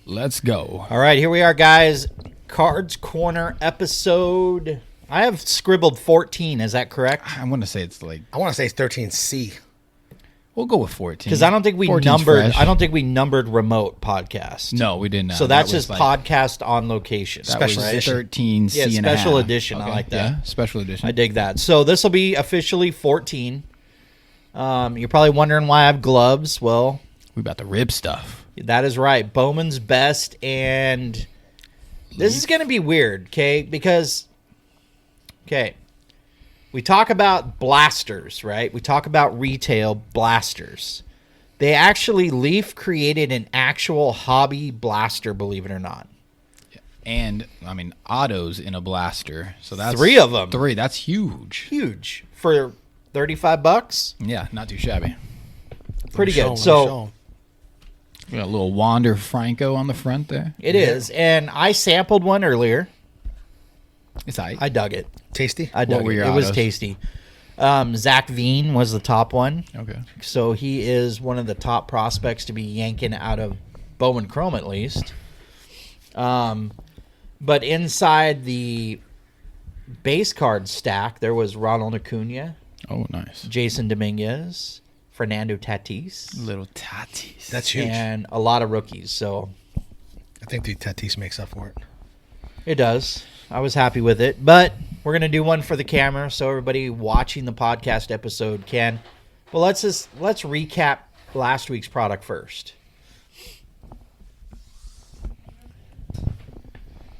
Let's go. All right, here we are, guys. Cards Corner episode. I have scribbled 14. Is that correct? I want to say it's like... I want to say it's 13C. We'll go with 14. Because I don't think we 14's numbered. fresh. I don't think we numbered remote podcast. No, we did not. So that's That just was like- podcast on location. That was 13C Yeah, and a special half. edition. I Okay, like that. Yeah, special edition. I dig that. So this will be officially 14. You're probably wondering why I have gloves. Well, We about to rib stuff. that is right. Bowman's Best, and this is going to be weird, okay? Because, we talk about blasters, right? We talk about retail blasters. They actually, Leaf created an actual hobby blaster, believe it or not. And, I mean, autos in a blaster. So that's 3 of them. 3. That's huge. Huge. For $35? Yeah, not too shabby. Pretty Show 'em, good. So show 'em. We got a little Wander Franco on the front there. it is. And I sampled one earlier. It's aight. I dug it. Tasty. I dug were it. your It was autos? tasty. Zach Veen was the top one. Okay. So he is one of the top prospects to be yanking out of Bowman Chrome, at least. But inside the base card stack, there was Ronald Acuna, Oh, nice. Jason Dominguez, Fernando Tatis, Little Tatis. That's huge. and a lot of rookies. So I think the Tatis makes up for it. it does. I was happy with it. But we're going to do one for the camera so everybody watching the podcast episode can. Well, let's recap last week's product first.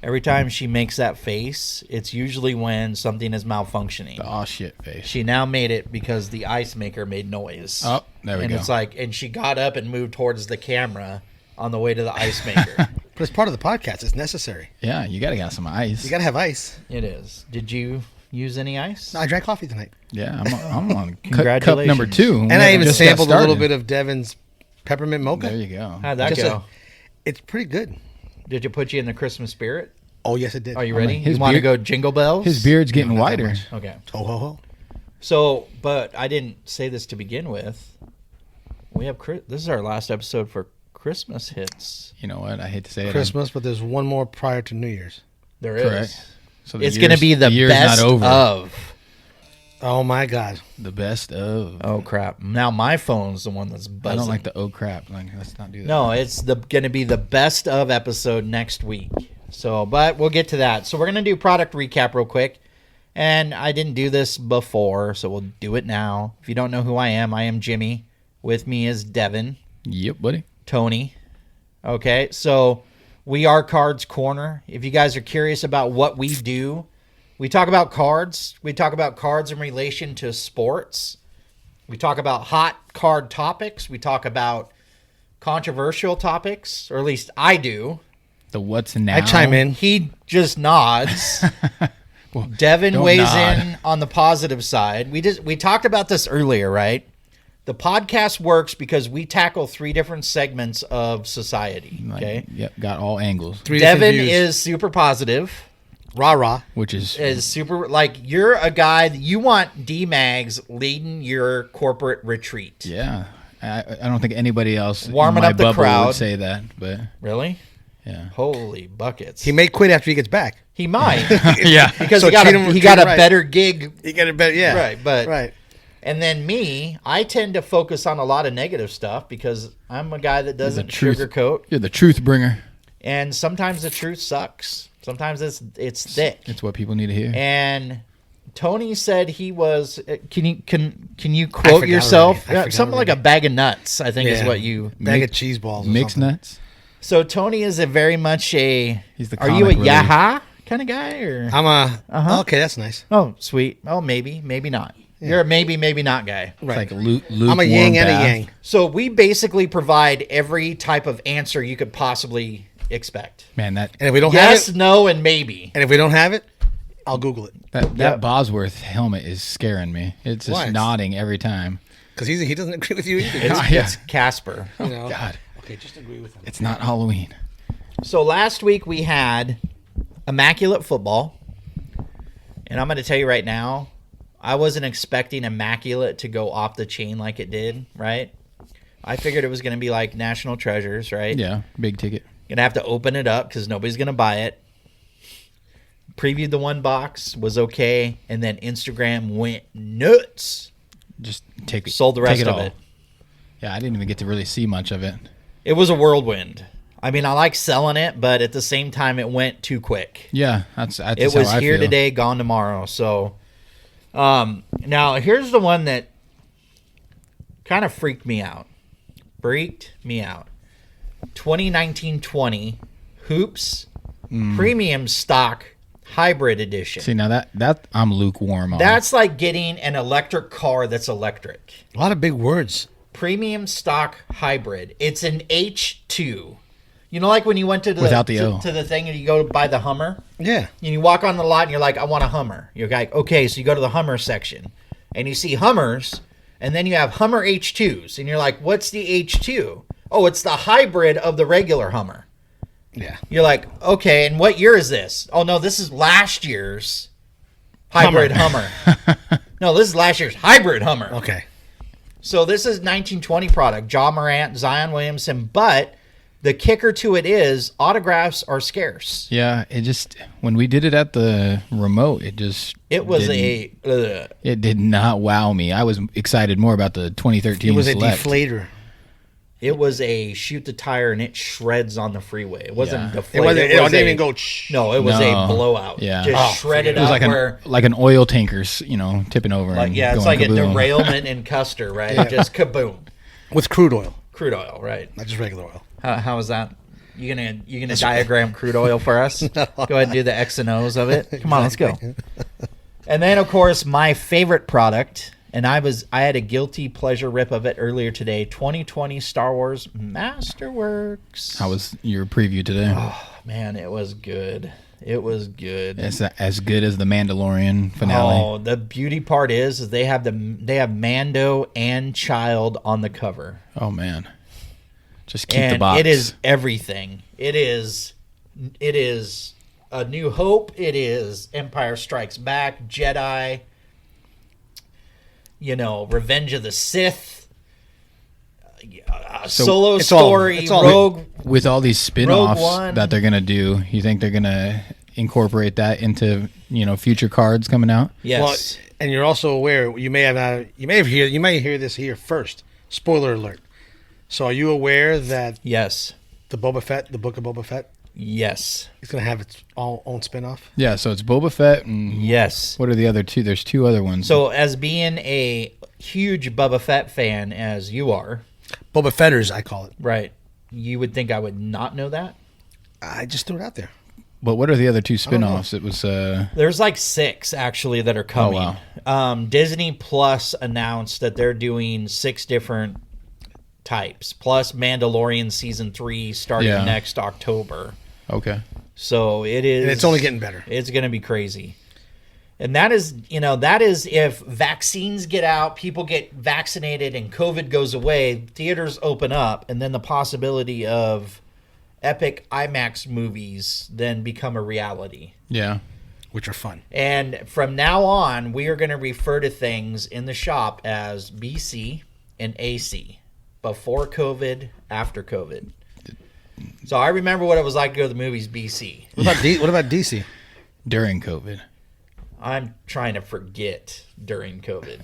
Every time she makes that face, it's usually when something is malfunctioning. The aw shit face. She now made it because the ice maker made noise. Oh, there we and go. it's like, and she got up and moved towards the camera on the way to the ice maker. But it's part of the podcast. It's necessary. Yeah, you got to get some ice. You got to have ice. It is. Did you use any ice? No, I drank coffee tonight. Yeah, I'm on cup Congratulations. number 2. And I even Just got sampled a little started. bit of Devin's peppermint mocha. There you go. How'd that Just go? It's pretty good. Did it put you in the Christmas spirit? Oh, yes, it did. Are you I mean, ready? his You want to beard- go jingle bells? His beard's getting not that wider. much. Okay. Oh, ho, ho. So, but I didn't say this to begin with. We have this is our last episode for Christmas hits. You know what? I hate to say it. Christmas, but there's one more prior to New Year's. There is. Correct. So the It's going to year's- be the year's best not over. of. Oh, my God. The best of. Oh crap! Now my phone's the one that's I buzzing. don't like the oh crap. Like, let's not do that. No, it's going to be the best of episode next week. So, but we'll get to that. So we're going to do product recap real quick. And I didn't do this before, so we'll do it now. If you don't know who I am Jimmy. With me is Devin, Yep, buddy. Tony. Okay, so we are Cards Corner. If you guys are curious about what we do, we talk about cards. We talk about cards in relation to sports. We talk about hot card topics. We talk about controversial topics, or at least I do. The what's now. I chime in. He just nods. Well, Devin don't weighs nod. in on the positive side. We talked about this earlier, right? The podcast works because we tackle 3 different segments of society. Like, Okay, Yep, got all angles. 3 different Devin views. is super positive. Rah-rah. Which is Is super like you're a guy that you want D-Mags leading your corporate retreat. yeah. I don't think anybody else Warming in my up the bubble crowd. would say that, but Really? yeah. Holy buckets. He may quit after he gets back. He might Yeah. because So he got treat a, him- he treat got him a right. better gig. He got it better. Yeah. Right, but Right. And then me, I tend to focus on a lot of negative stuff because I'm a guy that doesn't truth- sugarcoat, You're the truth bringer. and sometimes the truth sucks. Sometimes it's thick. It's what people need to hear. And Tony said he was. Can you I quote forgot yourself? already. I forgot Something like a already. bag of nuts, I think is Yeah. what you. Bag of cheese balls. or Mixed something. nuts. So Tony is a very much a. He's the Are you a comic relief. yaha kind of guy or? I'm a. Uh-huh. Okay, that's nice. Oh, sweet. Oh, maybe not. You're a maybe not guy. It's like a lukewarm I'm a yin and a bath. yang. So we basically provide every type of answer you could possibly expect. Man, that And if we don't Yes, have it, no, and maybe. and if we don't have it, I'll Google it that Yep. Bosworth helmet is scaring me. It's just Why? nodding every time. because he doesn't agree with you either. It's, Yeah. it's Casper. You know? God, Okay, just agree with him. it's not Halloween. So last week we had immaculate football. And I'm going to tell you right now, I wasn't expecting immaculate to go off the chain like it did, right? I figured it was going to be like National Treasures, right? Yeah, big ticket. Gonna have to open it up because nobody's gonna buy it. Previewed the one box, was okay, and then Instagram went nuts. Just Sold the rest take of all. it. Yeah, I didn't even get to really see much of it. It was a whirlwind. I mean, I like selling it, but at the same time, it went too quick. Yeah, that's It how was I here feel. today, gone tomorrow. So, now here's the one that kind of freaked me out. 2019-20 Hoops Premium Stock Hybrid Edition. See, now that I'm lukewarm on. That's like getting an electric car that's electric. A lot of big words. Premium Stock Hybrid. It's an H2. You know, like when you went to the Without the O. to the thing and you go to buy the Hummer, Yeah. and you walk on the lot and you're like, I want a Hummer. You're like, okay, so you go to the Hummer section and you see Hummers, and then you have Hummer H2s, and you're like, what's the H2? Oh, it's the hybrid of the regular Hummer. Yeah. You're like, okay, and what year is this? Oh, no, this is last year's hybrid Hummer. No, this is last year's hybrid Hummer. Okay. So this is 1920 product, Ja Morant, Zion Williamson, but the kicker to it is autographs are scarce. Yeah, it just when we did it at the remote, it did not wow me. I was excited more about the 2013 It was a Select. deflator. It was a shoot the tire and it shreds on the freeway. It wasn't Yeah. deflated. It didn't even go. No, it was No. a blowout. Yeah. Just shredded It was up like where an oil tanker's, tipping over. like and yeah, it's going like kaboom. a derailment in Custer, right? Just kaboom. With crude oil, Crude oil, right? not just regular oil. How is that? You gonna diagram crude oil for us? Go ahead and do the X and O's of it. Come on, let's go. And then of course my favorite product, and I had a guilty pleasure rip of it earlier today. 2020 Star Wars Masterworks. How was your preview today? Oh man, it was good. It was good. It's as good as the Mandalorian finale. Oh, the beauty part is they have Mando and Child on the cover. Oh man, just keep And the box. it is everything. It is A New Hope. It is Empire Strikes Back, Jedi. Revenge of the Sith. Solo it's all- story. it's all- Rogue. With all these spin-offs One. that they're gonna do. You think they're gonna incorporate that into future cards coming out? Yes. Well, and you're also aware you may hear this here first. Spoiler alert. So are you aware that Yes. the book of Boba Fett, Yes. is going to have its own spinoff? Yeah. So it's Boba Fett and Yes. what are the other two? There's two other ones. So, as being a huge Boba Fett fan, as you are, Boba Fetters, I call it. right, you would think I would not know that? I just threw it out there. but what are the other two don't know. spin-offs? It was There's like 6, actually, that are coming. Disney Plus announced that they're doing 6 different types, plus Mandalorian Season 3 starting Yeah. next October. okay. So, it is... And it's only getting better. It's going to be crazy. And that is if vaccines get out, people get vaccinated, and COVID goes away, theaters open up, and then the possibility of epic IMAX movies then become a reality. Yeah. Which are fun. And from now on, we are going to refer to things in the shop as BC and AC. Before COVID, after COVID. So I remember what it was like to go to the movies BC. What about DC? During COVID. I'm trying to forget during COVID.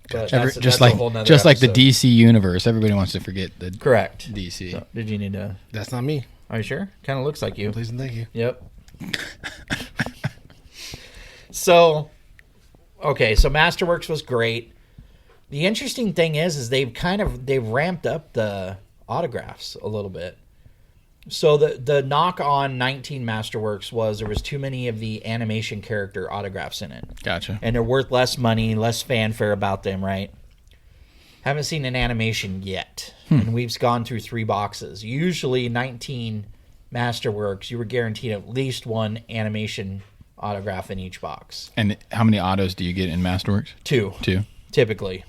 But Just a like whole nother the episode. DC universe, everybody wants to forget the Correct. DC. So, did you need to? That's not me. Are you sure? Kind of looks like you. Please and thank you. Yep. So Masterworks was great. The interesting thing is they've ramped up the autographs a little bit. So the knock on 19 Masterworks was there was too many of the animation character autographs in it. Gotcha. And they're worth less money, less fanfare about them, right? Haven't seen an animation yet. And we've gone through 3 boxes. Usually 19 Masterworks, you were guaranteed at least one animation autograph in each box. And how many autos do you get in Masterworks? 2, Two. typically.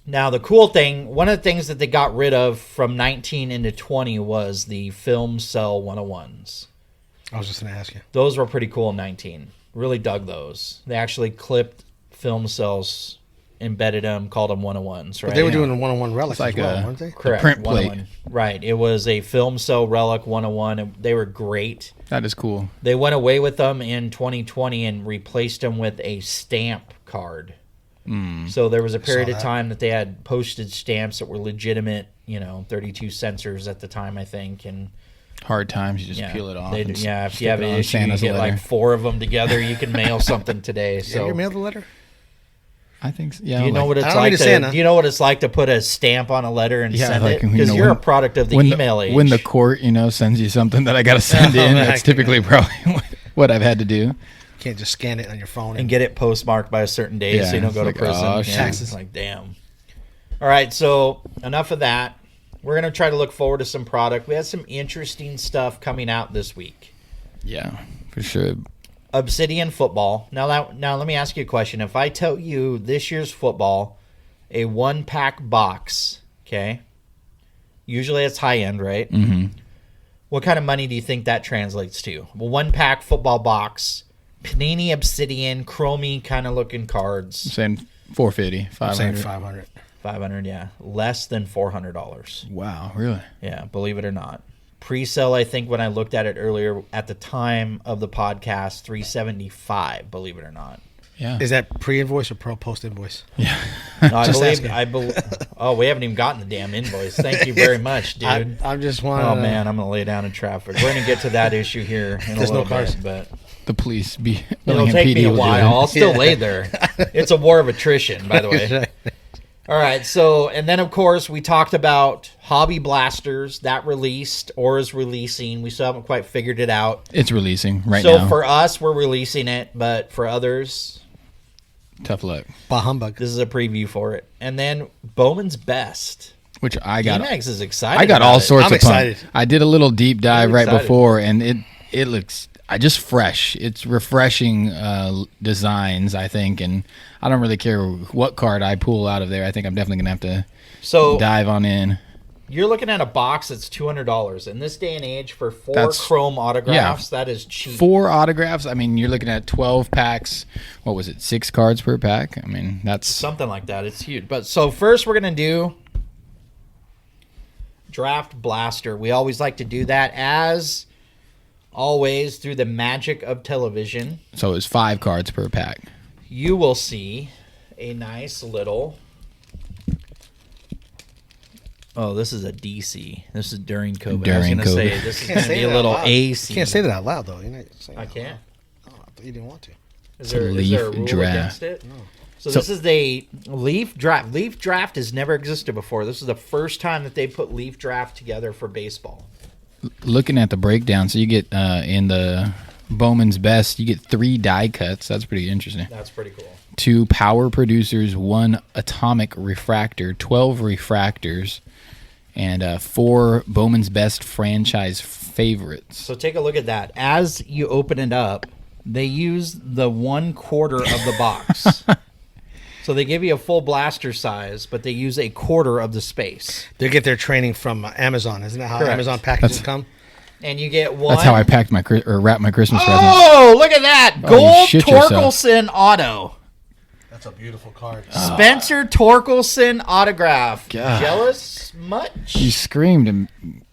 Now, the cool thing, one of the things that they got rid of from 19 into 20 was the film cell 101s. I was just going to ask you. Those were pretty cool in 19. Really dug those. They actually clipped film cells embedded them, called them 101s, right? But they were doing a 101 relics like as well, a- weren't they? Correct. print plate. 101. Right. It was a film cell relic 101. And they were great. That is cool. They went away with them in 2020 and replaced them with a stamp card. So there was a period of that. time that they had postage stamps that were legitimate, 32 censors at the time, I think. And Hard times, you just yeah, peel it off. if and you stick have it an on issue, you Santa's get letter. like 4 of them together, you can mail something today. Have So you mailed a letter? I think so. Yeah. do you know what it's I don't like need to a Santa. do you know what it's like to put a stamp on a letter and Yeah, send like, it? you Because know, you're a when- product of the when email the, age. when the court, sends you something that I got to send in, that's typically probably what I've had to do. You can't just scan it on your phone and get it postmarked by a certain date Yeah, so you don't it's go like, to prison. oh, Yeah, shit. it's like, damn. All right, so enough of that. We're going to try to look forward to some product. We had some interesting stuff coming out this week. Yeah, for sure. Obsidian football. Now let me ask you a question. If I tell you this year's football, a 1-pack box, okay? Usually it's high end, right? Mm-hmm. What kind of money do you think that translates to? A 1-pack football box, Panini Obsidian, chromey kind of looking cards. I'm saying 450, I'm saying 500. 500. 500, yeah. Less than $400. Wow, really? Yeah, believe it or not. Pre-sale, I think when I looked at it earlier at the time of the podcast, $375, believe it or not. Yeah. Is that pre-invoice or post invoice? Yeah. No, asking. I believe. Oh, we haven't even gotten the damn invoice. Thank you very much, dude. I'm just wanting. Oh man, I'm gonna lay down in traffic. We're gonna get to that issue here in There's a no little cars. bit, but The police be it'll Bellingham take PD me a will do while. it. I'll still Yeah. lay there. It's a war of attrition, by the way. All right, so and then of course we talked about Hobby Blasters that released or is releasing. We still haven't quite figured it out. It's releasing right So now. for us, we're releasing it, but for others, Tough luck. Bah humbug. this is a preview for it. And then Bowman's Best. Which I got. D-Max is excited. I got about all it. sorts I'm of fun. excited. I did a little deep dive right excited. before, and it looks just fresh. It's refreshing designs, I think, and I don't really care what card I pull out of there. I think I'm definitely gonna have to So dive on in. you're looking at a box that's $200 in this day and age for 4 That's- chrome autographs. That is cheap. 4 autographs. I mean, you're looking at 12 packs. What was it? 6 cards per pack. I mean, that's Something like that. It's huge. But so first we're gonna do Draft Blaster. We always like to do that as always through the magic of television. so it's 5 cards per pack. You will see a nice little. Oh, this is a DC. This is during COVID. I was During gonna say COVID. this is Can't gonna say be a that out little loud. AC. You can't say that out loud though. You're not saying I it out can't. loud. Oh, I thought you didn't want to. Is a there a leaf rule draft. against it? No. So So- this is the leaf draft. Leaf draft has never existed before. This is the first time that they put leaf draft together for baseball. Looking at the breakdown, so you get in the Bowman's Best, you get 3 die cuts. That's pretty interesting. That's pretty cool. 2 power producers, 1 atomic refractor, 12 refractors, and 4 Bowman's Best franchise favorites. So take a look at that. As you open it up, they use the 1/4 of the box. So they give you a full blaster size, but they use a quarter of the space. They get their training from Amazon. Isn't that how Correct. Amazon packages come? And you get one. That's how I packed my wrapped my Christmas presents. Oh, look at that. Oh, you Gold shit yourself. Torkelson auto. That's a beautiful card. Spencer Torkelson autograph. God. Jealous much? You screamed and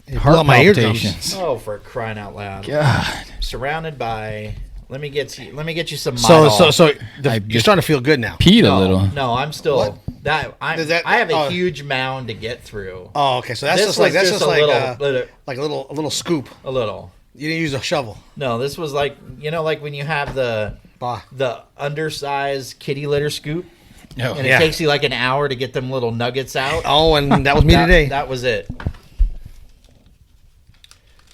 blew heart out my eardrums. palpitations. Oh, for crying out loud. God. Surrounded by. Let me get you some. So Midol. I you're just starting to feel good now. peed no, a little. No, I'm still What? Does that- I have a oh. huge mound to get through. Oh, okay. So that's This just like was just a little, like a little scoop. a little. You didn't use a shovel. No, this was like like when you have the Bah. undersized kitty litter scoop, No. and Yeah. it takes you like an hour to get them little nuggets out. Oh, and that was me today. That was it.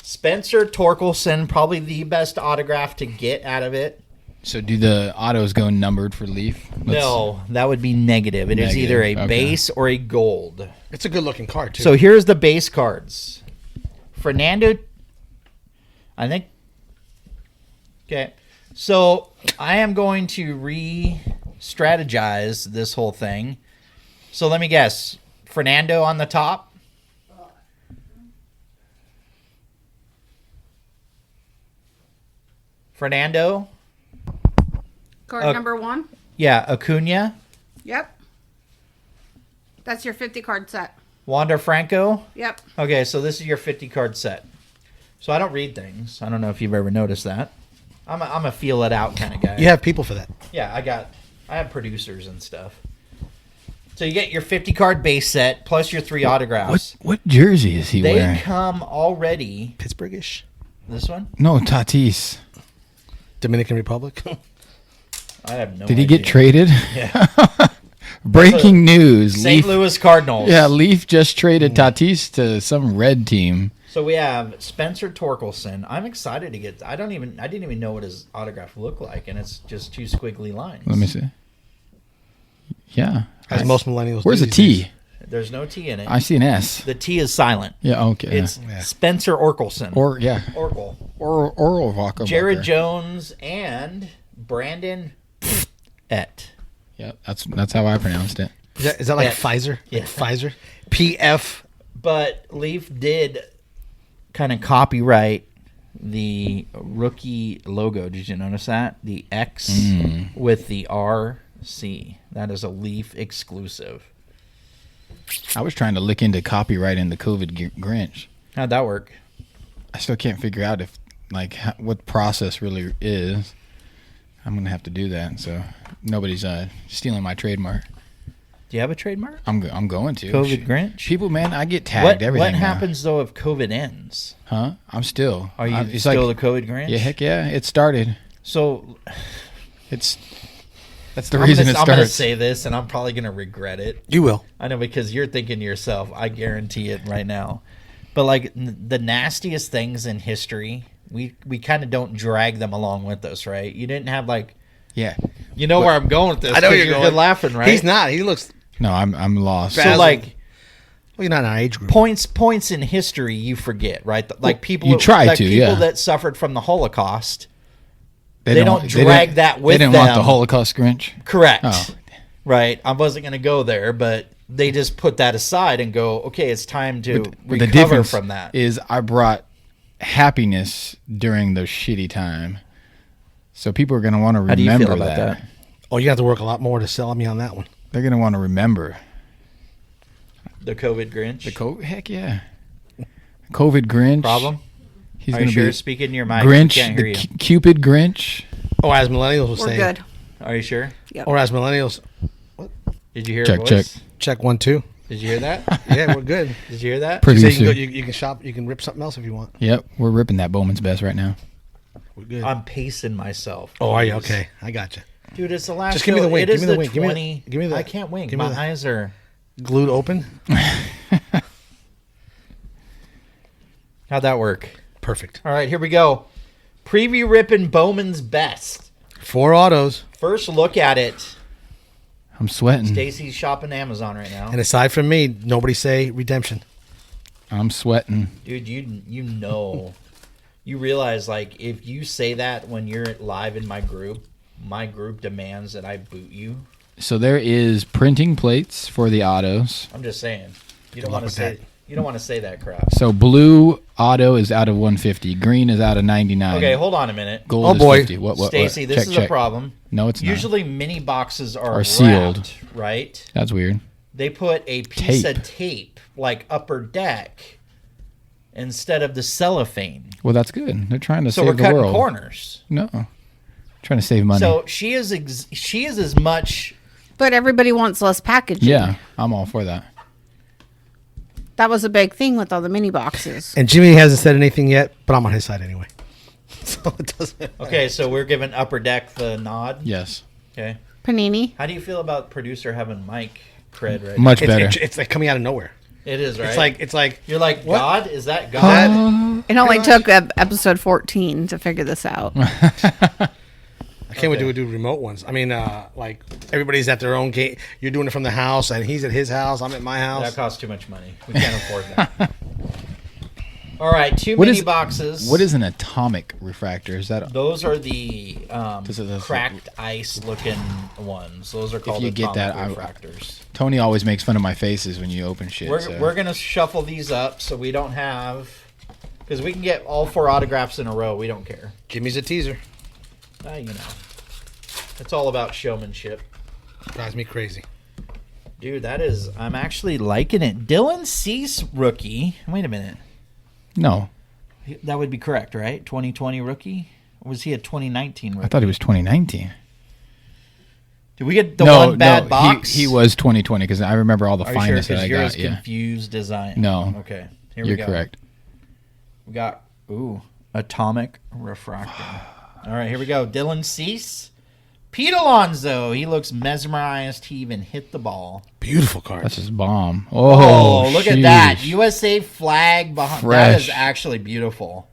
Spencer Torkelson, probably the best autograph to get out of it. So do the autos go numbered for Leaf? No, that would be negative. It is Negative, either a okay. base or a gold. It's a good looking card too. So here's the base cards. Fernando, I think. Okay. So I am going to re-strategize this whole thing. So let me guess. Fernando on the top. Fernando. Card number 1. Yeah, Acuna. Yep. That's your 50 card set. Wander Franco. Yep. Okay, so this is your 50 card set. So I don't read things. I don't know if you've ever noticed that. I'm a feel it out kind of guy. You have people for that. Yeah, I have producers and stuff. So you get your 50 card base set plus your 3 autographs. What jersey is he They wearing? come already. Pittsburghish. This one? No, Tatis. Dominican Republic. I have no idea. Did he get traded? Yeah. Breaking news. St. Louis Cardinals. Yeah, Leaf just traded Tatis to some red team. So we have Spencer Torkelson. I'm excited to get. I didn't even know what his autograph looked like, and it's just 2 squiggly lines. Let me see. Yeah. As most millennials. Where's do the these T? days. There's no T in it. I see an S. The T is silent. Yeah, okay. It's Yeah. Spencer Orkelson. Oracle Walker. Jared Jones and Brandon Et. Yep, that's how I pronounced it. Is that like Yeah. Pfizer? Yeah. Like Pfizer? PF. But Leaf did kind of copyright the rookie logo. Did you notice that? The X with the RC. That is a Leaf exclusive. I was trying to look into copyrighting the COVID Grinch. How'd that work? I still can't figure out if what process really is. I'm gonna have to do that, so nobody's stealing my trademark. Do you have a trademark? I'm going to. COVID Grinch? People, man, I get tagged everything. What now. happens though if COVID ends? Huh? I'm still. Are you it's still like, the COVID Grinch? Yeah, heck yeah. It started. So That's the reason it I'm going to starts. say this, and I'm probably going to regret it. You will. I know, because you're thinking to yourself, I guarantee it right now. But like the nastiest things in history, we kind of don't drag them along with us, right? You didn't have like, Yeah. you know where I'm going with this. I know 'cause you're you're going. good laughing, right? He's not. He looks. No, I'm lost. So like Well, you're not in our age group. points in history you forget, right? Like people, you try like to, people yeah. that suffered from the Holocaust. They don't drag that with They didn't them. want the Holocaust Grinch. Correct. Oh. Right. I wasn't going to go there, but they just put that aside and go, okay, it's time to But recover the difference from that. is I brought happiness during the shitty time. So people are going to want to How do you remember feel about that? Oh, you have to work a lot more to sell me on that one. They're going to want to remember. The COVID Grinch. Heck yeah. COVID Grinch. Problem? He's Are going you to sure? be Speak in your mic. Grinch, We can't hear the you. Cupid Grinch. Oh, as millennials will We're say. good. Are you sure? Yep. Or as millennials, Did you hear Check, a voice? check. check 1, 2. Did you hear that? Yeah, we're good. Did you hear that? So you Producer. can go. You can shop. You can rip something else if you want. Yep, we're ripping that Bowman's Best right now. We're good. I'm pacing myself. Oh, are you? please. Okay, I got you. Dude, it's the last Just give me show. the wink, It give is me the the wink, give me the- 20. give me the- I can't wink. give me My the- eyes are... Glued open. How'd that work? Perfect. All right, here we go. Preview ripping Bowman's Best. 4 autos. First look at it. I'm sweating. Stacy's shopping Amazon right now. And aside from me, nobody say redemption. I'm sweating. Dude, you know, you realize, like, if you say that when you're live in my group demands that I boot you. So there is printing plates for the autos. I'm just saying. You don't luck want to with say that. you don't want to say that crap. So blue auto is out of 150. Green is out of 99. Okay, hold on a minute. Gold Oh, is boy. 50. What? Stacy, this Check, is check. a problem. No, it's not. Usually mini boxes are sealed. wrapped, right? That's weird. They put a piece Tape. of tape, like upper deck, instead of the cellophane. Well, that's good. They're trying to So save we're the cutting world. corners. No. Trying to save money. So she is as much. But everybody wants less packaging. yeah, I'm all for that. That was a big thing with all the mini boxes. And Jimmy hasn't said anything yet, but I'm on his side anyway. So it doesn't. Okay, so we're giving upper deck the nod. Yes. Okay. Panini. How do you feel about producer having mic cred right Much It's, better. it's like coming out of nowhere. now? It is, right? It's like you're like, what? God? Is that God? It only took episode 14 to figure this out. I can't wait to do remote ones. I mean, like everybody's at their own game. You're doing it from the house, and he's at his house. I'm at my That house. costs too much money. We can't afford that. All right, two What mini is- boxes. What is an atomic refractor? Is that Those are the This is- cracked ice looking ones. Those are called you get atomic that, refractors. Tony always makes fun of my faces when you open shit. We're, so. we're going to shuffle these up so we don't have... Because we can get all 4 autographs in a row. We don't care. Jimmy's a teaser. You know. It's all about showmanship. Drives me crazy. Dude, I'm actually liking it. Dylan Cease rookie. Wait a minute. No, That would be correct, right? 2020 rookie? Or was he a 2019 rookie? I thought he was 2019. Did we get the one bad box? He was 2020 because I remember all the Are you sure? finest that I Yours got. Yeah. confused design. No. Okay. Here we You're go. correct. We got, Atomic Refractor. All right, here we go. Dylan Cease. Pete Alonso. He looks mesmerized. He even hit the ball. Beautiful card. That's his bomb. Oh, look at that. sheesh. USA flag behind. Fresh. That is actually beautiful.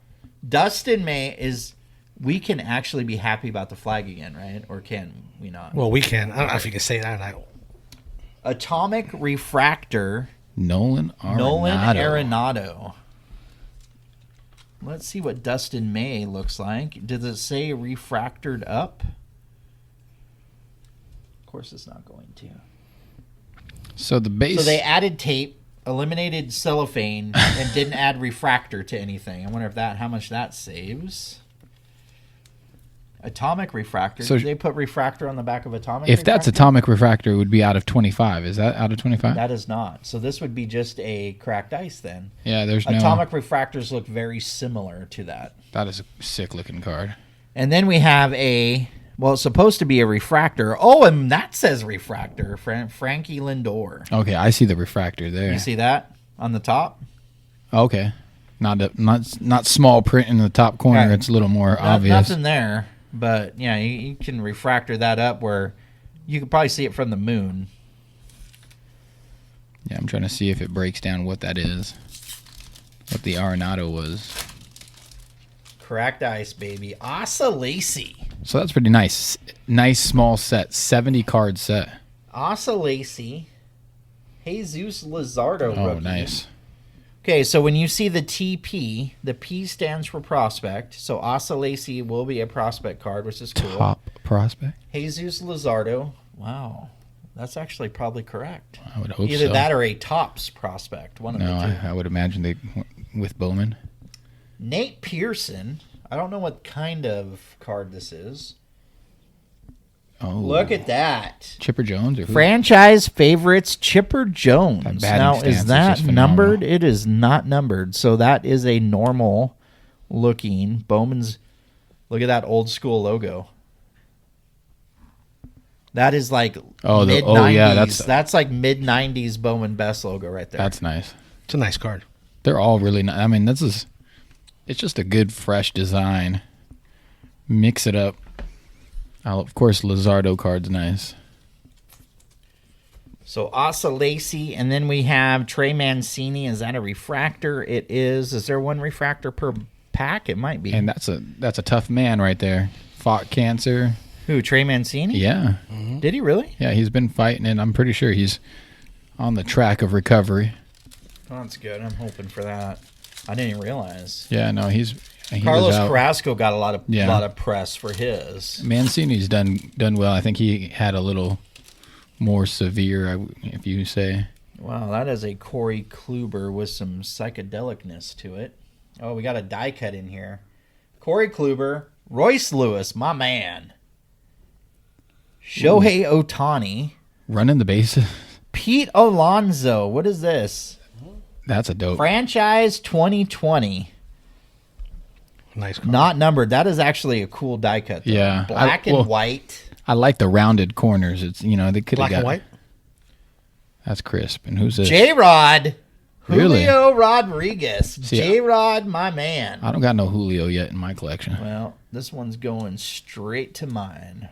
Dustin May is... We can actually be happy about the flag again, right? Or can we not? Well, we can. I don't know if you can say that. Atomic Refractor. Nolan Arenado. Nolan Arenado. Let's see what Dustin May looks like. Does it say refractored up? Of course it's not going to. So the base. So they added tape, eliminated cellophane, and didn't add refractor to anything. I wonder how much that saves. Atomic Refractor. So Did they put refractor on the back of Atomic if Refractor? that's atomic refractor, it would be out of 25. Is that out of 25? That is not. So this would be just a cracked ice then. Yeah, there's no. Atomic Refractors look very similar to that. That is a sick looking card. And then we have it's supposed to be a refractor. Oh, and that says refractor. Frankie Lindor. Okay, I see the refractor there. You see that on the top? Okay, not small print in the top corner. Right. It's a little more obvious. Nothing there. But, yeah, you can refractor that up where you could probably see it from the moon. Yeah, I'm trying to see if it breaks down what that is. What the Arenado was. Cracked ice, baby. Asa Lacy. So that's pretty nice. Nice small set. 70 card set. Asa Lacy. Jesus Luzardo Oh, rookie. nice. Okay, so when you see the TP, the P stands for prospect. So Asa Lacy will be a prospect card, which is cool. Top prospect. Jesus Luzardo. Wow. That's actually probably correct. I would hope Either so. that or a tops prospect. One of No, the two. I would imagine they went with Bowman. Nate Pearson. I don't know what kind of card this is. Oh, Look at that. Chipper Jones or who? Franchise favorites Chipper Jones. That batting Now, stance is is that just phenomenal. numbered? It is not numbered. So that is a normal looking Bowman's. Look at that old school logo. That is like mid 90s. Yeah, that's like mid 90s Bowman Best logo right there. That's nice. It's a nice card. They're all really nice. I mean, it's just a good, fresh design. Mix it up. Of course, Luzardo card's nice. So Asa Lacy, and then we have Trey Mancini. Is that a refractor? It is. Is there one refractor per pack? It might be. And that's a tough man right there. Fought cancer. Who, Trey Mancini? Yeah. Did he really? Yeah, he's been fighting, and I'm pretty sure he's on the track of recovery. Oh, that's good. I'm hoping for that. I didn't even realize. Yeah, no, he Carlos was out. Carrasco got a lot Yeah. of press for his. Mancini's done well. I think he had a little more severe, if you say. Wow, that is a Corey Kluber with some psychedelicness to it. Oh, we got a die cut in here. Corey Kluber, Royce Lewis, my man. Shohei Ohtani, Running the bases. Pete Alonso. What is this? That's a dope. Franchise 2020. Nice card. Not numbered. That is actually a cool die cut. Though. Yeah. Black and white. I like the rounded corners. It's they could have Black got and white? That's crisp. And who's this? J-Rod. Really? Julio Rodriguez. See, J-Rod, my man. I don't got no Julio yet in my collection. Well, this one's going straight to mine.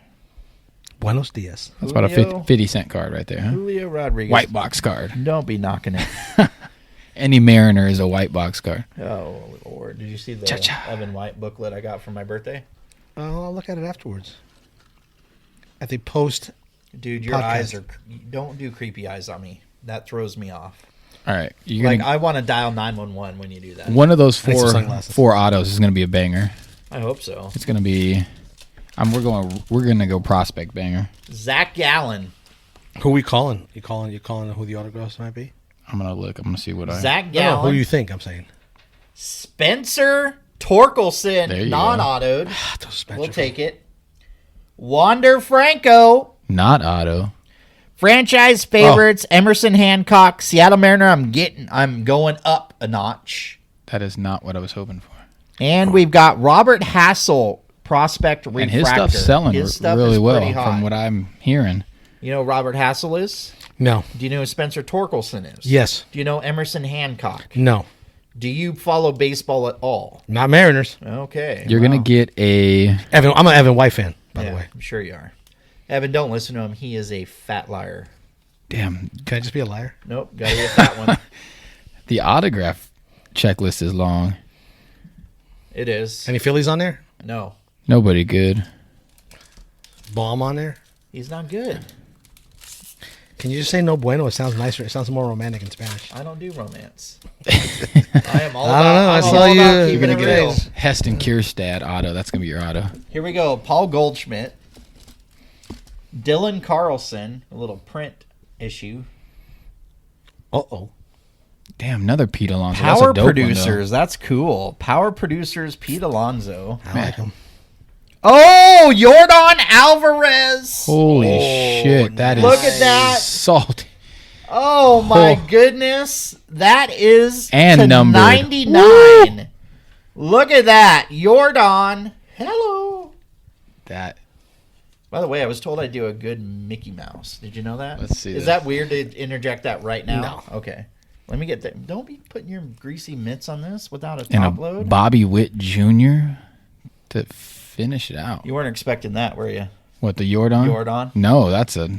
Buenos dias. That's about a Julio. 50-cent card right there, huh? Julio Rodriguez. White box card. Don't be knocking it. Any Mariner is a white box card. Oh, Lord. Did you see the Cha-cha. Evan White booklet I got for my birthday? I'll look at it afterwards. At the post. Dude, your Podcast. eyes are... Don't do creepy eyes on me. That throws me off. All right, you're Like, gonna, I want to dial 911 when you do that. one of those I need some sunglasses. four autos is gonna be a banger. I hope so. It's gonna be. We're gonna go prospect banger. Zach Gallen. Who we calling? You calling who the autographs might be? I'm gonna look. I'm gonna see what Zach No, Gallen. who you think I'm saying? Spencer There Torkelson. you Non-autoed. Those Spencer We'll take it. Wander Franco. not auto. Franchise favorites, Emerson Hancock, Seattle Mariner. I'm going up a notch. That is not what I was hoping for. And we've got Robert Hassel, prospect refractor. And his stuff's selling really well from what I'm hearing. You know who Robert Hassel is? No. Do you know who Spencer Torkelson is? Yes. Do you know Emerson Hancock? No. Do you follow baseball at all? Not Mariners. Okay. You're gonna get a Evan. I'm an Evan White fan, by the way. I'm sure you are. Evan, don't listen to him. He is a fat liar. damn. Can I just be a liar? Nope, gotta be a fat one. The autograph checklist is long. It is. Any Phillies on there? No, Nobody good. Baum on there? he's not good. Can you just say no bueno? It sounds nicer. It sounds more romantic in Spanish. I don't do romance. I am all I don't know. I I'm saw all you- about you're keeping You're it gonna get real. a Heston Kierstad auto. That's gonna be your auto. Here we go. Paul Goldschmidt. Dylan Carlson, a little print issue. Uh-oh. Damn, another Pete Alonso. That's Power a dope one, though. producers. That's cool. Power producers. Pete Alonso. I like him. Oh, Yordan Alvarez. Holy shit, that is Look at that. salty. Oh my Oh. goodness. That is And to numbered. 99. Look at that. Yordan. Hello. That By the way, I was told I'd do a good Mickey Mouse. Did you know that? Let's see Is this. that weird to interject that right now? No. Okay. Let me get that. Don't be putting your greasy mitts on this without a and top a load. Bobby Witt Jr. to finish it out. You weren't expecting that, were you? What, the Yordan? Yordan. No, that's a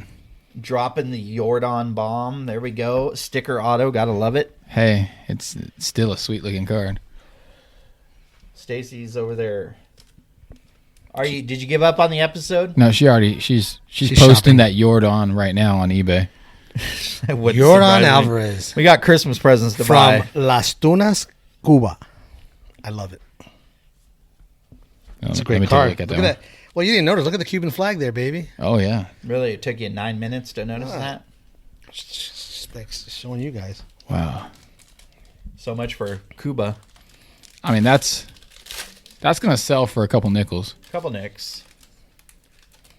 Dropping the Yordan bomb. There we go. Sticker auto. Gotta love it. hey. It's still a sweet looking card. Stacy's over there. Did you give up on the episode? No, she's She's posting shopping. that Yordan right now on eBay. It wouldn't Yordan surprise me. Alvarez We got Christmas presents to from buy. Las Tunas, Cuba. I love it. It's a Let great me take card. look at Look at that. Well, you didn't notice. Look at the Cuban flag there, baby. Oh yeah. Really, it took you 9 minutes to notice that? Just like showing you guys. Wow. So much for Cuba. I mean that's gonna sell for a couple nickels. Couple nicks.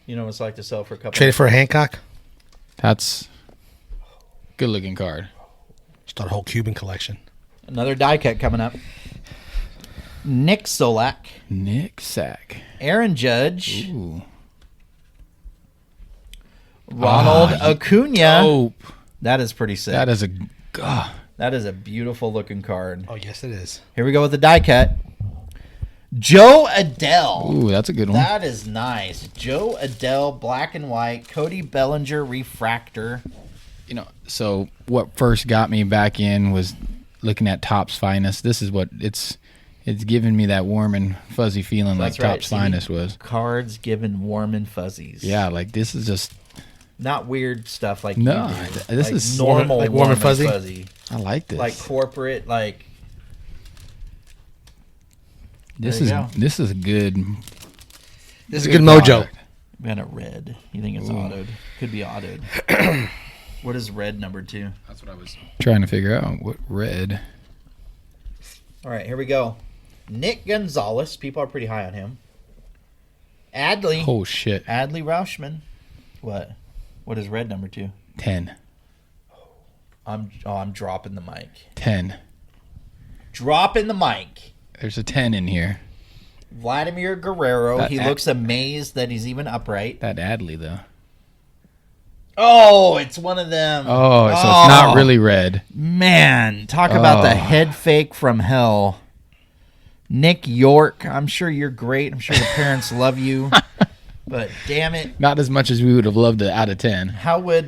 You know what it's like to sell for a couple. Traded for a Hancock. That's good looking card. Start a whole Cuban collection. Another die cut coming up. Nick Solak, Nick Sack. Aaron Judge, Ooh. Ronald Acuna. Dope. That is pretty sick. That is a God. That is a beautiful looking card. Oh, yes, it is. Here we go with the die cut. Joe Adele. Ooh, that's a good one. That is nice. Joe Adele, black and white. Cody Bellinger, refractor. You know, so what first got me back in was looking at Topps Finest. This is what it's giving me that warm and fuzzy feeling That's like right. Topps See? Finest was. Cards given warm and fuzzies. Yeah, like this is just Not weird stuff like No, you do. this Like is normal like warm and fuzzy? I like this. Like corporate, like this there is you go. this is good. This is a good mojo. card. and a red. You think it's autoed? Could be autoed. What is red number 2? That's what I was trying to figure out. What red? All right, here we go. Nick Gonzalez. People are pretty high on him. Adley. Oh shit. Adley Rauschman. What? What is red number 2? 10. I'm dropping the mic. 10. Dropping the mic. There's a 10 in here. Vladimir Guerrero. That He Ad- looks amazed that he's even upright. That Adley though. Oh, it's one of them. Oh, so it's not really red. Man, talk about the Oh. head fake from hell. Nick York. I'm sure you're great. I'm sure your parents love you. But damn it. Not as much as we would have loved it out of 10. How would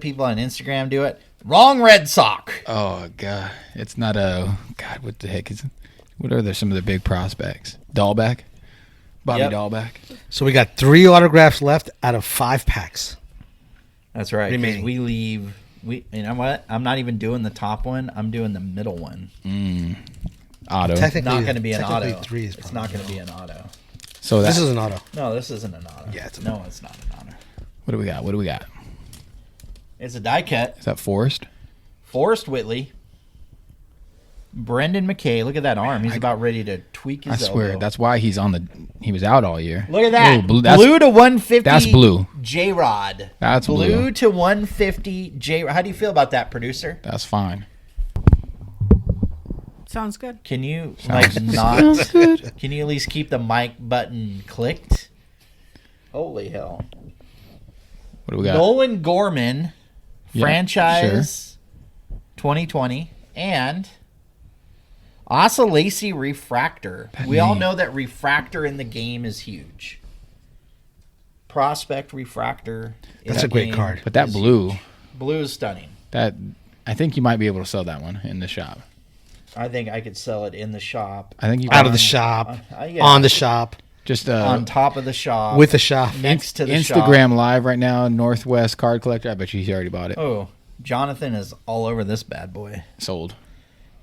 people on Instagram do it? Wrong red sock. Oh god. It's not a God, what the heck is it? What are some of the big prospects? Dahlback? Bobby Yep. Dahlback. So we got 3 autographs left out of 5 packs. That's right. 'Cause Remaining. we leave. You know what? I'm not even doing the top one. I'm doing the middle one. Auto. Technically, Not going to be an technically auto. 3 is It's probably not going to no. be an auto. So that, This is an auto. No, this isn't an auto. Yeah, it's an no, it's not an auto. what do we got? What do we got? It's a die cut. Is that Forrest? Forrest Whitley. Brendan McKay. Look at that arm. He's about ready to tweak his I swear, elbow. that's why he was out all year. Look at that. Ooh, blue to 150. That's blue. J-Rod. That's blue. To 150 J-Rod. How do you feel about that, producer? That's fine. Sounds good. Can you Sounds not? good. Can you at least keep the mic button clicked? Holy hell! What do we got? Nolan Gorman, Yeah, franchise 2020, and Asa Lacy Refractor. We all know that Refractor in the game is huge. Prospect Refractor. That's a great card. But that blue, Blue is stunning. that I think you might be able to sell that one in the shop. I think I could sell it in the shop. I think you Out of the shop, Yeah. on the shop, just on top of the shop. with the shop. next to the shop. Instagram live right now. Northwest Card Collector. I bet you he already bought it. Oh, Jonathan is all over this bad boy. Sold.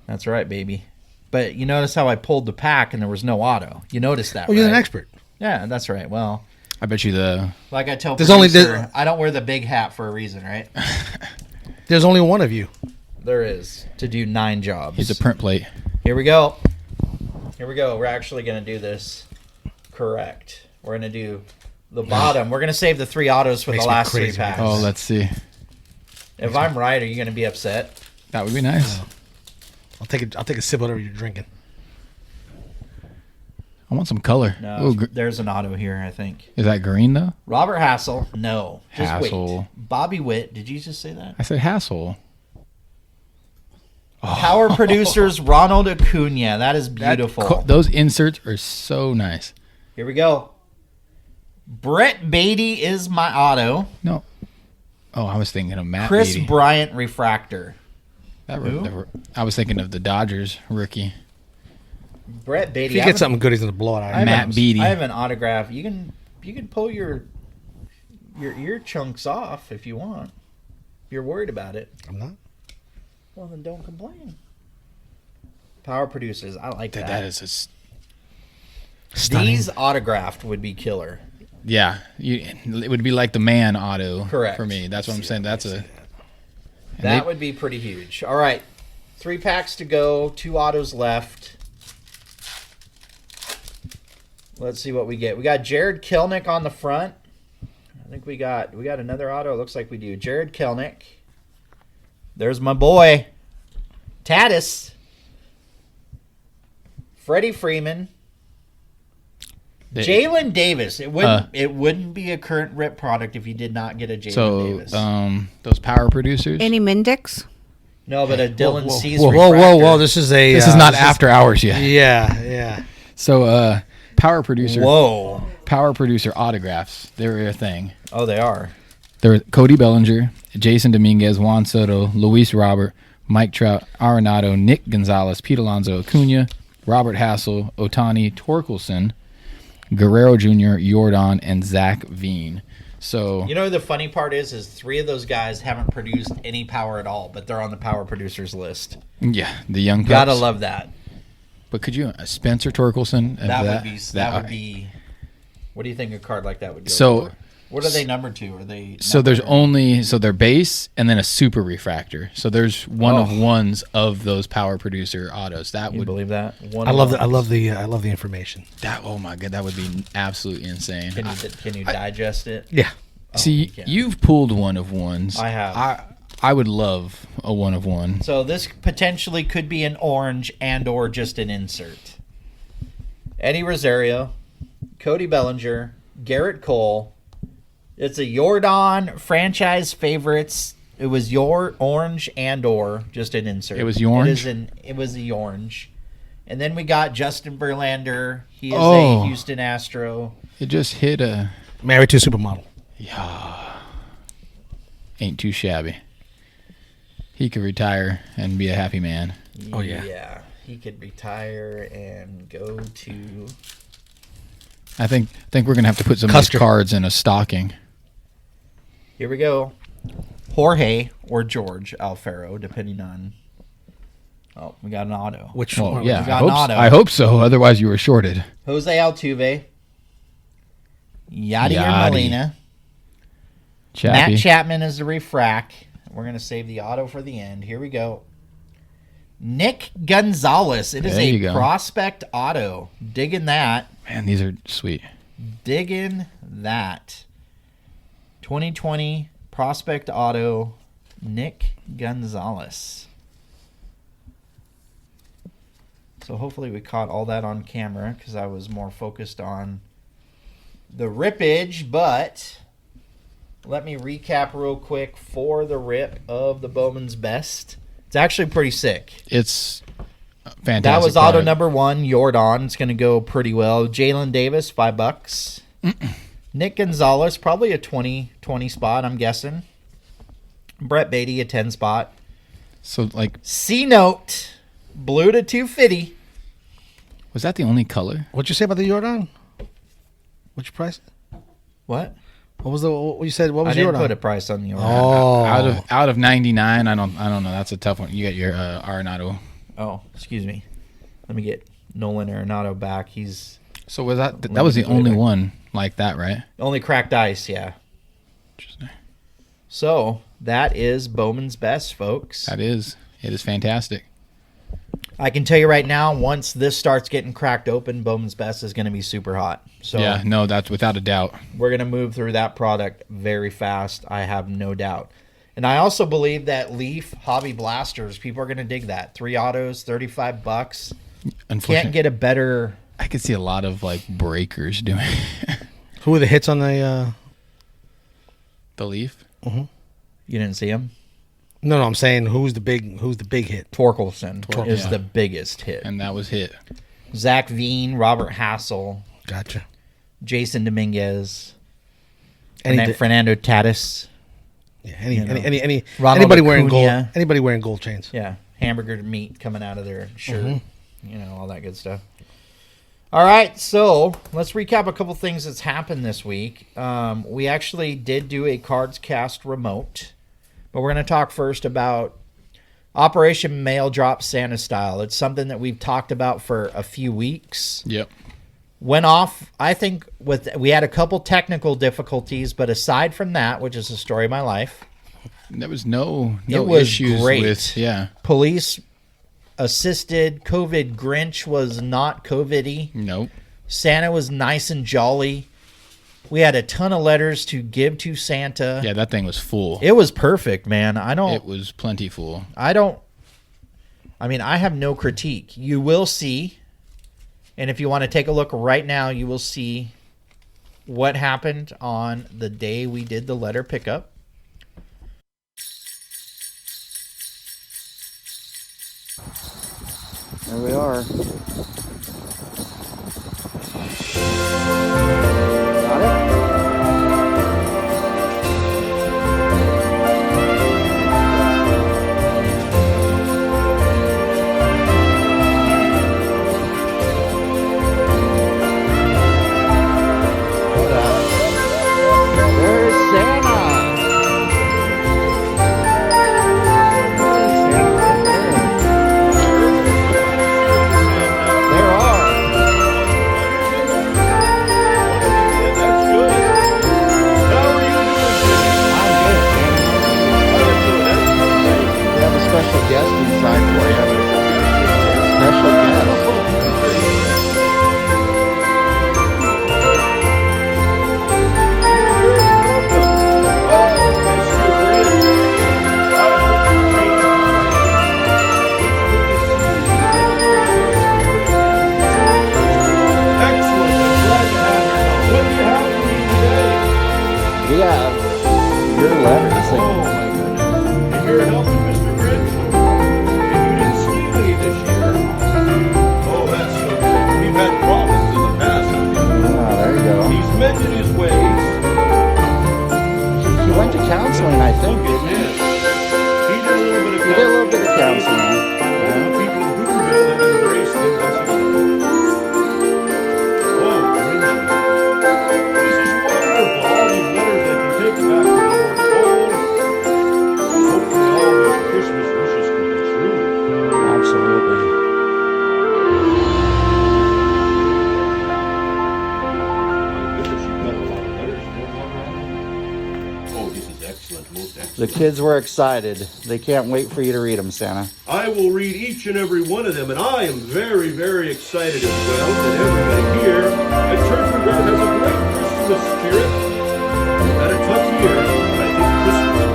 That's right, baby. But you notice how I pulled the pack and there was no auto. You noticed that, Oh, you're right? an expert. Yeah, that's right. Well, I bet you like I tell There's only producer, I don't wear the big hat for a reason, right? There's only one of you. There is to do 9 jobs. he's a print plate. Here we go. Here we go. We're actually going to do this correct. We're going to do the bottom. We're going to save the 3 autos for Makes the me last 3 crazy. packs. Oh, let's see. If I'm right, are you going to be upset? That would be nice. I'll take a sip of whatever you're drinking. I want some color. No, Ooh, there's an auto here, I think. is that green though? Robert Hassel. No. Just Hassel. wait. Bobby Witt. Did you just say that? I said Hassel. Power producers Ronald Acuna. That is beautiful. Those inserts are so nice. Here we go. Brett Beatty is my auto. No. Oh, I was thinking of Matt Chris Beatty. Bryant refractor. I was thinking of the Dodgers rookie. Brett Beatty. If you get something good, he's gonna blow it out. I have Matt an- Beatty. I have an autograph. You can pull your ear chunks off if you want. If you're worried about it. I'm not. Well, then don't complain. Power producers. I like that. That is Stunning. These autographed would be killer. it would be like the man auto. Correct. For me. That's what I'm saying. That's a. That would be pretty huge. All right. 3 packs to go. 2 autos left. Let's see what we get. We got Jared Kelnick on the front. I think we got another auto. It looks like we do. Jared Kelnick. There's my boy, Tatis. Freddie Freeman. Jalen Davis. It wouldn't be a current rip product if you did not get a Jalen Davis. Those power producers. Any Mendix? No, but a Dylan Cease Whoa! refractor. This is a. This is not after hours yet. Yeah. So, power producer. Whoa. Power producer autographs. They're a thing. Oh, they are. They're Cody Bellinger, Jason Dominguez, Juan Soto, Luis Robert, Mike Trout, Arenado, Nick Gonzalez, Pete Alonso, Acuna, Robert Hassel, Otani, Torkelson, Guerrero Jr., Jordan, and Zach Veen. So You know the funny part is 3 of those guys haven't produced any power at all, but they're on the power producers list. yeah, the young pups. Gotta love that. But could you Spencer Torkelson? That would be. What do you think a card like that would go So- for? What are they numbered to? Are they? So there's only their base and then a super refractor. So there's one of ones of those power producer autos. That You would believe that? I love the information. oh my god, that would be absolutely insane. Can you digest it? Yeah. See, yeah. you've pulled one of ones. I have. I would love a one of one. So this potentially could be an orange and/or just an insert. Eddie Rosario, Cody Bellinger, Garrett Cole. It's a Jordan franchise favorites. It was your orange and/or just an insert. It was the orange? It was the orange. And then we got Justin Verlander. He is Oh. a Houston Astro. It just hit a Married to a supermodel. ain't too shabby. He could retire and be a happy man. Oh, yeah. Yeah. He could retire and go to. I think we're gonna have to put some of Custer. these cards in a stocking. Here we go. Jorge or George Alfaro, depending on. Oh, we got an auto. Which Well, one? yeah, we got an auto. I hope so. Otherwise, you were shorted. Jose Altuve. Yadier Yachty. Molina. Chappie. Matt Chapman is the refract. We're going to save the auto for the end. Here we go. Nick Gonzalez. It is There you a go. prospect auto. Digging that. Man, these are sweet. Digging that. 2020 prospect auto, Nick Gonzalez. So hopefully we caught all that on camera because I was more focused on the rippage, but let me recap real quick for the rip of the Bowman's Best. It's actually pretty sick. It's fantastic. That was auto product. number 1, Jordan. It's going to go pretty well. Jalen Davis, $5. Nick Gonzalez, probably a 20 spot, I'm guessing. Brett Beatty, a 10 spot. So, like, C-Note, blue to 250. was that the only color? What'd you say about the Jordan? What's your price? What? What was what you said? What I was didn't Jordan? put a price on the Jordan. Oh, Out of 99, I don't know. That's a tough one. You got your Arenado. Oh, excuse me. Let me get Nolan Arenado back. He's So was that was the only one like that, right? only cracked ice, yeah. Interesting. So that is Bowman's Best, folks. It is fantastic. I can tell you right now, once this starts getting cracked open, Bowman's Best is going to be super hot. So Yeah, no, that's without a doubt. we're going to move through that product very fast. I have no doubt. And I also believe that Leaf Hobby Blasters, people are going to dig that. 3 autos, $35. Unfortunately, Can't get a better. I could see a lot of like breakers doing who were the hits on the? the Leaf. You didn't see him? No, I'm saying who's the big hit? Torkelson is yeah. the biggest hit. And that was hit. Zach Veen, Robert Hassel, Gotcha. Jason Dominguez, Any, Fernando Tatis. yeah, Ronald anybody wearing gold? Acuna. Anybody wearing gold chains? Yeah, hamburger meat coming out of their shirt. You know, all that good stuff. All right, so let's recap a couple things that's happened this week. We actually did do a Cards Cast remote, but we're going to talk first about Operation Mail Drop Santa Style. It's something that we've talked about for a few weeks. Yep. Went off, I think, we had a couple technical difficulties, but aside from that, which is the story of my life, There was no It was issues great. with police assisted. Covid Grinch was not COVID-y. Nope. Santa was nice and jolly. We had a ton of letters to give to Santa. Yeah, that thing was full. It was perfect, man. It was plenty full. I mean, I have no critique. You will see, and if you want to take a look right now, you will see what happened on the day we did the letter pickup. There we are. Got it? There's Santa. There are. That's good. How are you doing, Jimmy? We have a special guest inside for you. Special guest. We have your letters. You're helping Mr. Grinch. And you didn't see me this year. Oh, that's so good. We've had problems in the past. Ah, there you go. He's mended his ways. He went to counseling, I think, didn't he? He did a little bit of He did a little bit of counseling. People in Hooverville have embraced him once again. Oh, Grinch. This is wonderful. All these letters that can take The kids were excited. They can't wait for you to read them, Santa. I will read each and every one of them, and I am very, very excited as well that everybody here at Church and God has a great Christmas spirit. We've had a tough year, but I think Christmas.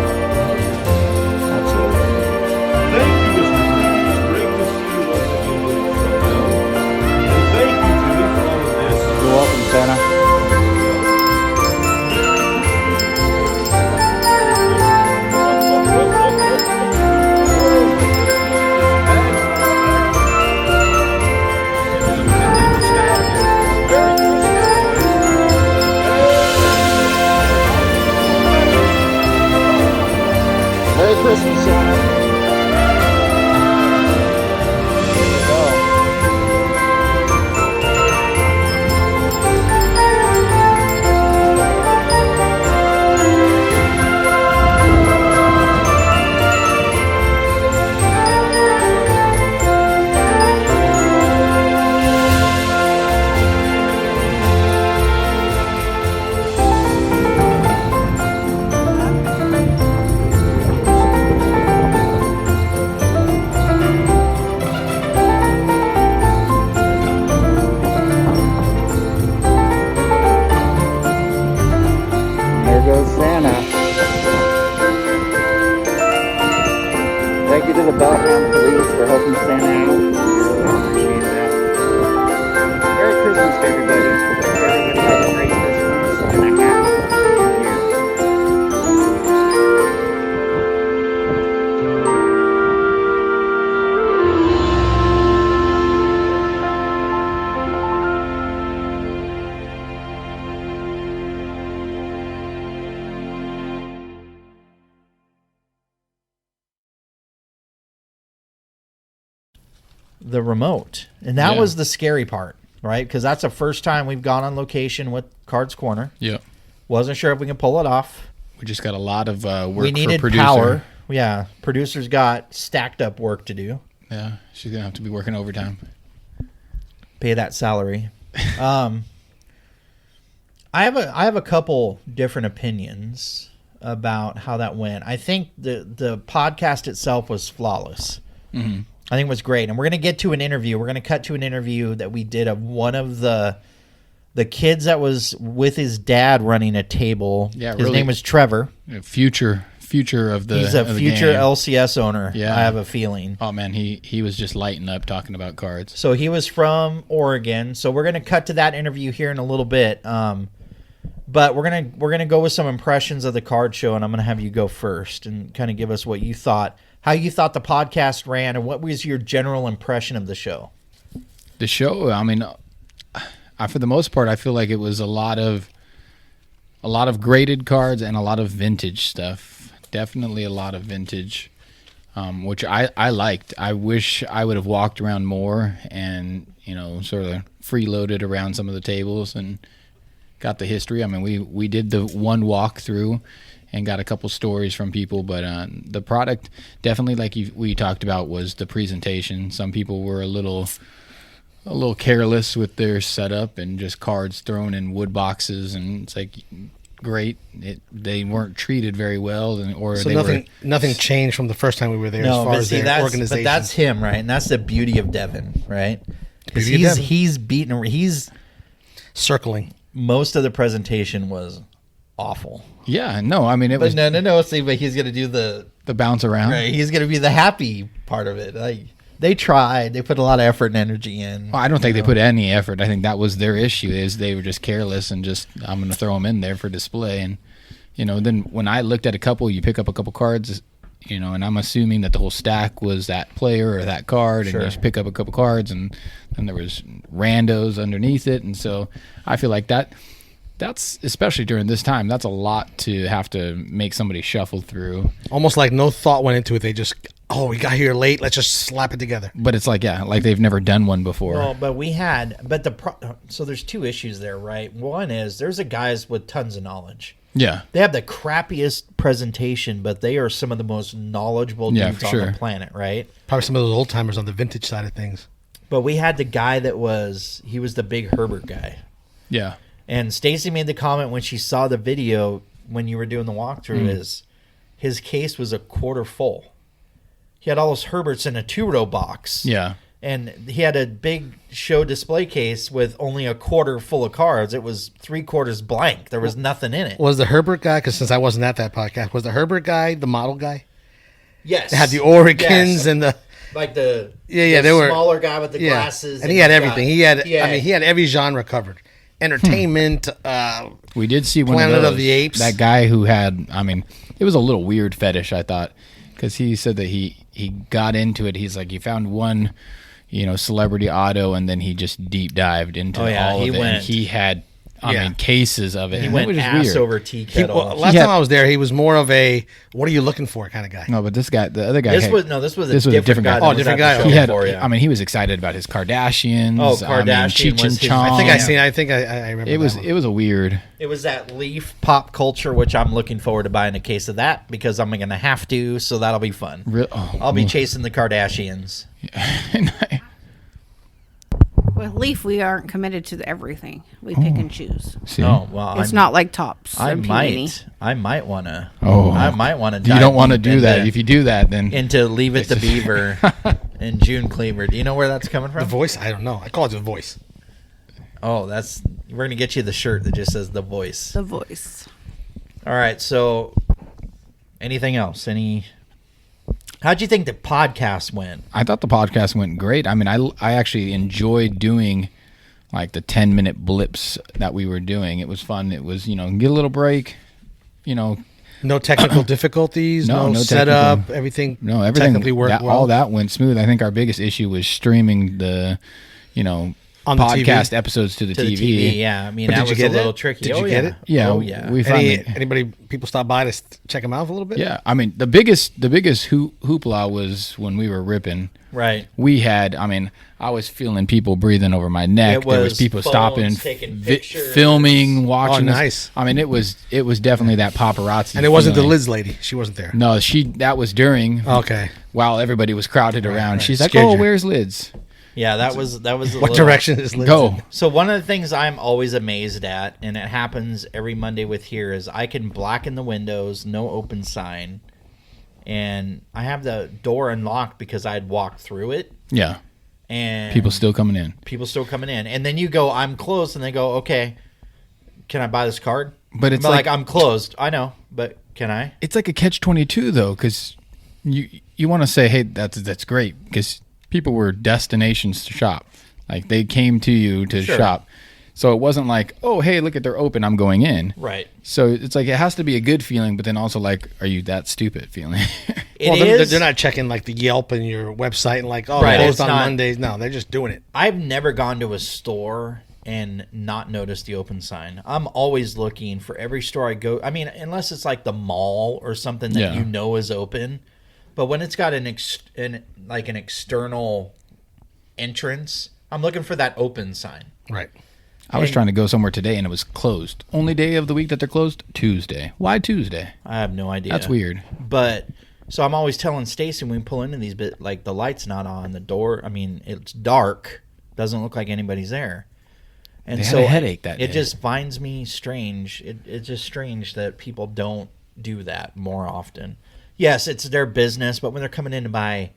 Absolutely. Thank you, Mr. Green. It's great to see you once again doing so well. And thank you, Jimmy, for all of this. You're welcome, Santa. Merry Christmas, Santa. Here we go. There goes Santa. Thank you to the Bellingham Police for helping Santa out. Really appreciate that. Merry Christmas to everybody. Everybody have a great Christmas and a happy New Year. The remote. And that Yeah. was the scary part, right? Because that's the first time we've gone on location with Kards Korner. Yep. Wasn't sure if we could pull it off. We just got a lot of work We needed for producer. power. Yeah. Producers got stacked up work to do. Yeah, she's gonna have to be working overtime. Pay that salary. I have a couple different opinions about how that went. I think the podcast itself was flawless. Mm-hmm. I think it was great. And we're going to get to an interview. We're going to cut to an interview that we did of one of the kids that was with his dad running a table. Yeah, his really. name was Trevor. Future of the. He's a of the future game. LCS owner. Yeah. I have a feeling. Oh man, he was just lighting up talking about cards. So he was from Oregon. So we're going to cut to that interview here in a little bit. But we're gonna go with some impressions of the card show, and I'm gonna have you go first and kind of give us what you thought, how you thought the podcast ran, and what was your general impression of the show. The show, I mean, for the most part, I feel like it was a lot of graded cards and a lot of vintage stuff. Definitely a lot of vintage, which I liked. I wish I would have walked around more and sort of freeloaded around some of the tables and got the history. I mean, we did the one walkthrough and got a couple stories from people, but the product definitely, like we talked about, was the presentation. Some people were a little careless with their setup and just cards thrown in wood boxes, and it's like great. They weren't treated very well, So nothing changed from the first time we were there as far as their organization. But that's him, right? And that's the beauty of Devin, right? Because Beauty of Devin. he's circling. most of the presentation was awful. Yeah, no, I mean it was No. See, but he's gonna do the bounce around. right. He's gonna be the happy part of it. Like, they tried. They put a lot of effort and energy in. Well, I don't think they put any effort. I think that was their issue, is they were just careless and just, I'm going to throw them in there for display. And, then when I looked at a couple, you pick up a couple cards, and I'm assuming that the whole stack was that player or that card, and Sure. you just pick up a couple cards, and then there was randos underneath it. And so I feel like that's, especially during this time, that's a lot to have to make somebody shuffle through. Almost like no thought went into it. They just, we got here late. Let's just slap it together. But it's like, like they've never done one before. Well, so there's two issues there, right? One is there's guys with tons of knowledge. Yeah. They have the crappiest presentation, but they are some of the most knowledgeable Yeah, dudes for on sure. the planet, right? Probably some of those old timers on the vintage side of things. But we had the guy he was the big Herbert guy. Yeah. And Stacy made the comment when she saw the video when you were doing the walkthrough is, his case was a quarter full. He had all those Herberts in a 2-row box. Yeah. And he had a big show display case with only a quarter full of cards. It was 3/4 blank. There was nothing in it. Was the Herbert guy, because since I wasn't at that podcast, was the Herbert guy the model guy? Yes. They had the Oregons Yes. and the... Like the Yeah, the they were... smaller guy with the glasses. And he had he's everything. got- He had every genre covered. Entertainment, We did see one Planet of of those. the Apes. That guy who had, I mean, it was a little weird fetish, I thought, because he said that he got into it. He's like, he found one, celebrity auto, and then he just deep dived into Oh, yeah, all he of it. went- And he had, I Yeah. mean, cases of it. He and went it was just ass weird. over tea kettle. last He had- time I was there, he was more of a, what are you looking for kind of guy. No, but this guy, the other guy, This had- was a different guy. Oh, that was different at the guy. show He had, before, yeah. I mean, he was excited about his Kardashians. Oh, I mean, Kardashian Cheech was and his- Chong. I think I remember It was that one. it was a weird. It was that Leaf pop culture, which I'm looking forward to buying a case of that because I'm going to have to, so that'll be fun. I'll be chasing the Kardashians. With Leaf, we aren't committed to everything. We pick and choose. See? Oh, well, It's not like Tops. I or Peony. might want to. Oh. I might want to. You don't want to do that. If you do that, then into Leave It to Beaver and June Cleaver. Do you know where that's coming The from? Voice? I don't know. I call it The Voice. Oh, we're gonna get you the shirt that just says The Voice. The Voice. All right. So, anything else? How'd you think the podcast went? I thought the podcast went great. I mean, I actually enjoyed doing like the 10-minute blips that we were doing. It was fun. It was, get a little break, No technical difficulties, No, no no setup, technical- everything everything technically worked well. all that went smooth. I think our biggest issue was streaming the, On the podcast TV? episodes to the To the TV. TV, yeah. I mean, But that did you was get a little it? tricky. Did you Oh, get yeah. it? Yeah, Oh, yeah. we finally. Anybody, people stop by to check them out a little bit? Yeah, I mean, the biggest hoopla was when we were ripping. Right. We had, I mean, I was feeling people breathing over my neck. It There was was people phones, stopping, taking pictures. filming, watching. Oh, us. nice. I mean, it was definitely that paparazzi. And it wasn't the feeling. Liz lady. She wasn't there. No, that was during. Okay. While everybody was crowded around. right. She's like, Scared "Oh, you. where's Lids? Yeah, that was a What little, direction is Liz? Go." in? So one of the things I'm always amazed at, and it happens every Monday with here, is I can blacken the windows, no open sign, and I have the door unlocked because I had walked through it, Yeah, and people still coming in. people still coming in, and then you go, I'm closed, and they go, okay, can I buy this card? But it's I'm like I'm closed. I know, but can I? it's like a catch-22 though, because you want to say, hey, that's great, because people were destinations to shop, like they came to you to Sure. shop, so it wasn't like, oh, hey, look at, they're open, I'm going in. Right. So it's like it has to be a good feeling, but then also like, are you that stupid feeling? It Well, is. they're not checking like the Yelp and your website and like, oh, Right, closed it's on not- Mondays. No, they're just doing it. I've never gone to a store and not noticed the open sign. I'm always looking for every store I go. I mean, unless it's like the mall or something that Yeah. you know is open. But when it's got an external entrance, I'm looking for that open sign. Right. I was And- trying to go somewhere today and it was closed. Only day of the week that they're closed? Tuesday. Why Tuesday? I have no idea. That's weird. But so I'm always telling Stacy when we pull into these, but like the light's not on, the door. I mean, it's dark. Doesn't look like anybody's there. And They had so a headache that it day. just finds me strange. It's just strange that people don't do that more often. Yes, it's their business, but when they're coming in to buy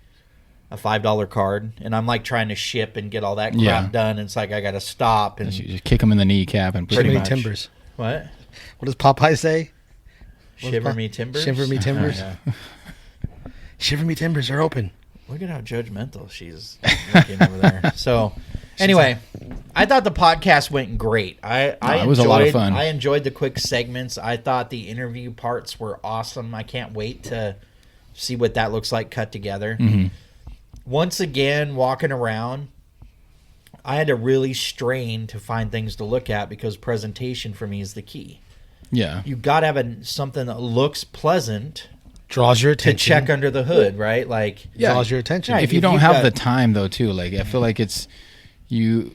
a $5 card, and I'm like trying to ship and get all that crap Yeah. done, it's like I got to stop and You just kick them in the kneecap and Shiver Pretty me much. timbers. what? What does Popeye say? Shiver me timbers. Shiver me timbers. Yeah. Shiver me timbers are open. Look at how judgmental she's looking over there. So, anyway, I thought the podcast went great. it was a lot of fun. I enjoyed the quick segments. I thought the interview parts were awesome. I can't wait to see what that looks like cut together. Mm-hmm. Once again, walking around, I had to really strain to find things to look at because presentation for me is the key. Yeah. You got to have something that looks pleasant Draws your to attention. check under the hood, right? Like, Yeah. Draws your attention. Right. If you If don't you've have got- the time though too, like I feel like it's you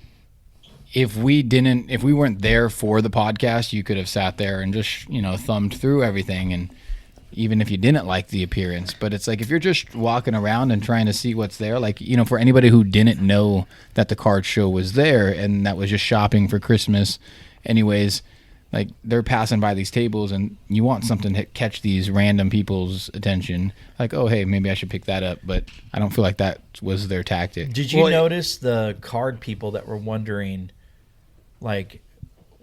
if we weren't there for the podcast, you could have sat there and just, thumbed through everything, and even if you didn't like the appearance. But it's like if you're just walking around and trying to see what's there, like, for anybody who didn't know that the card show was there and that was just shopping for Christmas anyways, like they're passing by these tables and you want something to catch these random people's attention. Like, oh, hey, maybe I should pick that up. But I don't feel like that was their tactic. Did you notice the card people that were wondering, like,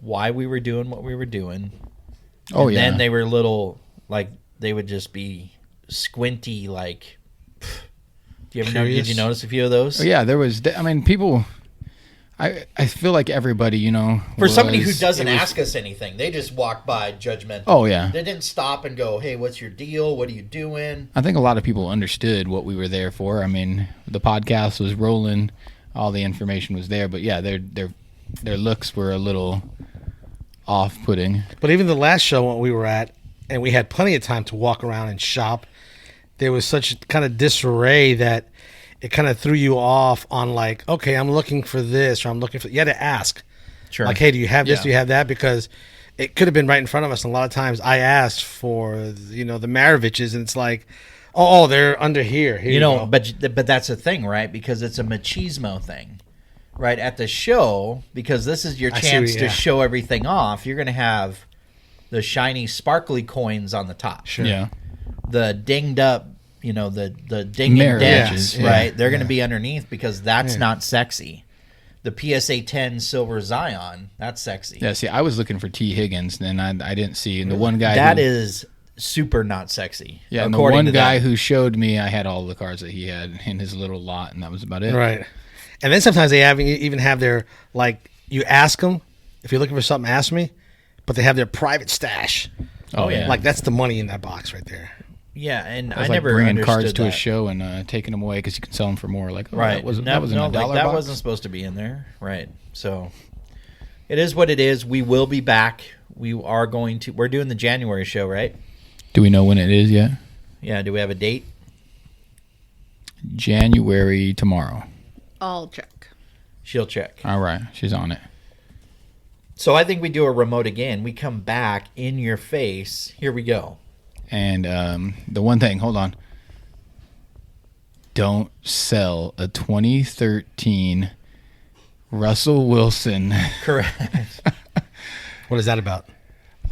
why we were doing what we were doing? Oh, And yeah. then they were little, like, they would just be squinty, like, do you ever know, did you notice a few of those? Oh, yeah, there was, I mean, people, I feel like everybody, you know. For somebody who was- doesn't it was- ask us anything, they just walk by judgmental. Oh, yeah. They didn't stop and go, hey, what's your deal? What are you doing? I think a lot of people understood what we were there for. I mean, the podcast was rolling, all the information was there, but yeah, their looks were a little off-putting. But even the last show when we were at, and we had plenty of time to walk around and shop, there was such kind of disarray that it kind of threw you off on like, okay, I'm looking for this, or I'm looking for. You had to ask, Sure. like, hey, do you have this? Yeah. Do you have that? Because it could have been right in front of us. And a lot of times, I asked for the Maraviches, and it's like, oh, they're under here. Here you go. But that's the thing, right? Because it's a machismo thing, right? At the show, because this is your I see chance what- to yeah. show everything off, you're going to have the shiny, sparkly coins on the top. Sure. Yeah. The dinged up, the ding Mirror and dents, edges, yeah. right? They're going to be underneath because that's Yeah. not sexy. The PSA 10 Silver Zion, that's sexy. Yeah, see, I was looking for T. Higgins, and I didn't see. And the one guy That who, is super not sexy. yeah, and the according one to guy them. who showed me, I had all the cards that he had in his little lot, and that was about it. Right. And then sometimes they even have their, like, you ask them, if you're looking for something, ask me, but they have their private stash. Oh, yeah. Like, that's the money in that box right there. Yeah, and It I was like never bringing understood cards to a that. show and taking them away because you can sell them for more. Like, oh, Right. that was in no, a like, dollar that box? wasn't supposed to be in there. Right. So it is what it is. We will be back. We're doing the January show, right? Do we know when it is yet? Yeah. Do we have a date? January tomorrow. I'll check. She'll check. All right, she's on it. So I think we do a remote again. We come back in your face. Here we go. And the one thing, hold on. Don't sell a 2013 Russell Wilson. Correct. What is that about?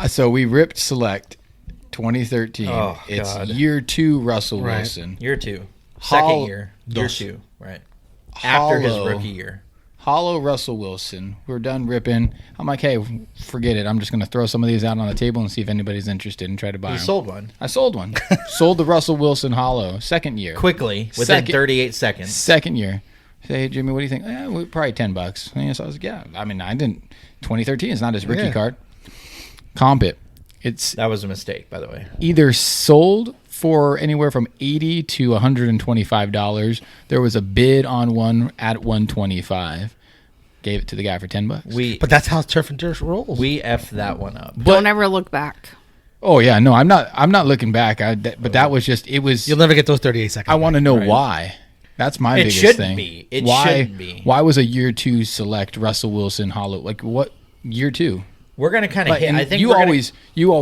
So we ripped Select 2013. Oh, it's God. year 2 Russell Right. Wilson. Year 2. Second Hol- year. Year Dos. 2. Right. After his Hollow. rookie year. Hollow Russell Wilson. We're done ripping. I'm like, hey, forget it. I'm just going to throw some of these out on the table and see if anybody's interested and try to buy He them. sold one. I sold one. Sold the Russell Wilson Hollow. Second year. Quickly. Within Second- 38 seconds. Second year. Say, hey, Jimmy, what do you think? Probably $10. And so I was like, yeah. I mean, I didn't. 2013 is not his rookie Yeah. card. Comp it. It's That was a mistake, by the way. either sold for anywhere from $80 to $125. There was a bid on one at $125. Gave it to the guy for $10. But that's how Turf and Dirt rolls. We effed that one up. Don't ever look back. Oh yeah, no, I'm not looking back. But that was just it was. You'll never get those 38 seconds. I want to know Right. why. That's my It biggest shouldn't thing. be. It why, shouldn't be. Why was a year 2 Select Russell Wilson Hollow? Like what year 2? We're going to kind of Like, hit. and I think you we're gonna- always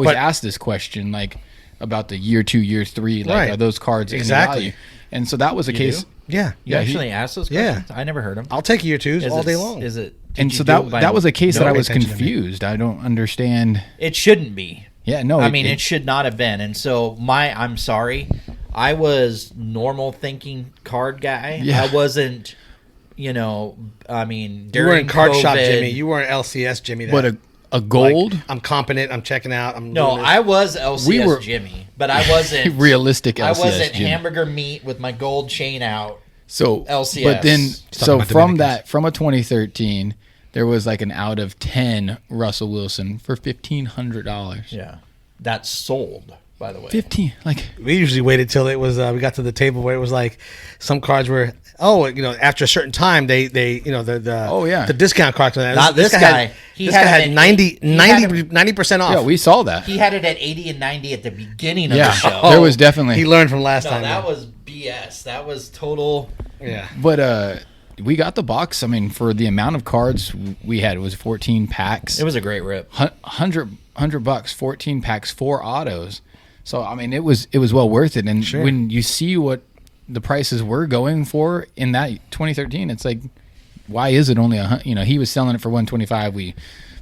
But- ask this question like about the year 2, year 3. Like Right. are those cards any Exactly. value? And so that was a You case. do? Yeah. You Yeah, he- actually asked those Yeah. questions? I never heard them. I'll take year twos all day long. Is it? did And you so do it by- that was a case that I Pay was attention to me. confused. I don't understand. It shouldn't be. Yeah, no. I mean, it should not have been. And so I'm sorry. I was normal thinking card guy. Yeah. I wasn't, I mean, You weren't during card shop COVID- Jimmy. You weren't LCS Jimmy. But a like, gold I'm competent. I'm checking out. I'm No, doing this. I was LCS We were- Jimmy, but I wasn't realistic I LCS. wasn't Jim. hamburger meat with my gold chain out. So LCS. But then, so about from Dominicans. from a 2013, there was like an out of 10 Russell Wilson for $1,500. Yeah, that sold. By the way, 15, like We usually waited till it was. We got to the table where it was like some cards were. Oh, after a certain time, they the Oh, yeah. the discount cards. Not this guy. He This had guy it had at 90 he had it- 90% off. yeah, we saw that. he had it at 80 and 90 at the beginning of Yeah, the show. there was definitely. He learned from last No, time. that yeah. was BS. That was total. Yeah. But we got the box. I mean, for the amount of cards we had, it was 14 packs. It was a great rip. $100, 14 packs, 4 autos. So I mean, it was well worth it. And Sure. when you see what the prices were going for in that 2013, it's like, why is it only he was selling it for 125? We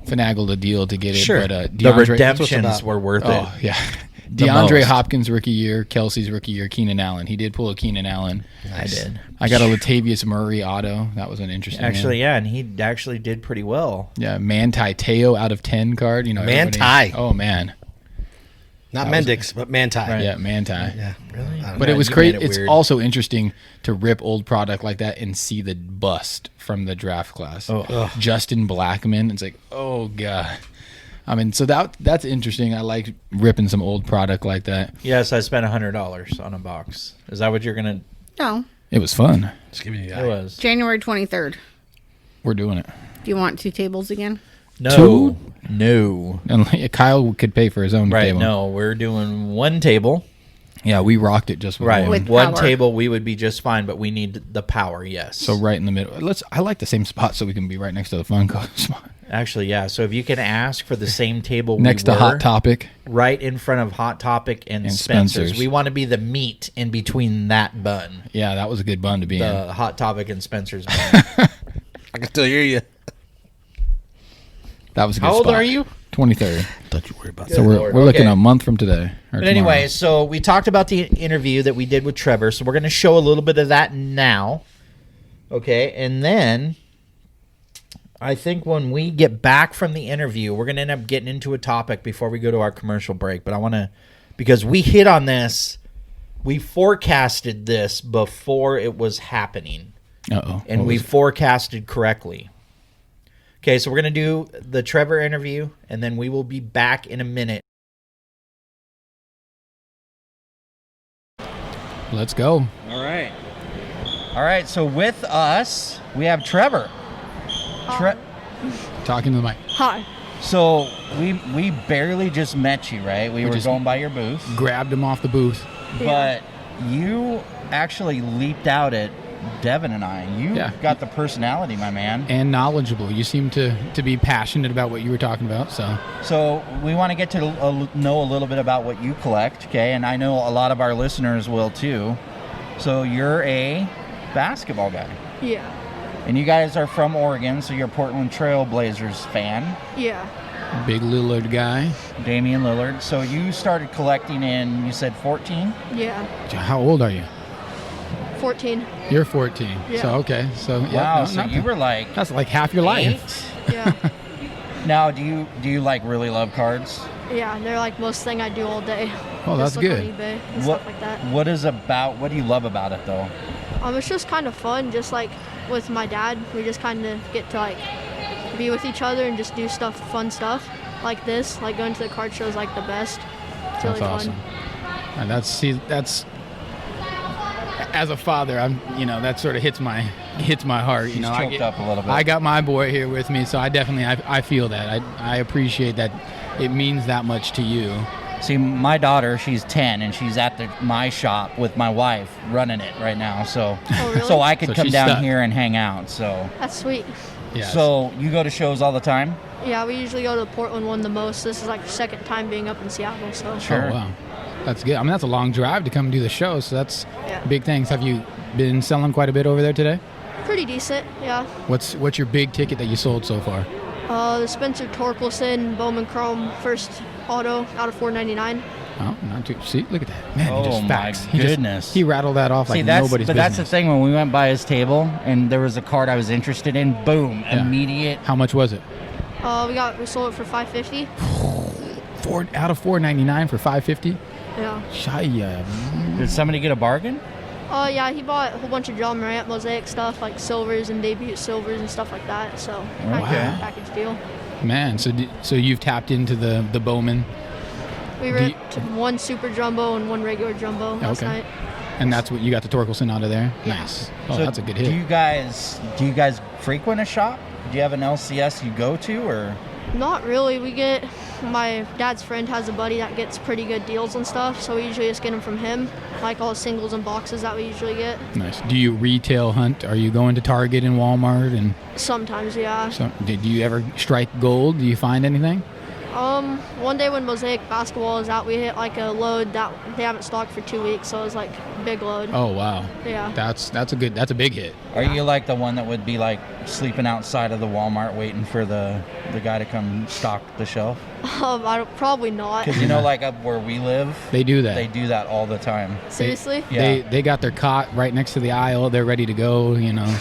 finagled a deal to get it. Sure. But The DeAndre, redemptions were worth it. oh yeah, The DeAndre most. Hopkins rookie year, Kelsey's rookie year, Keenan Allen. He did pull a Keenan Allen. I did. I got a Latavius Murray auto. That was an interesting Actually, one. yeah, and he actually did pretty well. Yeah, Manti Teo out of 10 card. You know, everybody- Manti. Oh man, Not Mendix, but Manti. yeah, Manti. Yeah. Really? But Yeah, it was you great. made it It's weird. also interesting to rip old product like that and see the bust from the draft class. Oh. Justin Blackman. It's like, oh god. I mean, so that's interesting. I like ripping some old product like that. Yes, I spent $100 on a box. Is that what you're gonna? No, It was fun. Just give me the It eye. was. January 23rd. We're doing it. Do you want 2 tables again? No. No. And Kyle could pay for his own Right. table. No, we're doing one table. Yeah, we rocked it just with Right. one. With One power. table, we would be just fine, but we need the power. Yes. So right in the middle. I like the same spot so we can be right next to the Funko spot. Actually, yeah. So if you can ask for the same table Next to Hot Topic. Topic. Right in front of Hot Topic and, And Spencer's. Spencer's. We want to be the meat in between that bun. Yeah, that was a good bun to be in. The Hot Topic and Spencer's bun. I can still hear you. That was a good How old spot. are you? 23rd. Don't you worry about So that. we're Lord. looking Okay. a month from today. But anyway, so we talked about the interview that we did with Trevor. So we're going to show a little bit of that now. Okay. And then I think when we get back from the interview, we're going to end up getting into a topic before we go to our commercial break. But I want to, because we hit on this, we forecasted this before it was happening. Uh-oh. And What we was it? forecasted correctly. Okay, so we're going to do the Trevor interview, and then we will be back in a minute. Let's go. All right. All right, so with us, we have Trevor. Talking to the mic. Hi. So we barely just met you, right? We were just- going by your booth. Grabbed him off the booth. But you actually leaped out at Devin and I. You Yeah. got the personality, my man. And knowledgeable. You seem to be passionate about what you were talking about. So We want to get to know a little bit about what you collect, okay? And I know a lot of our listeners will too. So you're a basketball guy. Yeah. And you guys are from Oregon, so you're a Portland Trail Blazers fan. Yeah. big Lillard guy. Damian Lillard. So you started collecting in, you said 14? Yeah. How old are you? 14. You're 14. Yeah. So okay. So yeah, Wow, no, so not you bad. were like That's like half your life. 8? Yeah. Now, do you like really love cards? Yeah. They're like most thing I do all day. Oh, that's Just look good. On eBay and What stuff like that. what do you love about it though? It's just kind of fun. Just like with my dad, we just kind of get to like be with each other and just do fun stuff like this. Like going to the card show is like the best. It's really That's awesome. fun. And that's as a father, that sort of hits my heart. He's choked up a little bit. I got my boy here with me, so I definitely I feel that. I appreciate that. It means that much to you. See, my daughter, she's 10, and she's at my shop with my wife running it right now. So, Oh, really? so I could So come she's down stuck. here and hang out. So, That's sweet. Yeah. so you go to shows all the time? Yeah, we usually go to the Portland one the most. This is like the second time being up in Seattle. So Sure. Oh, wow. That's good. I mean, that's a long drive to come do the show, so that's Yeah. big things. Have you been selling quite a bit over there today? pretty decent. Yeah. What's your big ticket that you sold so far? The Spencer Torkelson Bowman Chrome first auto out of $4.99. Oh, not too. See, look at that. Man, Oh, he just my facts. goodness. He rattled that off See, like that's nobody's but business. that's the thing. When we went by his table and there was a card I was interested in, boom, Yeah. immediate. How much was it? We sold it for $5.50. Out of $4.99 for $5.50. Yeah. Shia. Did somebody get a bargain? Yeah, he bought a whole bunch of John Morant mosaic stuff like silvers and debut silvers and stuff like that. So kind of Okay. a package deal. Man, so you've tapped into the Bowman, We Do you- ripped one super jumbo and one regular jumbo last Okay. night. and that's what you got the Torkelson out of there. Yeah. Nice. Oh, So that's a good Do hit. you guys frequent a shop? Do you have an LCS you go to, or? Not really. My dad's friend has a buddy that gets pretty good deals and stuff, so we usually just get them from him, like all the singles and boxes that we usually get. Nice. Do you retail hunt? Are you going to Target and Walmart and Sometimes, yeah. so? Did you ever strike gold? Do you find anything? One day when Mosaic basketball is out, we hit like a load that they haven't stocked for 2 weeks, so it was like a big load. Oh wow. Yeah. That's a big hit. Are you like the one that would be like sleeping outside of the Walmart waiting for the guy to come stock the shelf? Probably not. Because you know, like up where we live, They do that. they do that all the time. Seriously? Yeah. They got their cot right next to the aisle. They're ready to go. You know,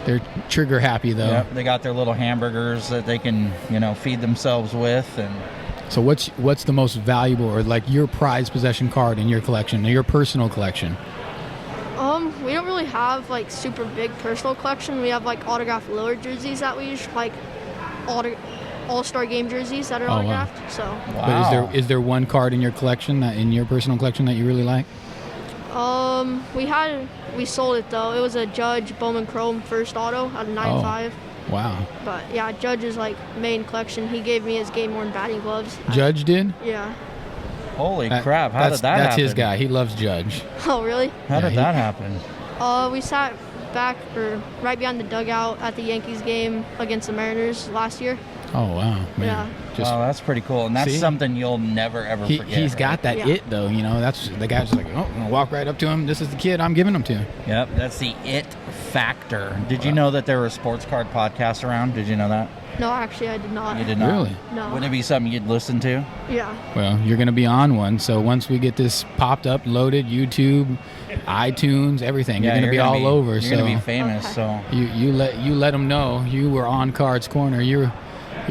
they're trigger happy though. Yep, they got their little hamburgers that they can, feed themselves with, and So what's the most valuable or like your prized possession card in your collection, your personal collection? We don't really have like super big personal collection. We have like autographed Lillard jerseys that we use, like all-star game jerseys that are Oh, wow. autographed. So wow. But is there one card in your collection that in your personal collection that you really like? we sold it though. It was a Judge Bowman Chrome first auto out of 95. Wow. But yeah, Judge's like main collection. He gave me his game-worn batting gloves. Judge did? Yeah. Holy crap! How did that That's happen? his guy. He loves Judge. Oh really? How did that happen? We sat back or right behind the dugout at the Yankees game against the Mariners last year. Oh wow, man. Yeah. Just Wow, that's pretty cool, and that's See? something you'll never ever forget. he's got that Yeah. it though, That's the guy's just like, oh, I'm gonna walk right up to him. This is the kid I'm giving him to. Yep, that's the it factor. Did you know that there were sports card podcasts around? Did you know that? No, actually, I did not. You did not. Really? No. Wouldn't it be something you'd listen to? Yeah. Well, you're gonna be on one. So once we get this popped up, loaded, YouTube, iTunes, everything, you're gonna be all over. You're So gonna be famous. Okay. So you let them know you were on Cards Corner. You're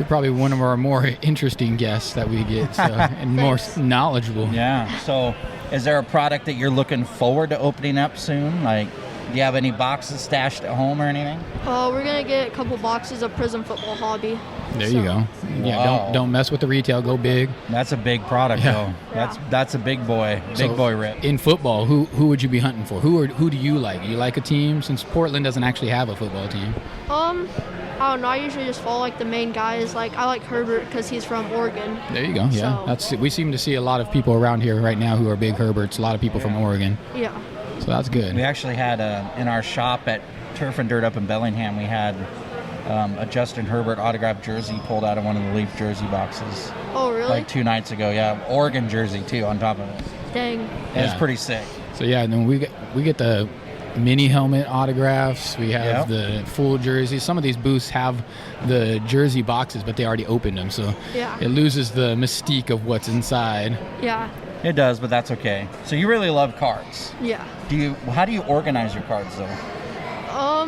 probably one of our more interesting guests that we get, so, and more knowledgeable. yeah. So, is there a product that you're looking forward to opening up soon? Like, do you have any boxes stashed at home or anything? We're gonna get a couple boxes of Prism Football Hobby. There you go. Yeah, Wow. don't mess with the retail. Go big. That's a big product, Yeah. though. That's a big boy, So, rip. In football, who would you be hunting for? Who do you like? You like a team since Portland doesn't actually have a football team. I don't know. I usually just follow like the main guys. Like I like Herbert because he's from Oregon. There you go. Yeah, So- we seem to see a lot of people around here right now who are big Herberts. A lot of people from Oregon, Yeah. so that's good. We actually had in our shop at Turf and Dirt up in Bellingham, we had a Justin Herbert autographed jersey pulled out of one of the Leaf jersey boxes Oh really? like 2 nights ago. Yeah, Oregon jersey too on top of it. Dang. It was Yeah. pretty sick. So yeah, and then we get the mini helmet autographs. We have Yep. the full jerseys. Some of these booths have the jersey boxes, but they already opened them, so Yeah. it loses the mystique of what's inside. Yeah. It does, but that's okay. So you really love cards. Yeah. How do you organize your cards though?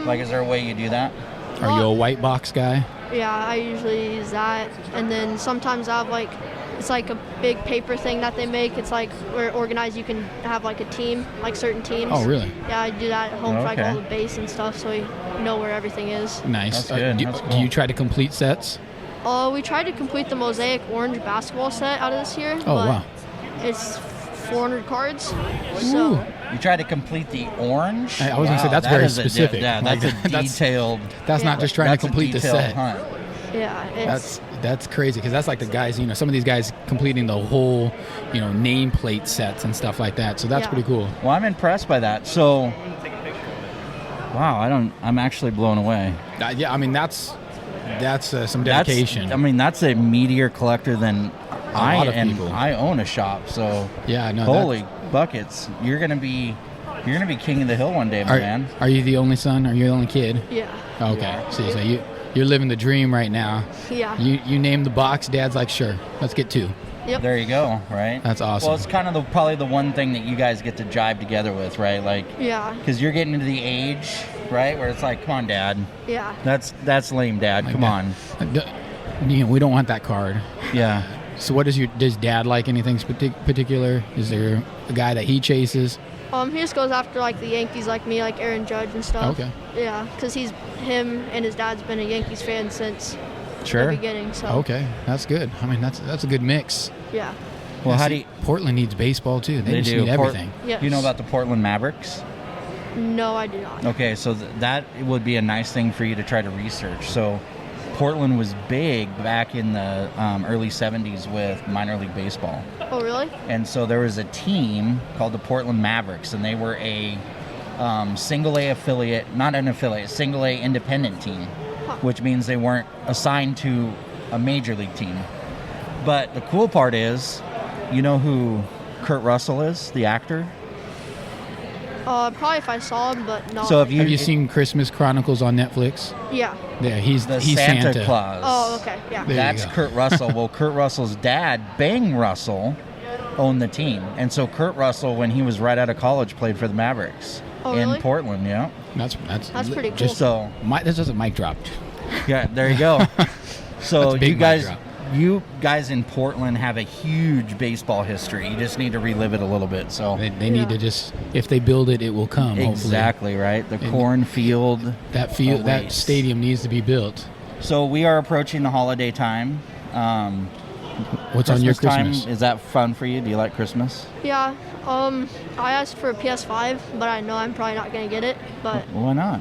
Like, is there a way you do that? Are you a white box guy? Yeah, I usually use that, and then sometimes I have like, it's like a big paper thing that they make. It's like where organized you can have like a team, like certain teams. Oh, really? Yeah, I do that at home for like Okay. all the base and stuff, so you know where everything is. Nice. That's good. Do, That's do cool. you try to complete sets? We tried to complete the Mosaic orange basketball set out of this year. Oh, but wow. It's 400 cards. So You try to complete the orange? I was gonna say, Wow, that's that very is a specific. yeah, that's Like, a that's- detailed. That's not Yeah. just trying that's to complete a the detailed set. hunt. yeah, it's That's crazy because that's like the guys, some of these guys completing the whole, nameplate sets and stuff like that. So that's Yeah. pretty cool. Well, I'm impressed by that. So, wow, I'm actually blown away. Yeah, I mean that's some dedication. That's a meatier collector than I lot of and people. I own a shop. So, Yeah, no. holy buckets, you're gonna be king of the hill one day, my man. Are you the only son? Are you the only kid? yeah, Okay. See, so you're living the dream right now. yeah. You name the box. Dad's like, sure, let's get 2. Yep. There you go, right? That's awesome. Well, it's kind of probably the one thing that you guys get to jive together with, right? Like, Yeah, because you're getting into the age, right, where it's like, come on, Dad. yeah. That's lame, Dad. Come on. We don't want that card. Yeah. So what does Dad like anything particular? Is there a guy that he chases? He just goes after like the Yankees, like me, like Aaron Judge and stuff. Okay. Yeah, because him and his dad's been a Yankees fan since Sure. the beginning. So Okay, that's good. I mean, that's a good mix. yeah, Well, Yeah, how see, do you? Portland needs baseball too. They just do need everything. Yes. Do you know about the Portland Mavericks? no, I do not. Okay, so that would be a nice thing for you to try to research. So, Portland was big back in the early 70s with minor league baseball. Oh really? And so there was a team called the Portland Mavericks, and they were a single A affiliate, not an affiliate, single A independent team, which means they weren't assigned to a major league team. But the cool part is, you know who Kurt Russell is, the actor? Probably if I saw him, but no. So Have you seen Christmas Chronicles on Netflix? Yeah. Yeah, he's the Santa. Santa Claus? Oh, okay. Yeah. There you That's go. Kurt Russell. Well, Kurt Russell's dad, Bang Russell, owned the team. And so Kurt Russell, when he was right out of college, played for the Mavericks Oh, in really? Portland, yeah. That's pretty cool. Just so, This is a mic drop. yeah, there you go. So That's a big you mic guys, drop. you guys in Portland have a huge baseball history. You just need to relive it a little bit. So They need to just, if they build it, it will come. exactly right. The cornfield. Hopefully. That awaits. stadium needs to be built. So we are approaching the holiday time. What's on your Christmas? time, is that fun for you? Do you like Christmas? Yeah. I asked for a PS5, but I know I'm probably not gonna get it. But Why not?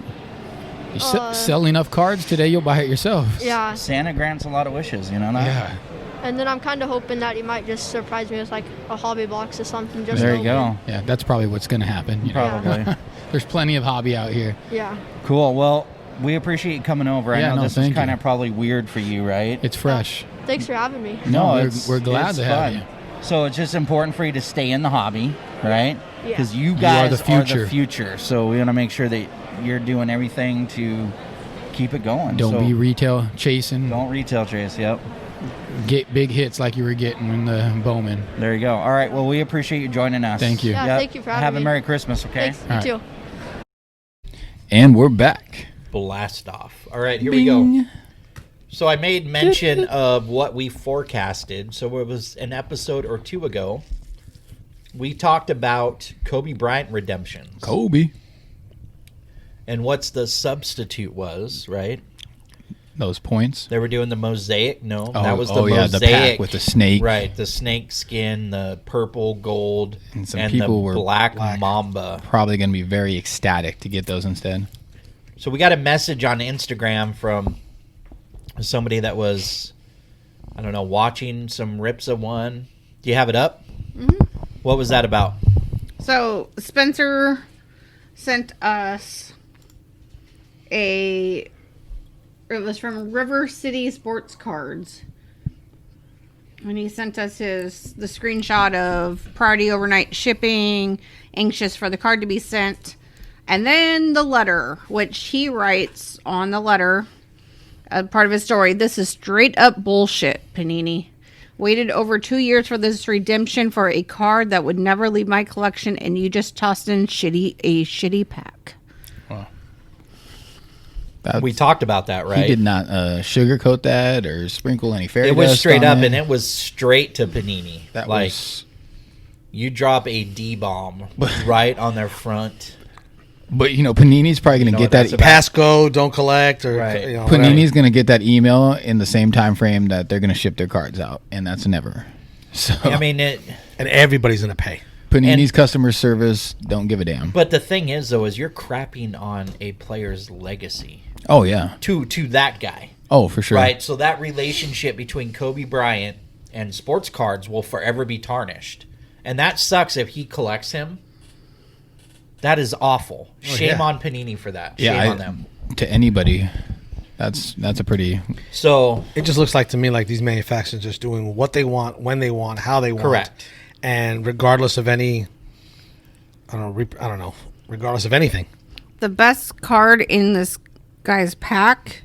You sell enough cards today, you'll buy it yourself. yeah. Santa grants a lot of wishes, you know that? Yeah. And then I'm kind of hoping that he might just surprise me with like a hobby box or something. Just There to you go. open. Yeah, that's probably what's going to happen. You know? Probably. There's plenty of hobby out here. Yeah. Cool. Well, we appreciate you coming over. I Yeah, know no, this is thank kind you. of probably weird for you, right? It's fresh. Thanks for having me. No, it's- we're glad it's to have fun. you. So it's just important for you to stay in the hobby, right? Yeah. Because you are guys the future. future. So we want to make sure that you're doing everything to keep it going. Don't So be retail chasing. don't retail chase. Yep. Get big hits like you were getting in the Bowman. There you go. All right. Well, we appreciate you joining us. Thank you. Yeah, Yep. thank you for having Have me. a Merry Christmas, okay? Thanks. You All too. And we're back. Blast off. All right, here we go. Bing. So I made mention of what we forecasted. So it was an episode or two ago. We talked about Kobe Bryant redemptions Kobe. and what's the substitute was, right? Those points. They were doing the mosaic. No, Oh, that was the oh, yeah, mosaic the pack with the snake. Right, the snake skin, the purple, gold, And some and people the were black mamba. Probably going to be very ecstatic to get those instead. So we got a message on Instagram from somebody that was, I don't know, watching some rips of one. Do you have it up? Mm-hmm. What was that about? So Spencer sent us it was from River City Sports Cards. And he sent us the screenshot of priority overnight shipping, anxious for the card to be sent. And then the letter, which he writes on the letter, part of his story. This is straight up bullshit, Panini. Waited over 2 years for this redemption for a card that would never leave my collection, and you just tossed in a shitty pack. We talked about that, right? He did not sugarcoat that or sprinkle any fairy It was dust straight on up, it. and it was straight to Panini. That like, was. you drop a D-bomb right on their front. But you know, Panini's probably going to know get what that. that's about? Pass go, don't collect, or Right. you know, whatever. Panini's going to get that email in the same time frame that they're going to ship their cards out, and that's never. So I mean, it. and everybody's gonna pay. Panini's customer service don't give a damn. But the thing is, though, is you're crapping on a player's legacy Oh yeah. to that guy. Oh for sure. Right, so that relationship between Kobe Bryant and sports cards will forever be tarnished. And that sucks if he collects him. That is awful. Shame yeah. on Panini for that. Yeah. Shame on them. To anybody, that's a pretty. So, It just looks like to me like these manufacturers just doing what they want, when they want, how they want. Correct. And regardless of any, I don't know, regardless of anything. The best card in this guy's pack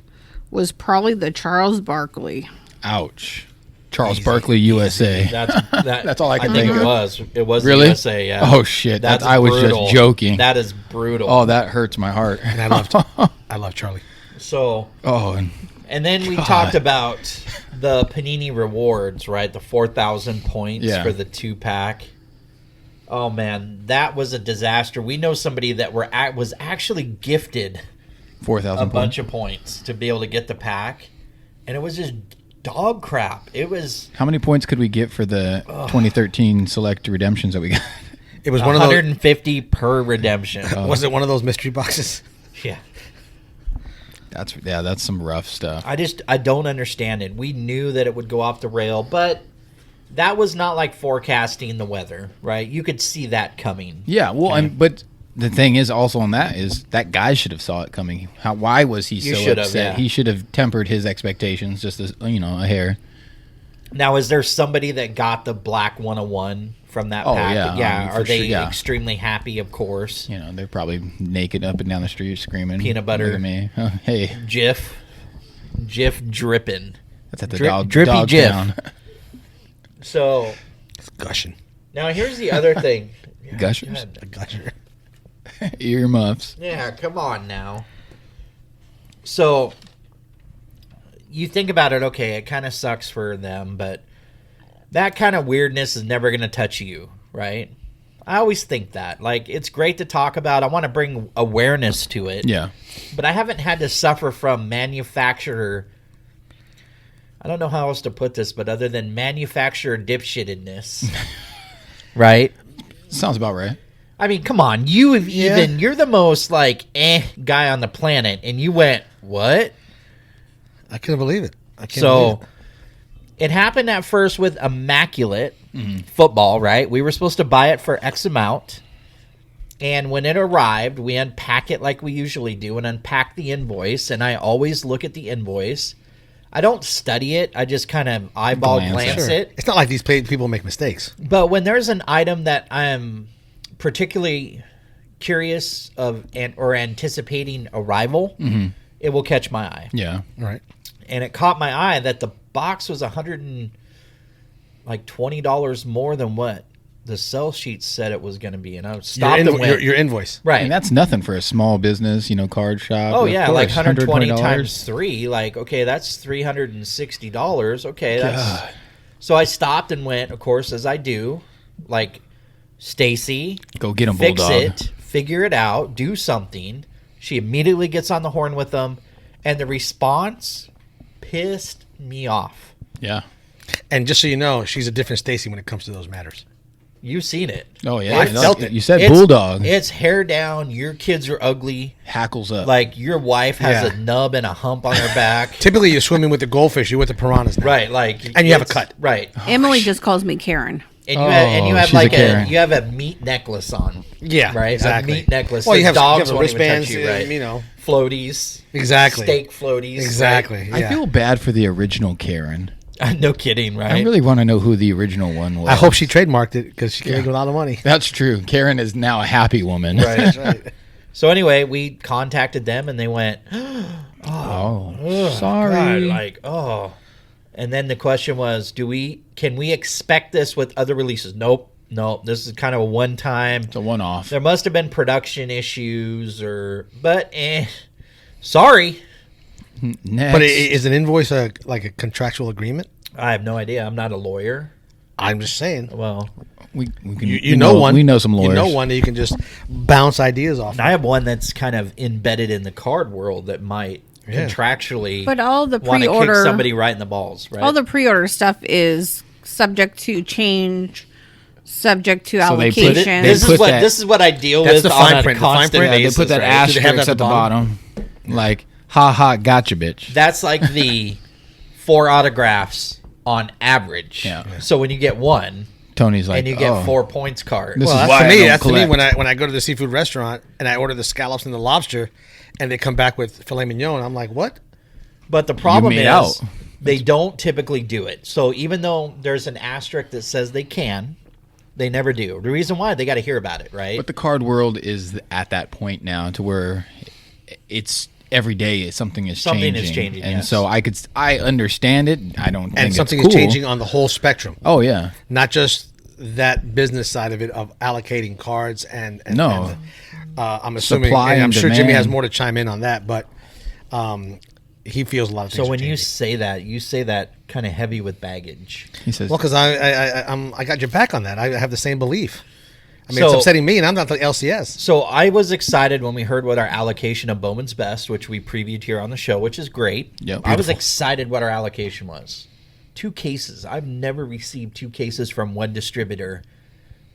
was probably the Charles Barkley. Ouch. Charles Barkley, USA. that's all I can think think it of. was. It was Really? the USA, yeah. Oh, shit. That's I was brutal. just joking. That is brutal. Oh, that hurts my heart. And I love Charlie. So, Oh, and then we talked about the Panini rewards, right? The 4,000 points Yeah. for the 2-pack. Oh man, that was a disaster. We know somebody that was actually gifted 4,000 a points. bunch of points to be able to get the pack, and it was just dog crap. It was How many points could we get for the 2013 select redemptions that we got? It was one of those. 150 per redemption. Was it one of those mystery boxes? Yeah. That's some rough stuff. I don't understand it. We knew that it would go off the rail, but that was not like forecasting the weather, right? You could see that coming. Yeah, well, but the thing is also on that is that guy should have saw it coming. Why was he so should have, upset? yeah. He should have tempered his expectations just as a hair. Now, is there somebody that got the black 101 from that Oh, pack? yeah, Are for they sure, yeah. extremely happy? Of course. You know, they're probably naked up and down the street screaming. Peanut butter. Look at me. Hey, Jif dripping. that's at the Drippy dog Jif. town. So It's gushing. now here's the other thing. Gushers. A gusher. Earmuffs. Yeah, come on now. So you think about it, okay, it kind of sucks for them, but that kind of weirdness is never going to touch you, right? I always think that. Like, it's great to talk about. I want to bring awareness to it. Yeah. But I haven't had to suffer from manufacturer. I don't know how else to put this, but other than manufacturer dipshittedness. Right? Sounds about right. I mean, come on. You're the most, like, guy on the planet, and you went, what? I couldn't believe it. I can't So believe it. it happened at first with Immaculate football, right? We were supposed to buy it for X amount. And when it arrived, we unpack it like we usually do and unpack the invoice. And I always look at the invoice. I don't study it. I just kind of eyeball glance it. It's not like these people make mistakes. But when there's an item that I'm particularly curious of or anticipating arrival, it will catch my eye. Yeah. Right. And it caught my eye that the box was $120 more than what the sell sheet said it was going to be. And I stopped and went, your invoice. right. And that's nothing for a small business, card shop. Oh, Of yeah, course, like 120 $120. times 3. Like, okay, that's $360. Okay, that's... So I stopped and went, of course, as I do, like, Stacy, Go get him, fix Bulldog. it, figure it out, do something. She immediately gets on the horn with them, and the response pissed me off. Yeah. And just so you know, she's a different Stacy when it comes to those matters. You've seen it. Oh, yeah. I felt it. You said It's- Bulldog. It's hair down. Your kids are ugly. Hackles up. Like, your wife has Yeah. a nub and a hump on her back. Typically, you're swimming with the goldfish. You're with the piranhas now. Right, like... And you have a it's- cut. Right. Emily just calls me Karen. And you have she's like a Karen. you have a meat necklace on. Yeah, Right? exactly. A meat necklace. Well, you Those have dogs won't even wristbands, touch you, right? you know. Floaties. Exactly. Steak floaties. Exactly. I yeah. feel bad for the original Karen. Right? No kidding, right? I really want to know who the original one was. I hope she trademarked it because she can make a lot of money. That's true. Karen is now a happy woman. Right. That's right. So anyway, we contacted them and they went, Oh, sorry. God, like, oh. And then the question was, can we expect this with other releases? Nope. This is kind of a one-time. It's a one-off. There must have been production issues but sorry. Next. But is an invoice like a contractual agreement? I have no idea. I'm not a lawyer. I'm just saying. Well, we can, You know one. We know some lawyers. You know one that you can just bounce ideas off. I have one that's kind of embedded in the card world that might Yeah. contractually But all the want to kick pre-order, somebody right in the balls, right? all the pre-order stuff is subject to change, subject to So they put it- allocation. they put that- This is what I deal That's with the on fine a print. The fine constant print, Yeah, they basis. put that right? Do they have that asterisk at at the the bottom. Like, ha ha, gotcha, bitch. That's like the 4 autographs on average. Yeah. So when you get one Tony's like, and you get oh, 4 points card, This Well, is that's why to I me. don't That's to me collect. when I go to the seafood restaurant and I order the scallops and the lobster, and they come back with filet mignon. I'm like, what? but the problem made is out. they don't typically do it. So even though there's an asterisk that says they can, they never do. The reason why, they got to hear about it, right? But the card world is at that point now to where it's every day something is Something changing. is changing, And yes. so I understand it. I don't think And something it's is cool. changing on the whole spectrum, Oh, yeah. not just that business side of it of allocating cards and No. I'm assuming, Supply and I'm and sure Jimmy has demand. more to chime in on that, but he feels a lot of things. So when are you changing. say that kind of heavy with baggage. He says, Well, because I got your back on that. I have the same belief. I mean, So- it's upsetting me, and I'm not the LCS. So I was excited when we heard what our allocation of Bowman's Best, which we previewed here on the show, which is great. Yep. I was Beautiful. excited what our allocation was. 2 cases. I've never received 2 cases from one distributor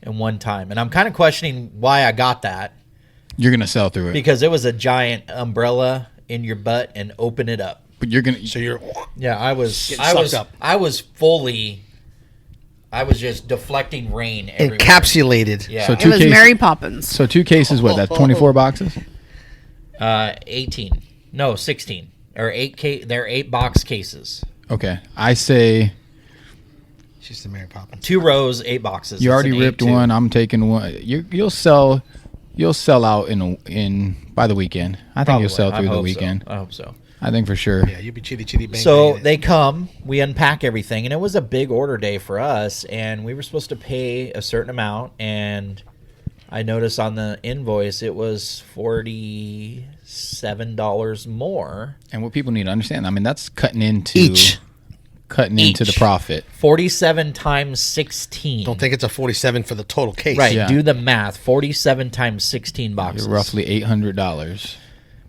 in one time. And I'm kind of questioning why I got that, you're going to sell through it. because it was a giant umbrella in your butt and open it up. But you're going to. So you're Yeah, I was Getting sucked up. I was just deflecting rain everywhere. encapsulated. Yeah. So it 2 was cases. Mary Poppins. So 2 cases, what? That's 24 boxes? 18. No, 16. Or 8 they're 8 box cases. Okay. I say She's the Mary Poppins. 2 rows, 8 boxes. You It's already an ripped 8-2. one. I'm taking one. You'll sell out in by the weekend. I think Probably. you'll sell I through the hope weekend. So. I hope so. I think for sure. Yeah, you'll be chitty bang. So banging they it. come, we unpack everything, and it was a big order day for us, and we were supposed to pay a certain amount, and I noticed on the invoice it was $47 more. And what people need to understand, I mean, that's cutting into Each. into the profit. 47 times 16. Don't think it's a 47 for the total case. Right, Yeah. do the math. 47 times 16 boxes. You're roughly $800.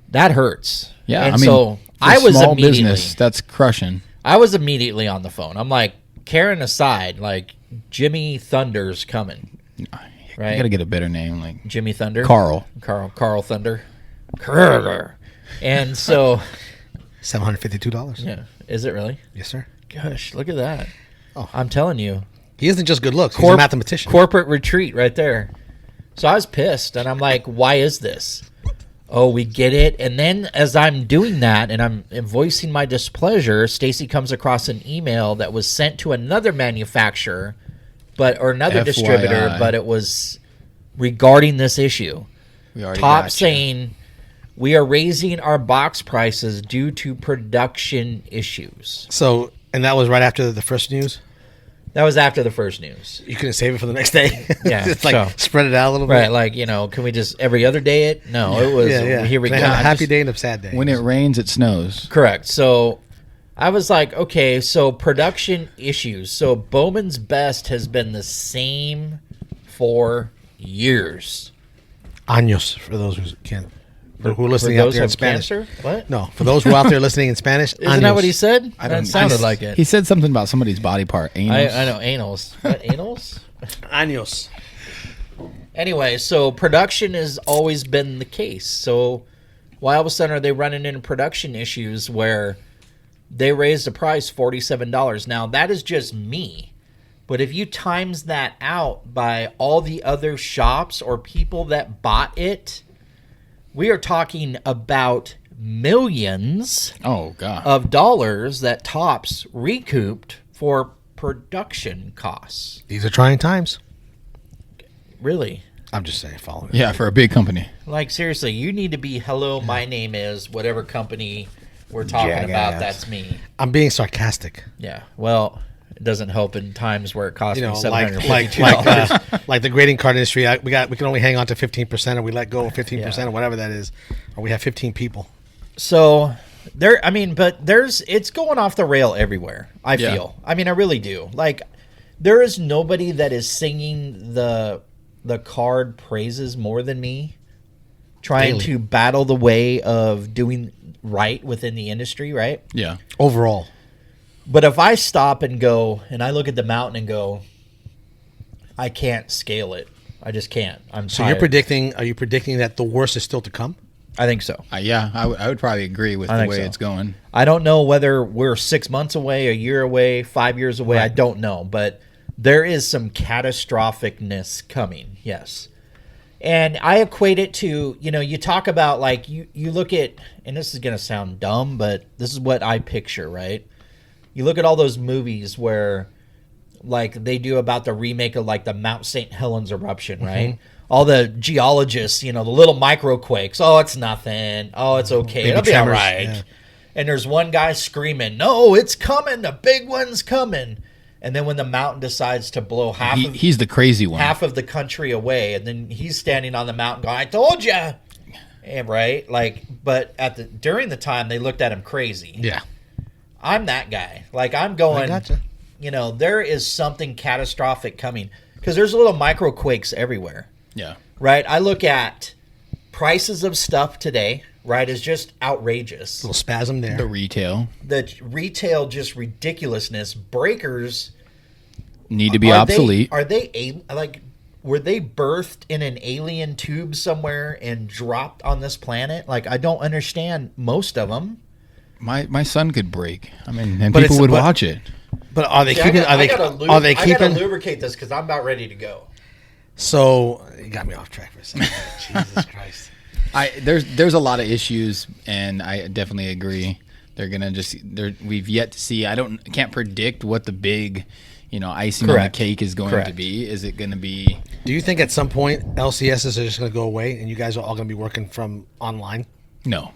That hurts. Yeah, and I mean, so for I was small immediately, business. That's crushing. I was immediately on the phone. I'm like, Karen aside, like Jimmy Thunder's coming. Right? You got to get a better name, like Jimmy Thunder. Carl. Carl Thunder. Krrr. And so, $752. yeah, is it really? Yes, sir. Gosh, look at that. Oh. I'm telling you. He isn't just good looks. He's a mathematician. Corporate retreat right there. So I was pissed, and I'm like, why is this? Oh, we get it. And then as I'm doing that and I'm voicing my displeasure, Stacy comes across an email that was sent to another manufacturer, or another FYI. distributor, but it was regarding this issue. We already Top got you. saying, we are raising our box prices due to production issues. So, and that was right after the first news? That was after the first news. You couldn't save it for the next day? Yeah, It's like so- spread it out a little bit? Right, like, can we just every other day it? No, it was, here we Can I go. have a I happy just- day and a sad day. When it rains, it snows. Correct. So I was like, okay, so production issues. So Bowman's Best has been the same for years. Años, for those who can't. Who are For listening out those there who in have Spanish. cancer? What? No, for those who are out there listening in Spanish, Isn't that what he años. said? I That don't- sounded I- like it. He said something about somebody's body part. Anus. I know, anals. What, anals? Años. Anyway, so production has always been the case. So why all of a sudden are they running into production issues where they raised the price $47? Now, that is just me. But if you times that out by all the other shops or people that bought it, we are talking about millions Oh God. of dollars that Topps recouped for production costs. These are trying times. Really? I'm just saying, follow it. Yeah, for a big company. Like, seriously, you need to be, hello, my name is whatever company we're talking about. Jackass. That's me. I'm being sarcastic. Yeah. Well, it doesn't help in times where it costs You me know, $752. like the grading card industry. We can only hang on to 15%, or we let go of 15%, or whatever that is, or we have 15 people. So it's going off the rail everywhere. I feel. I mean, I really do. Like, there is nobody that is singing the card praises more than me, trying Daily. to battle the way of doing right within the industry, right? Yeah. Overall, But if I stop and go and I look at the mountain and go, I can't scale it. I just can't. I'm so tired. are you predicting that the worst is still to come? I think so. Yeah, I would probably agree with I the think way so. it's going. I don't know whether we're 6 months away, a year away, 5 years away. I don't know. But there is some catastrophicness coming. Yes. And I equate it to, you talk about like you look at, and this is going to sound dumb, but this is what I picture, right? You look at all those movies where like they do about the remake of like the Mount St. Helens eruption, right? All the geologists, the little microquakes. Oh, it's nothing. Oh, it's okay. Baby It'll be all tremors, right. yeah. And there's one guy screaming, no, it's coming. The big one's coming. And then when the mountain decides to blow He's the crazy one. half of the country away, and then he's standing on the mountain going, I told you. And, right? Like, but during the time, they looked at him crazy. Yeah, I'm that guy. Like, I'm going, I gotcha. there is something catastrophic coming. Because there's little microquakes everywhere, Yeah. right? I look at prices of stuff today, right, is just outrageous. little spasm there. The retail The retail just ridiculousness. Breakers need to be are obsolete. Were they birthed in an alien tube somewhere and dropped on this planet? Like, I don't understand most of them. My son could break. I mean, and But people it's- would but- watch it. But are they See, keeping? I Are they gotta keeping? lubricate this because I'm about ready to go. So you got me off track for a second. Jesus Christ. There's a lot of issues, and I definitely agree. They're gonna we've yet to see. Can't predict what the big, icing on the Correct. cake is going Correct. to be? Is it going to be? Do you think at some point LCSs are just going to go away and you guys are all going to be working from online? No.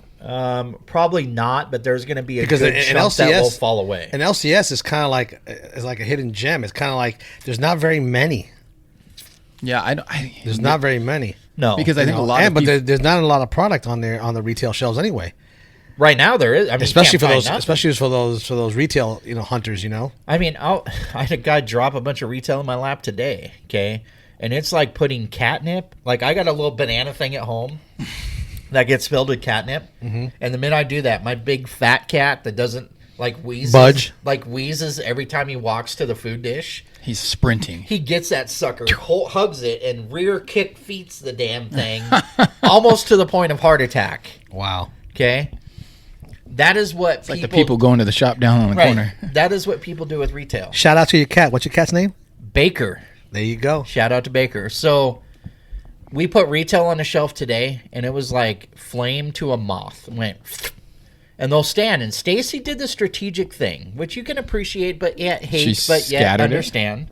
Probably not, but there's going to be a Because good an chunk that will LCS fall away. An LCS is kind of like a hidden gem. It's kind of like there's not very many. Yeah, There's not very many. No, because I think a lot of But people, there's not a lot of product on the retail shelves anyway. right now there is. I mean, Especially you can't for those, find nothing. especially for those retail hunters. I mean, I had a guy drop a bunch of retail in my lap today. Okay, and it's like putting catnip. Like I got a little banana thing at home that gets filled with catnip, and the minute I do that, my big fat cat that doesn't like wheezes every time he walks to the food dish. he's sprinting. He gets that sucker, hugs it, and rear kick feets the damn thing, almost to the point of heart attack. Wow. Okay, that is what It's like the people going to the shop down on the corner. That is what people do with retail. Shout out to your cat. What's your cat's name? Baker. There you go. Shout out to Baker. So we put retail on the shelf today, and it was like flame to a moth. It went, and they'll stand. And Stacy did the strategic thing, which you can appreciate, but yet hate, She but yet scattered it? understand.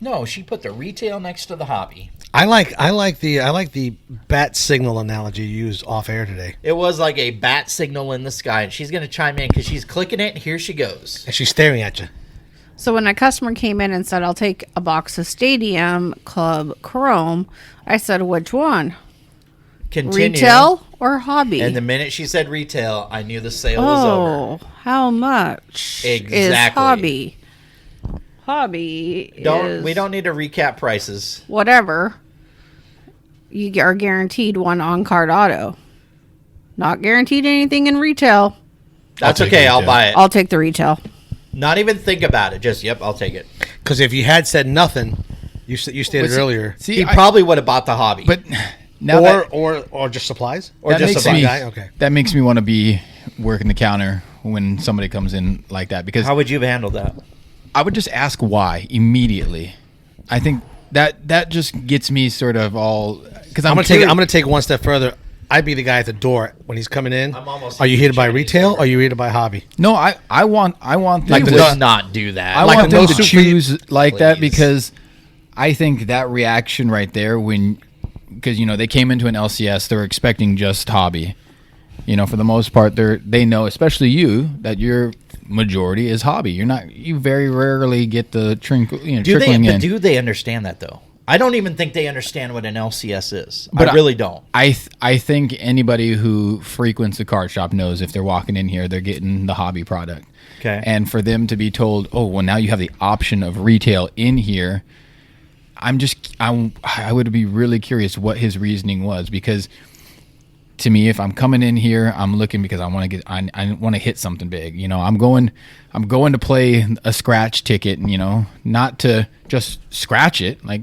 No, she put the retail next to the hobby. I like the bat signal analogy you used off air today. It was like a bat signal in the sky, and she's going to chime in because she's clicking it. And here she goes. And she's staring at you. So when a customer came in and said, I'll take a box of Stadium Club Chrome, I said, which one? Continue. Retail or hobby? And the minute she said retail, I knew the sale was over. How much is Exactly. hobby? Hobby is We don't need to recap prices. whatever. You are guaranteed one on-card auto. Not guaranteed anything in retail. That's take okay. retail. I'll buy it. I'll take the retail. Not even think about it. Just, yep, I'll take it. Because if you had said nothing, you stated earlier, See, He probably would have bought the hobby. but now or just supplies, Or that just makes a me guy? Okay. that makes me want to be working the counter when somebody comes in like that, because How would you have handled that? I would just ask why immediately. I think that just gets me sort of all because I'm gonna take one step further. I'd be the guy at the door when he's coming in. I'm almost Are you here to buy Chinese retail? order. Or are you here to buy hobby? No, I want them Like, to would not do that. I like want a no them to soup for you- choose like that, Please. because I think that reaction right there, because they came into an LCS, they're expecting just hobby. For the most part, they know, especially you, that your majority is hobby. You very rarely get the trickling in. Do they understand that though? I don't even think they understand what an LCS is. But I really don't. I think anybody who frequents the card shop knows if they're walking in here, they're getting the hobby product. Okay. And for them to be told, oh, well, now you have the option of retail in here, I would be really curious what his reasoning was, because to me, if I'm coming in here, I'm looking because I want to hit something big. I'm going to play a scratch ticket, and not to just scratch it. Like,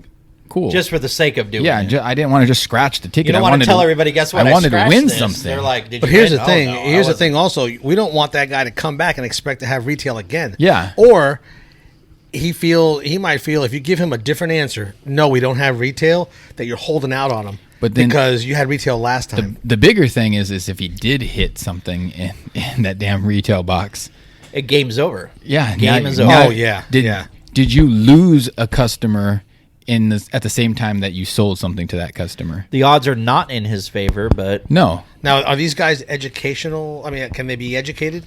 cool. Just for the sake of doing it. I didn't want to just scratch the ticket. You don't I want wanted to tell everybody, guess what? I wanted to scratched win this. something. They're like, did But you here's win? the Oh, thing. no, I Here's the wasn't. thing. Also, we don't want that guy to come back and expect to have retail again. Yeah. Or he might feel if you give him a different answer, no, we don't have retail, that you're holding out on him. But then- because you had retail last time. the bigger thing is if he did hit something in that damn retail box. Game's over. Yeah. Game is over. Oh, yeah, yeah. Did you lose a customer at the same time that you sold something to that customer? The odds are not in his favor, but No. Now, are these guys educational? I mean, can they be educated?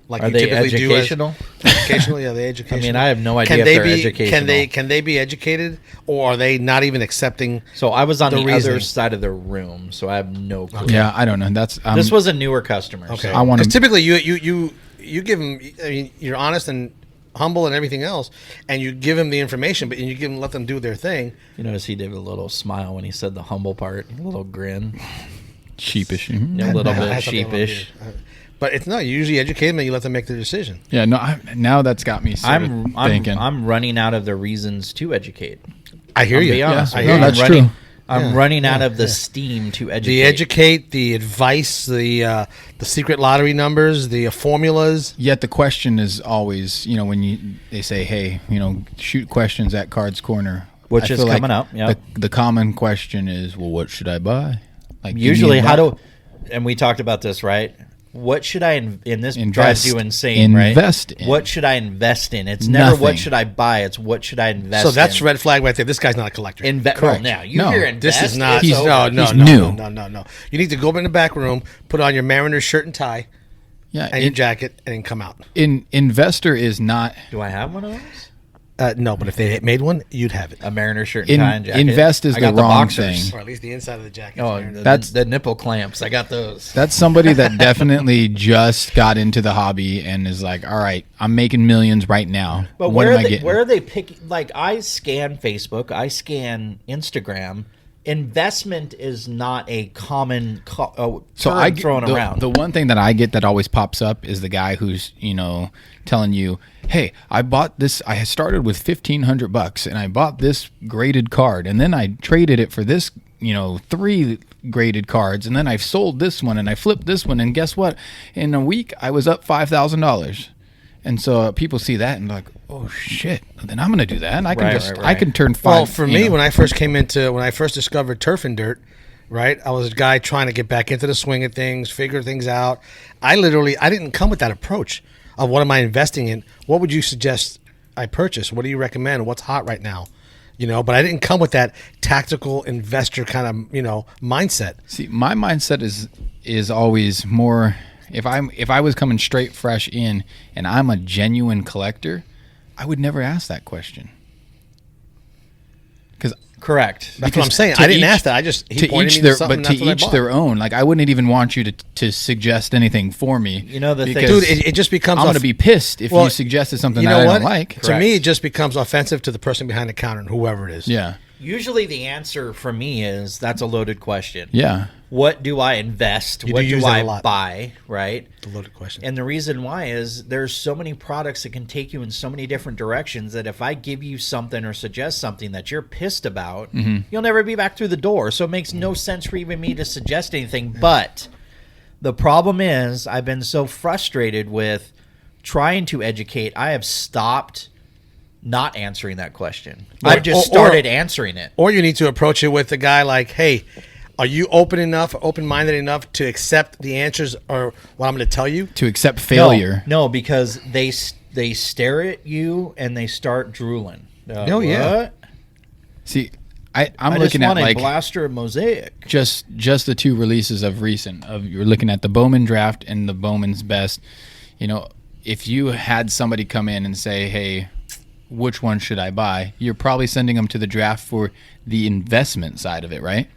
Like Are you they typically educational? do as educational? Yeah, they educational. I mean, I have no idea Can if they they're be educational. Can they be educated, or are they not even accepting? So I was on The the reasoning. other side of the room, so I have no clue. Yeah, I don't know. That's This was a newer customer. Okay, So. I wanna- because typically you give them. I mean, you're honest and humble and everything else, and you give them the information, but you let them do their thing. You notice he did a little smile when he said the humble part, a little grin, sheepish. a little I bit thought they were sheepish. But it's not. You usually educate them and you let them make their decision. Yeah, no. Now that's got me sort of thinking. I'm running out of the reasons to educate. I hear I'll you. be honest. I no, hear you. that's I'm running, true. I'm Yeah, running out yeah, of the yeah. steam to educate. The educate, the advice, the secret lottery numbers, the formulas. Yet the question is always, when they say, hey, shoot questions at Kards Korner. Which I is feel coming up, yeah. The common question is, well, what should I buy? Like, Usually, give me a and we talked about this, right? what should I and this Invest. drives you insane, Invest right? in. What should I invest in? It's never Nothing. what should I buy. It's what should I invest So in. that's red flag right there. This guy's not a collector. Well, Correct. now you No, hear invest. This is not. it's He's- over. No. he's new. No. You need to go up in the back room, put on your Mariners shirt and tie Yeah, and your jacket, and then come out. investor is not Do I have one of those? No, but if they made one, you'd have it. A Mariner shirt and tie and jacket. invest is I got the wrong boxers. thing. Or at least the inside of the jacket. Oh, Mariners. That's- the nipple clamps. I got those. That's somebody that definitely just got into the hobby and is like, all right, I'm making millions right now. But what where am are I they, getting? where are they picking? Like, I scan Facebook, I scan Instagram. Investment is not a common term get thrown the, around. The one thing that I get that always pops up is the guy who's telling you, "Hey, I bought this. I started with $1,500 and I bought this graded card, and then I traded it for this, 3 graded cards, and then I sold this one and I flipped this one, and guess what? In a week, I was up $5,000." And so people see that and like, "Oh shit! Then I'm gonna do that, and I can I can turn 5." Well, for me, when I first discovered turf and dirt, right, I was a guy trying to get back into the swing of things, figure things out. I didn't come with that approach of what am I investing in? What would you suggest I purchase? What do you recommend? What's hot right now? But I didn't come with that tactical investor kind of, mindset. See, my mindset is always more. If I was coming straight fresh in and I'm a genuine collector, I would never ask that question. Correct. That's what I'm saying. I didn't ask that. He pointed me to something. But to each their own. Like, I wouldn't even want you to suggest anything for me. The thing, dude, it just becomes. I'm going to be pissed if you suggested something that I don't like. To me, it just becomes offensive to the person behind the counter and whoever it is. Yeah. usually the answer for me is that's a loaded question. Yeah. What do I invest? You What do use do that I a lot. buy? Right? The loaded question. And the reason why is there's so many products that can take you in so many different directions that if I give you something or suggest something that you're pissed about, you'll never be back through the door. So it makes no sense for even me to suggest anything. But the problem is I've been so frustrated with trying to educate, I have stopped not answering that question. I've just started answering it. Or you need to approach it with the guy like, hey, are you open-minded enough to accept the answers or what I'm going to tell you? To accept failure. No, because they stare at you and they start drooling. Oh, yeah. What? See, I'm I looking just at want like a blaster mosaic. just the two releases of recent. You're looking at the Bowman draft and the Bowman's best. You know, if you had somebody come in and say, hey, which one should I buy? You're probably sending them to the draft for the investment side of it, right?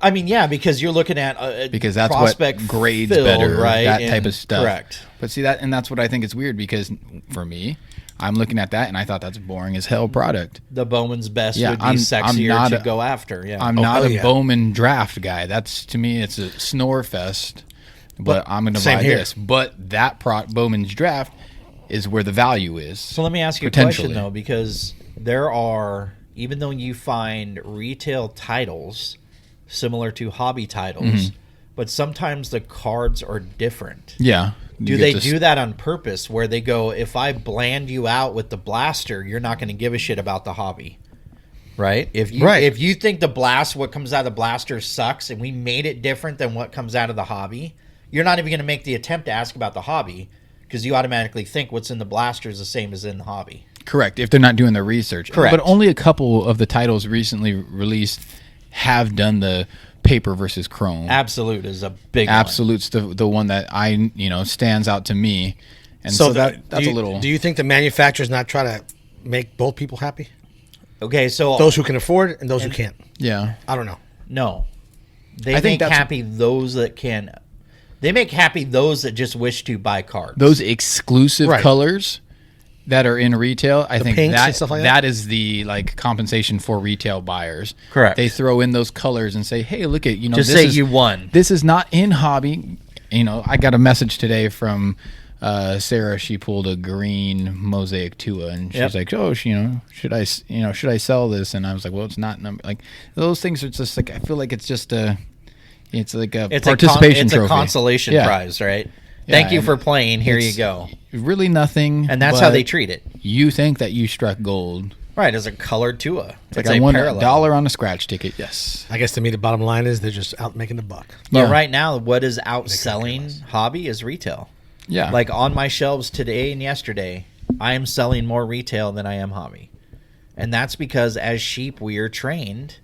I mean, yeah, because you're looking at Because that's prospect what grades fill, better, right? that And type of stuff. Correct. But see that, and that's what I think is weird because for me, I'm looking at that and I thought that's a boring as hell product. The Bowman's best Yeah, would be I'm sexier not to a- go after. Yeah, I'm not a yeah. Bowman draft guy. That's to me, it's a snore fest. But I'm going to same buy here. this. But that Bowman's draft is where the value is. So let me ask you a Potentially. question though, because there are, even though you find retail titles similar to hobby titles, but sometimes the cards are different. Yeah. Do You they get to do that on purpose where they go, if I bland you out with the blaster, you're not going to give a shit about the hobby? Right? If you think the what comes out of the blaster sucks and we made it different than what comes out of the hobby, you're not even going to make the attempt to ask about the hobby because you automatically think what's in the blaster is the same as in the hobby. Correct. If they're not doing the research. Correct. But only a couple of the titles recently released have done the paper versus chrome. Absolute is a big Absolute's the one that stands out to me. And so that's a little. Do you think the manufacturers not try to make both people happy? one. Okay, so Those who can afford and those who can't. Yeah. I don't know. no. They I think make that's- happy those that can. They make happy those that just wish to buy cards. Those exclusive Right. colors that are in retail, I think pinks that and stuff like that is the compensation for retail buyers. Correct. They throw in those colors and say, "Hey, look at just this say is, you won. This is not in hobby." I got a message today from Sarah. She pulled a green mosaic Tua, and she's Yep. like, "Oh, should I sell this?" And I was like, "Well, it's not like those things are just like I feel like it's just it's like a participation it's trophy. a consolation Yeah. prize, right? Thank you and for playing. Here you it's go. Really nothing, And that's how but they treat it. You think that you struck gold. Right, as a colored Tua. It's like I won $1 on a scratch ticket. Yes. I guess to me the bottom line is they're just out making the buck. But Yeah. right now, what is outselling hobby is retail. Yeah. Like on my shelves today and yesterday, I am selling more retail than I am hobby. And that's because as sheep, we are trained.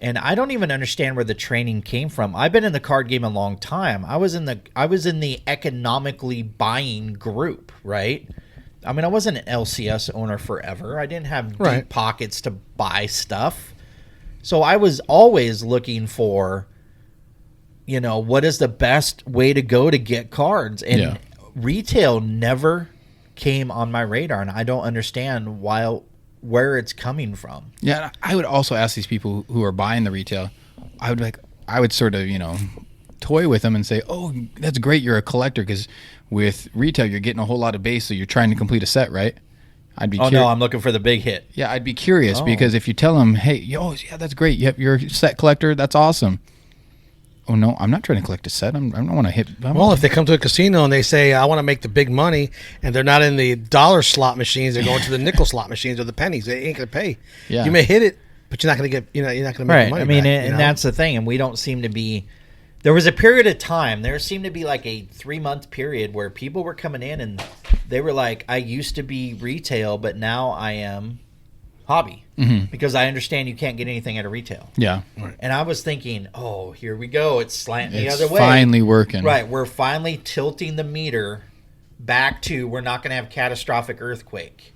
And I don't even understand where the training came from. I've been in the card game a long time. I was in the economically buying group, right? I mean, I wasn't an LCS owner forever. I didn't have deep pockets to buy stuff. So I was always looking for, what is the best way to go to get cards? And retail never came on my radar, and I don't understand where it's coming from. Yeah, I would also ask these people who are buying the retail. I would sort of toy with them and say, "Oh, that's great, you're a collector." Because with retail, you're getting a whole lot of base, so you're trying to complete a set, right? I'd be. No, I'm looking for the big hit. Yeah, I'd be curious because if you tell them, "Hey, yeah, that's great. Yep, you're a set collector. That's awesome." Oh no, I'm not trying to collect a set. I don't want to hit. Well, if they come to a casino and they say, "I want to make the big money," and they're not in the dollar slot machines, they're going to the nickel slot machines or the pennies. They ain't gonna pay. Yeah. You may hit it, but you're not gonna get. You're not gonna make the money. I mean, back, and that's the thing. And we don't seem to be. There was a period of time. There seemed to be like a 3-month period where people were coming in and they were like, "I used to be retail, but now I am hobby because I understand you can't get anything at a retail." Yeah, And I was thinking, "Oh, here we go. It's slanting the other way. Finally working. Right, we're finally tilting the meter back to we're not going to have catastrophic earthquake."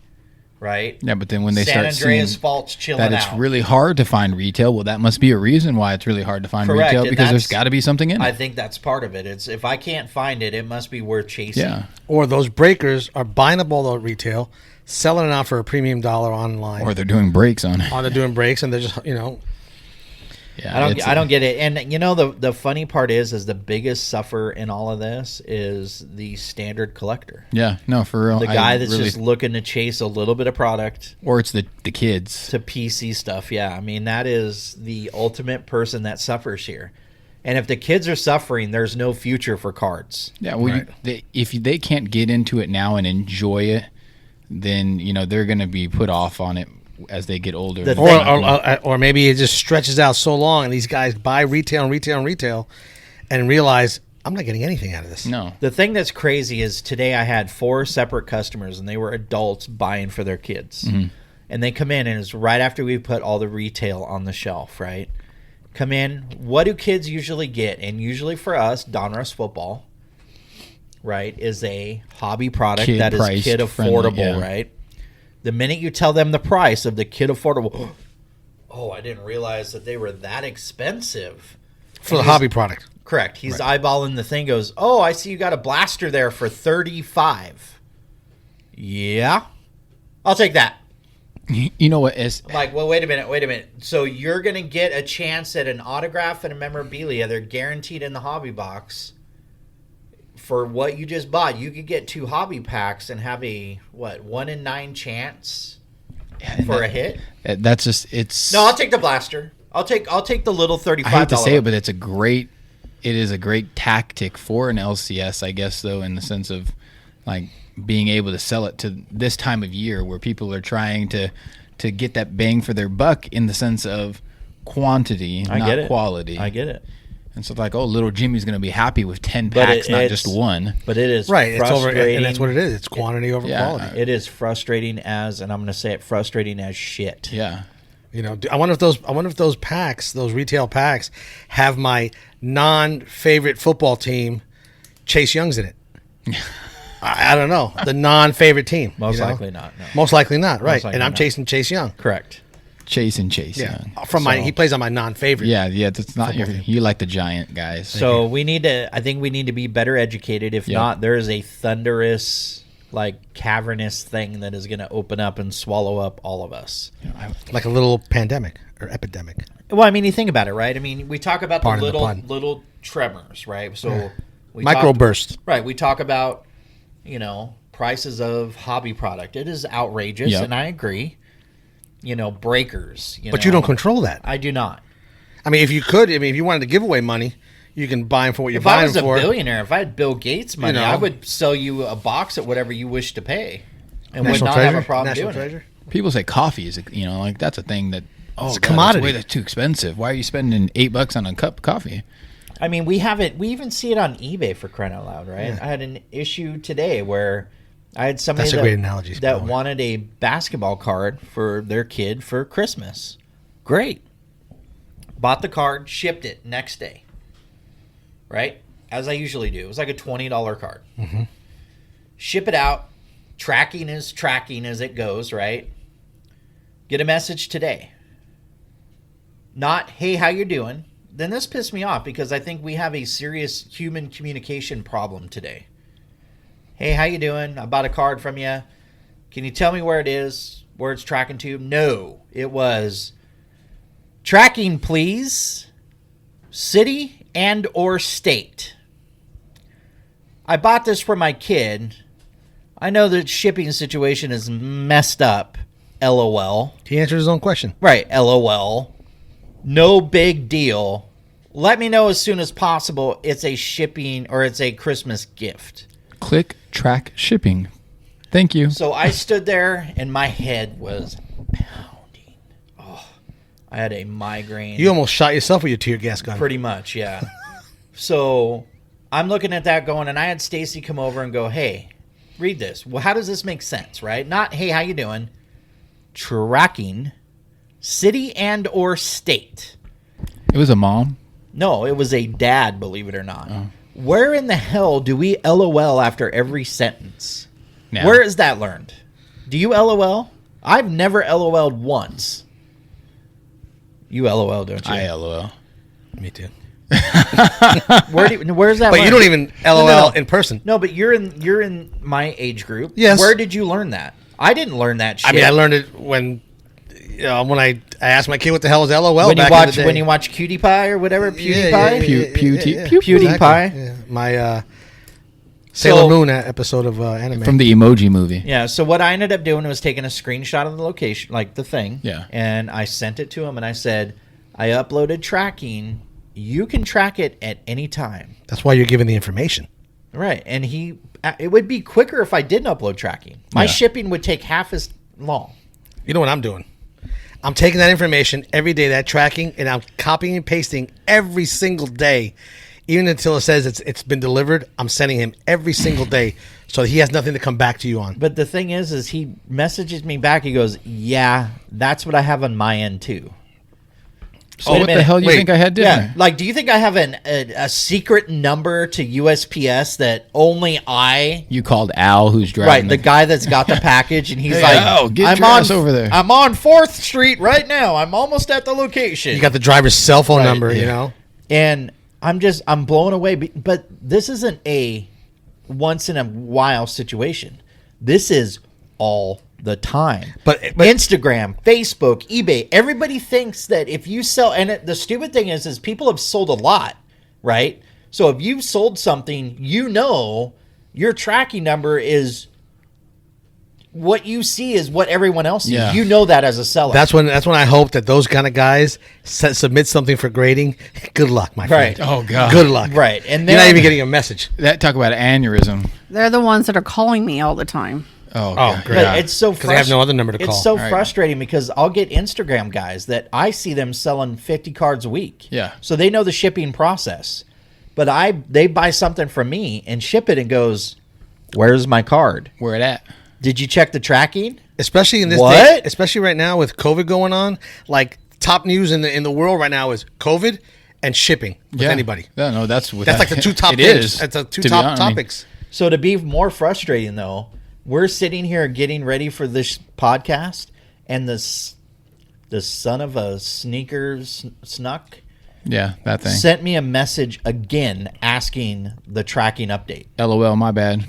Right? Yeah, but then when they San start Andreas seeing Fault's chilling that it's out. really hard to find retail, well, that must be a reason why it's really hard to find Correct, retail and because there's that's- got to be something in I it. think that's part of it. It's if I can't find it, it must be worth chasing. Yeah, Or those breakers are buying up all the retail, selling it out for a premium dollar online. or they're doing breaks on it. Or they're doing breaks and they're just Yeah, I don't get it. And the funny part is the biggest sufferer in all of this is the standard collector. Yeah, no, for real. The I guy that's really- just looking to chase a little bit of product or it's the kids. to PC stuff. Yeah, I mean that is the ultimate person that suffers here. And if the kids are suffering, there's no future for cards. Yeah, well, if they can't get into it now and enjoy it, then they're going to be put off on it as they get older. The or maybe it just stretches out so long and these guys buy retail and realize I'm not getting anything out of this. No. The thing that's crazy is today I had 4 separate customers and they were adults buying for their kids. Mm-hmm. And they come in and it's right after we put all the retail on the shelf, right? Come in, what do kids usually get? And usually for us, Donruss football, right, is a hobby product that is Kid-priced, kid affordable, friendly, yeah. right? The minute you tell them the price of the kid affordable, oh, I didn't realize that they were that expensive. For the hobby product. Correct. He's eyeballing the thing, goes, "Oh, I see you got a blaster there for $35. Yeah. I'll take that. You know what? It's, I'm like, well, wait a minute. So you're going to get a chance at an autograph and a memorabilia. They're guaranteed in the hobby box. For what you just bought, you could get 2 hobby packs and have a, 1 in 9 chance for a hit? that's just it's. No, I'll take the blaster. I'll take the little $35. I hate to say it, but it is a great tactic for an LCS, I guess, though, in the sense of like being able to sell it to this time of year where people are trying to get that bang for their buck in the sense of quantity, not quality. I get it. And so like, little Jimmy's going to be happy with 10 packs, not just one. But it is Right. It's over, frustrating. and that's what it is. It's quantity over quality. It is frustrating as, and I'm going to say it, frustrating as shit. Yeah. I wonder if those packs, those retail packs, have my non-favorite football team, Chase Young's in it. I don't know. The non-favorite team. Most likely not. No. Most likely not. Right. likely And I'm not. chasing Chase Young. Correct. Chase. Yeah. He plays on my non-favorite. Yeah, that's not you like the giant guys. So I think we need to be better educated. If not, there is a thunderous, cavernous thing that is going to open up and swallow up all of us. Like a little pandemic or epidemic. Well, I mean, you think about it, right? I mean, we talk about Pardon the the pun. little tremors, right? So Microburst. Right. We talk about, prices of hobby product. It is outrageous, and I agree. Breakers. But you don't control that. I do not. I mean, if you wanted to give away money, you can buy them for what you're If I buying was them a for. billionaire, if I had Bill Gates money, I would sell you a box at whatever you wish to pay, and would National not Treasure? have a problem National doing Treasure? it. People say coffee is, like that's a thing that, It's a God, commodity. that's too expensive. Why are you spending $8 on a cup of coffee? I mean, we even see it on eBay, for crying out loud, right? I had an issue today where I had somebody That's a great analogy, by the that way. wanted a basketball card for their kid for Christmas. Great. Bought the card, shipped it next day. Right? As I usually do. It was like a $20 card. Mm-hmm. Ship it out. Tracking is tracking as it goes, right? Get a message today. Not, hey, how you doing? Then this pissed me off because I think we have a serious human communication problem today. Hey, how you doing? I bought a card from you. Can you tell me where it is, where it's tracking to? No, it was tracking, please. City and or state. I bought this for my kid. I know the shipping situation is messed up. LOL. He answered his own question. Right, LOL. No big deal. Let me know as soon as possible it's a shipping or it's a Christmas gift. Click track shipping. Thank you. So I stood there and my head was pounding. Oh, I had a migraine. You almost shot yourself with your tear gas gun. Pretty much, yeah. So I'm looking at that going, and I had Stacy come over and go, hey, read this. Well, how does this make sense, right? Not, hey, how you doing? Tracking, city and or state. It was a mom. No, it was a dad, believe it or not. Where in the hell do we LOL after every sentence? Yeah. Where is that learned? Do you LOL? I've never LOL'd once. You LOL, don't you? I LOL. Me too. Where's that But you learned? don't even LOL No. in person. No, but you're in my age group. Yes. Where did you learn that? I didn't learn that shit. I mean, I learned it when I asked my kid what the hell is LOL when you back watch in the day. when you watch Cutie Pie or whatever, PewDiePie. PewDiePie. PewDiePie. Yeah. My Sailor So- Moon episode of anime. From the Emoji Movie. Yeah, so what I ended up doing was taking a screenshot of the location, like the thing. Yeah. And I sent it to him and I said, I uploaded tracking. You can track it at any time. That's why you're giving the information. Right. And it would be quicker if I didn't upload tracking. My Yeah. shipping would take half as long. You know what I'm doing? I'm taking that information every day, that tracking, and I'm copying and pasting every single day, even until it says it's been delivered. I'm sending him every single day, so he has nothing to come back to you on. But the thing is he messages me back. He goes, yeah, that's what I have on my end too. So What the hell do you Wait. think I had Yeah, different? like, do you think I have a secret number to USPS that only I... You called Al, who's driving. Right, the guy that's got the package, and he's Hey, like, Al, get I'm your on ass over there." I'm on 4th Street right now. I'm almost at the location. You got the driver's cell phone number, you yeah. know? And I'm blown away. But this isn't a once in a while situation. This is all the time. But Instagram, Facebook, eBay, everybody thinks that if you sell, and the stupid thing is people have sold a lot, right? So if you've sold something, your tracking number is what you see is what everyone else sees. Yeah. You know that as a seller. that's when I hope that those kind of guys submit something for grading. Good luck, my friend. Right. Oh, God. Good luck. right. And You're not then- even getting a message. That talk about an aneurysm. They're the ones that are calling me all the time. Oh, God. great. But it's so 'Cause they have no other number to call. It's so Right. frustrating because I'll get Instagram guys that I see them selling 50 cards a week. Yeah. So they know the shipping process. But they buy something from me and ship it and goes, "Where's my card? Where it at? Did you check the tracking?" Especially in this What? day, especially right now with COVID going on, like top news in the world right now is COVID and shipping with anybody. No, that's That's like the two top It things. is, That's the two to be top honest. I mean, topics. So to be more frustrating though, we're sitting here getting ready for this podcast and the son of a snuck Yeah, that thing. sent me a message again asking the tracking update. LOL, my bad.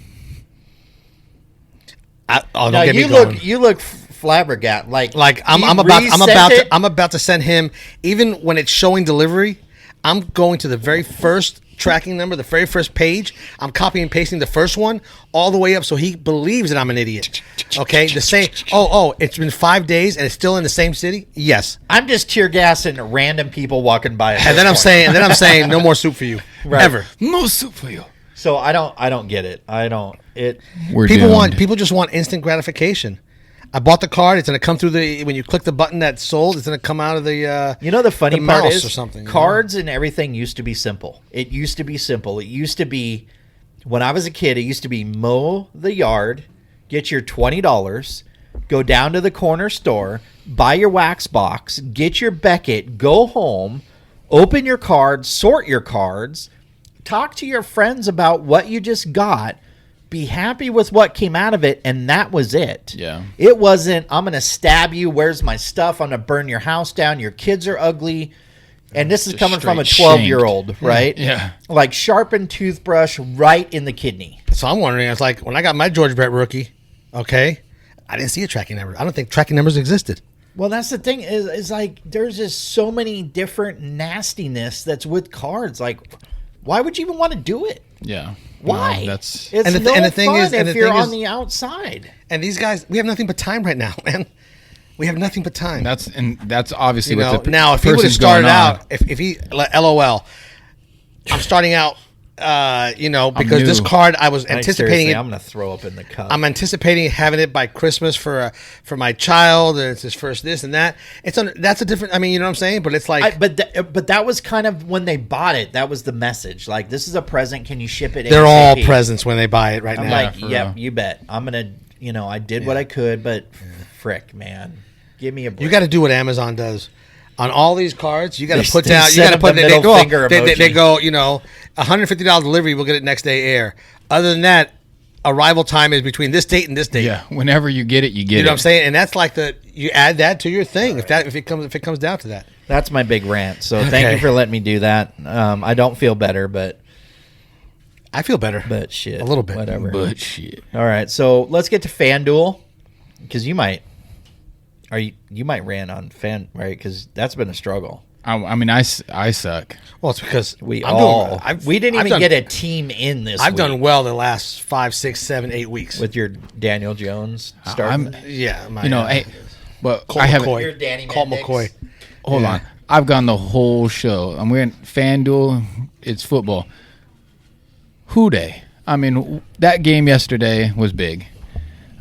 Don't Now get me you going. look flabbergasted. Like I'm he about resent it. I'm about to send him, even when it's showing delivery, I'm going to the very first tracking number, the very first page. I'm copying and pasting the first one all the way up so he believes that I'm an idiot. Okay, the same. Oh, it's been 5 days and it's still in the same city. Yes, I'm just tear gassing random people walking by. and then I'm saying no more soup for you Right. ever. No soup for you. So I don't get it. I don't. It. We're People doomed. just want instant gratification. I bought the card. It's going to come through when you click the button that's sold, it's going to come out of the You know the funny the part mouse is or something, you know? cards and everything used to be simple. It used to be simple. It used to be when I was a kid, it used to be mow the yard, get your $20, go down to the corner store, buy your wax box, get your Beckett, go home, open your cards, sort your cards, talk to your friends about what you just got, be happy with what came out of it, and that was it. Yeah. It wasn't, I'm going to stab you, where's my stuff, I'm going to burn your house down, your kids are ugly. And this is Just coming from a straight 12-year-old, right? Yeah. Like sharpened toothbrush right in the kidney. So I'm wondering, it's like when I got my George Brett rookie, okay, I didn't see a tracking number. I don't think tracking numbers existed. Well, that's the thing is like there's just so many different nastiness that's with cards. Like, why would you even want to do it? Yeah. Why? No, that's it's And the no thing fun is- and if the you're thing on is- the outside. And these guys, we have nothing but time right now, man. We have nothing but time. that's obviously You know, what the now if he would have person's going started on. out, if he LOL, I'm starting out, because this new. card I was Like, anticipating seriously, it. I'm gonna throw up in the cup. I'm anticipating having it by Christmas for my child, and it's his first this and that. That's a different. I mean, you know what I'm saying? But it's like but that was kind of when they bought it. That was the message. Like, this is a present. Can you ship it? they're all ASAP? presents when they buy it right I'm now. like, for yep, real. you bet. I'm gonna, I did what I could, but frick, man, give me a break. You got to do what Amazon does. On all these cards, you got They- to put they down. You send got to them put. the They middle go. finger They emoji. go. $150 delivery. We'll get it next day air. Other than that, arrival time is between this date and this date. Yeah. Whenever you get it, you get You it. know what I'm saying? And that's like you add that to your thing if it comes down to that. That's my big rant. So thank Okay. you for letting me do that. I don't feel better, but I feel better. shit, A little bit. whatever. But shit. All right, so let's get to FanDuel because you might rant on right? Because that's been a struggle. I mean, I suck. Well, it's because We I'm all doing, we didn't I've even done- get a team in this. I've week done well the last 5, 6, 7, 8 weeks. with your Daniel Jones starting. Yeah, my, Hey, but Colt I haven't. McCoy. You're Danny Colt Mendix. McCoy. Hold Yeah. on. I've gone the whole show. I'm wearing FanDuel. It's football. Who Day? I mean, that game yesterday was big.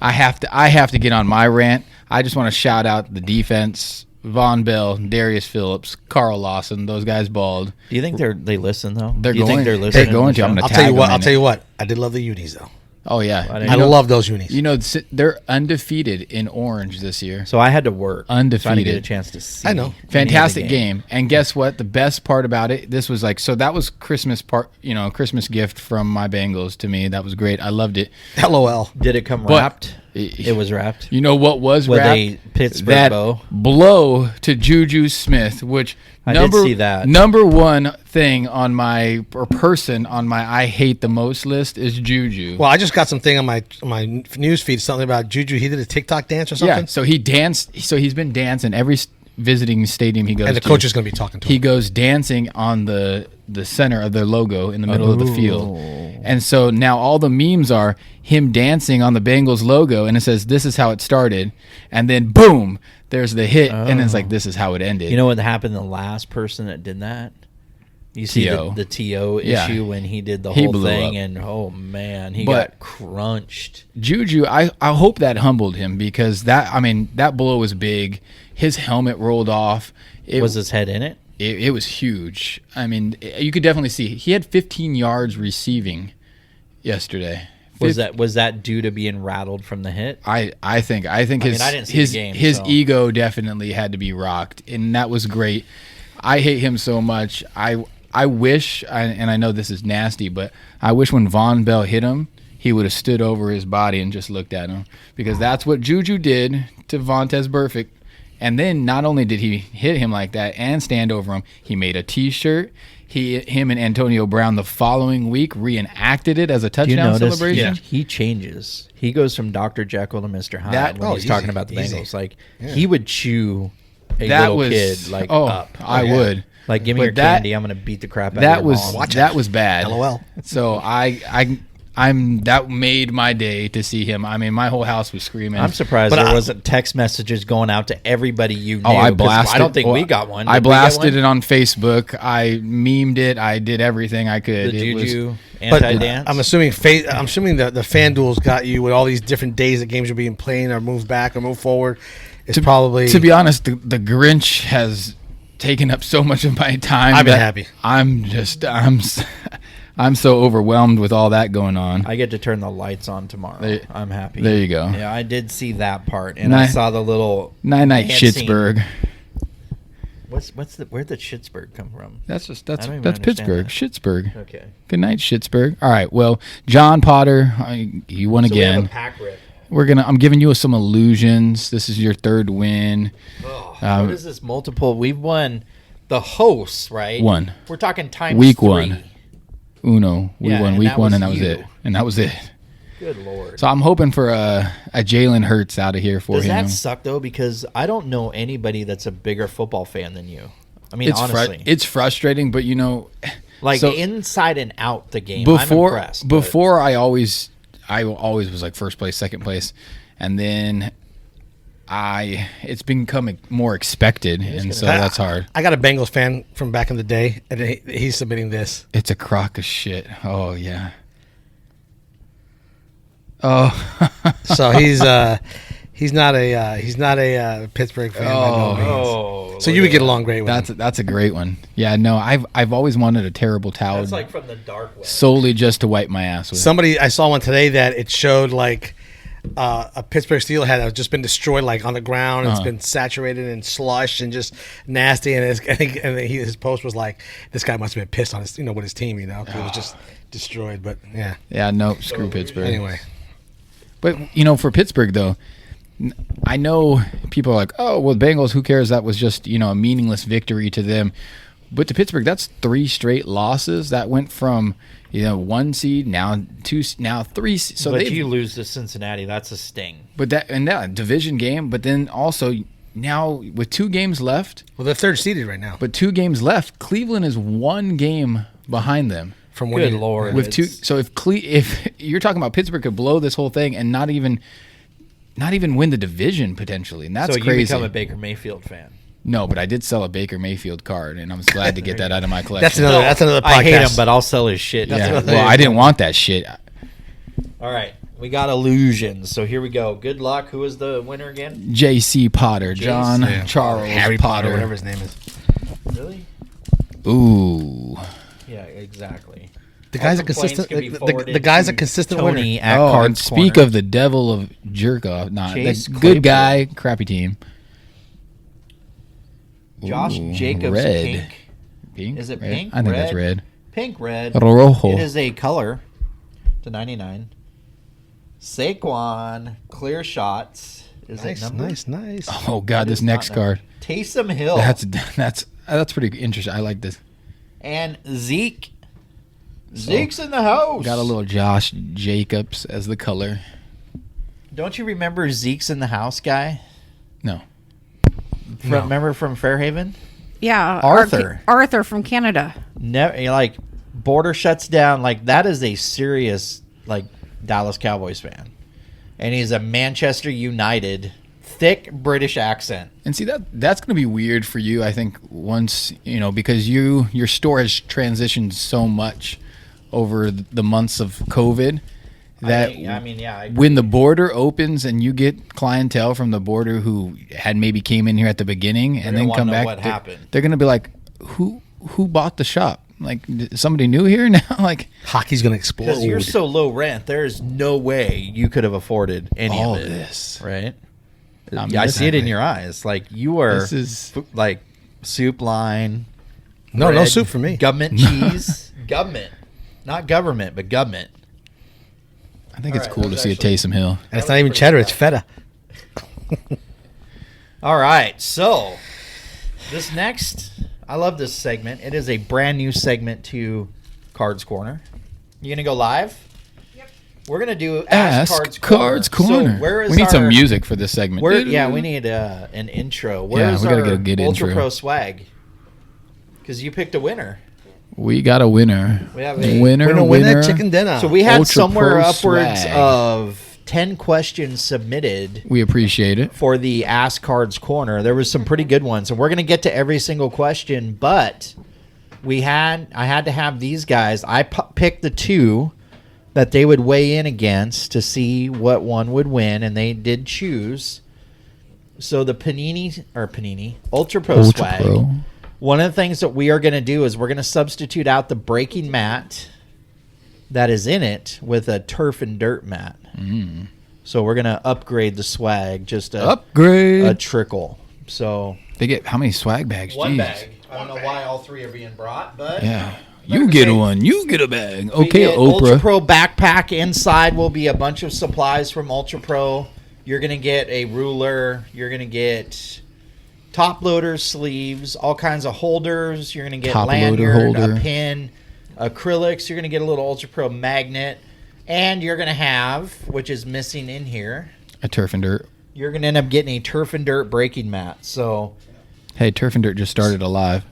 I have to get on my rant. I just want to shout out the defense. Von Bell, Darius Phillips, Carl Lawson. Those guys balled. Do you think they listen though? They're Do you think going- they're they're listening? going the to. I'm show? gonna I'll tag tell you what. them I'll in tell it. you what. I did love the unis though. Oh yeah. didn't I love those unis. You know, they're undefeated in orange this year. So I had to work. Trying to get a Undefeated. chance to see. I know. any of the Fantastic game. And guess what? The best part about it, this was like, so that was Christmas Christmas gift from my Bengals to me. That was great. I loved it. LOL. Did it come But- wrapped? It was wrapped. You know what was With wrapped? a Pittsburgh that bow. blow to Juju Smith, which I did see that. number one thing on my I hate the most list is Juju. Well, I just got something on my news feed. Something about Juju. He did a TikTok dance or something. yeah, so he danced. So he's been dancing every visiting stadium he goes And the to. coach is going to be talking to He him. goes dancing on the center of the logo in the middle of the field. And so now all the memes are him dancing on the Bengals logo, and it says, "This is how it started." And then boom, there's the hit, and it's like, "This is how it ended." You know what happened to the last person that did that? You see T.O. the T.O. Yeah. issue when he did the He whole blew thing, up. and oh man, he But- got crunched. Juju, I hope that humbled him because that blow was big. His helmet rolled off. Was his head in it? It was huge. I mean, you could definitely see he had 15 yards receiving yesterday. Was that due to being rattled from the hit? I think I his didn't see his the game, his so. ego definitely had to be rocked, and that was great. I hate him so much. I wish, and I know this is nasty, but I wish when Von Bell hit him, he would have stood over his body and just looked at him, because that's what Juju did to Vontaze Burfict. And then not only did he hit him like that and stand over him, he made a T-shirt. Him and Antonio Brown the following week reenacted it as a Do you touchdown notice celebration. he changes? He goes from Dr. Jekyll to Mr. Hyde when he's easy, talking about the easy. Bengals. Like he would chew a That little was kid like oh, up. I would. Like, give me But your that- candy. I'm gonna beat the crap out That of your was mom. that was bad. LOL. So I that made my day to see him. I mean, my whole house was screaming. I'm surprised But there I- wasn't text messages going out to everybody you knew. Oh, I 'cause blasted. I don't think we got one. I Did we get blasted one? it on Facebook. I memed it. I did everything I could. The It was- Juju But anti-dance. I'm assuming the FanDuel's got you with all these different days that games are being played or moved back or moved forward. It's probably To be honest, the Grinch has taken up so much of my time. I've been that happy. I'm so overwhelmed with all that going on. I get to turn the lights on tomorrow. There- I'm happy. there you go. Yeah, I did see that part, and I Ni- saw the little Night dancing- Schittsburg. Where'd the Schittsburg come from? That's I don't even that's understand Pittsburgh. that. Schittsburg. Okay. Good night, Schittsburg. All right. Well, John Potter, he won So we have again. a pack rip. I'm giving you some illusions. This is your third win. What is this multiple? We've won the hosts, right? One. We're talking times Week 3. one. Yeah, We won and week that one, was and that was you. it. And that was it. Good Lord. So I'm hoping for a Jalen Hurts out of here for Does him. that suck, though? Because I don't know anybody that's a bigger football fan than you. I mean, It's honestly. it's frustrating, but like, so inside and out the game, I'm before impressed. but- before I always was like first place, second place, and then it's becoming more expected, and so that's hard. I got a Bengals fan from back in the day, and he's submitting this. It's a crock of shit. Oh yeah. Oh. So he's not a Pittsburgh fan by no means. Oh, So you would get along great with him. That's a great one. Yeah, no, I've always wanted a terrible towel. that's like from the dark web. solely just to wipe my ass with. Somebody I saw one today that it showed like a Pittsburgh Steelhead that has just been destroyed, like on the ground. It's been saturated in slush and just nasty. And his post was like, "This guy must have been pissed on his, with his team. It was just destroyed." But yeah. Yeah, no, screw Pittsburgh. Anyway, But for Pittsburgh though, I know people are like, "Oh, well, Bengals, who cares? That was just a meaningless victory to them." But to Pittsburgh, that's 3 straight losses. That went from 1 seed, now 2, now 3. So but they you lose to Cincinnati, that's a sting. But that division game. But then also now with 2 games left, well, they're third seeded right now. but 2 games left, Cleveland is 1 game behind them. From Good Lord. With 2, so if you're talking about Pittsburgh could blow this whole thing and not even win the division potentially, and that's so you crazy. become a Baker Mayfield fan. No, but I did sell a Baker Mayfield card, and I'm glad to get that out of my collection. That's another podcast. I hate him, but I'll sell his shit. Yeah, well, I didn't want that shit. All right, we got illusions. So here we go. Good luck. Who is the winner again? J.C. Potter, John Yeah. Charles Harry Potter, Potter. whatever his name is. Really? Ooh. Yeah, exactly. The guy's a All complaints consistent. can be The forwarded guy's a to consistent Tony winner. at Oh, and Cards speak Corner. of the devil of jerk off. Nah, Chase the good Claypool. guy, crappy team. Josh Ooh, Jacobs red. pink. Pink? Is it Red? pink? I think Red? that's red. Pink red. Rojo. It is a color to 99. Saquon clear shots. Is it Nice, numbered? nice. Oh God, It this is next not card. numbered. Taysom Hill That's pretty interesting. I like this. and Zeke. Zeke's in the house. Got a little Josh Jacobs as the color. Don't you remember Zeke's in the house guy? No. Remember from Fairhaven? Yeah, Arthur. Arthur from Canada. Never like border shuts down. Like that is a serious Dallas Cowboys fan, and he's a Manchester United thick British accent. And see that's going to be weird for you, I think, once because your store has transitioned so much over the months of COVID that I mean, yeah. I when the border opens and you get clientele from the border who had maybe came in here at the beginning and gonna then wanna come know back, what happened. they're going to be like, who bought the shop? Like somebody new here now? Like Hockey's gonna explode. because you're so low rent, there's no way you could have afforded any all of it. this. Right? I'm Yeah, I see it in listening. your eyes. Like you are This is- like soup line. no bread, soup for me. Government cheese. Government. Not government, but government. I think it's All right, cool that to was see a actually- Taysom Hill. And it's not even cheddar; it's feta. All right, so this next, I love this segment. It is a brand new segment to Cards Corner. You gonna go live? Yep. We're gonna do Ask Kards Korner. So where is we need some our- music for this segment. Where, yeah, we need an intro. Where Yeah, is we gotta our get a good Ultra intro. Pro swag? Because you picked a winner. We got a winner. We have a winner, chicken dinner. So we had Ultra somewhere Pro upwards swag. of 10 questions submitted We appreciate it. for the Ask Kards Korner. There was some pretty good ones, and we're going to get to every single question, but I had to have these guys. I picked the two that they would weigh in against to see what one would win, and they did choose. So the Panini Ultra Pro Ultra swag. Pro. One of the things that we are going to do is we're going to substitute out the breaking mat that is in it with a turf and dirt mat. So we're going to upgrade the swag, just Upgrade. a trickle. So They get how many swag bags? one Jeez. bag. I don't know why all three are being brought, but Yeah. Like You I get say, one. You get a bag. we Okay, get Ultra Oprah. Pro backpack. Inside will be a bunch of supplies from Ultra Pro. You're going to get a ruler. You're going to get top loaders, sleeves, all kinds of holders. You're going to get Top loader lanyard, holder. a pin, acrylics. You're going to get a little Ultra Pro magnet. And you're going to have, which is missing in here, A turf and dirt. you're going to end up getting a turf and dirt breaking mat. So Hey, turf and dirt just started alive.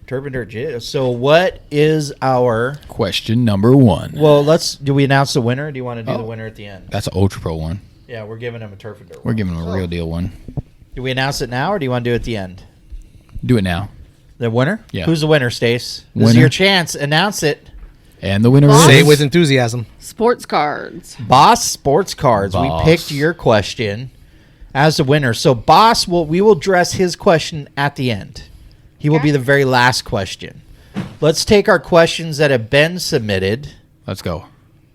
turf and dirt. So what is our... Question number 1. Well, do we announce the winner? Or do you want to do the Oh. winner at the end? That's an Ultra Pro one. Yeah, we're giving him a turf and dirt. We're one. giving them a real deal one. Do we announce it now, or do you want to do it at the end? Do it now. The winner? Yeah. Who's the winner, Stace? This is Winner. your chance. Announce it. And the winner Boss? Say is it with enthusiasm. Sports cards. Boss Sports Cards. Boss. We picked your question as the winner. So Boss, we will address his question at the end. He will Okay. be the very last question. Let's take our questions that have been submitted. Let's go.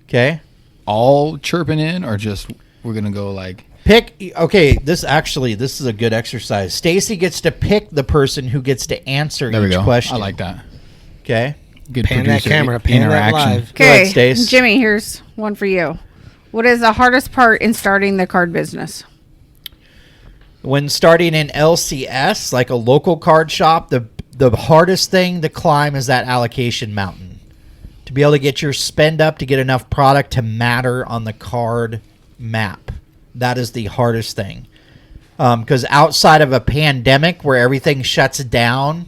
Okay? All chirping in, or just we're gonna go like Okay, this is a good exercise. Stacy gets to pick the person who gets to answer there we each go. question. I like that. Okay? Good Pan that producer camera. Pan that interaction. live. Go ahead, Okay, Stace. Jimmy, here's one for you. What is the hardest part in starting the card business? When starting in LCS, like a local card shop, the hardest thing to climb is that allocation mountain. To be able to get your spend up to get enough product to matter on the card map. That is the hardest thing. Because outside of a pandemic where everything shuts down,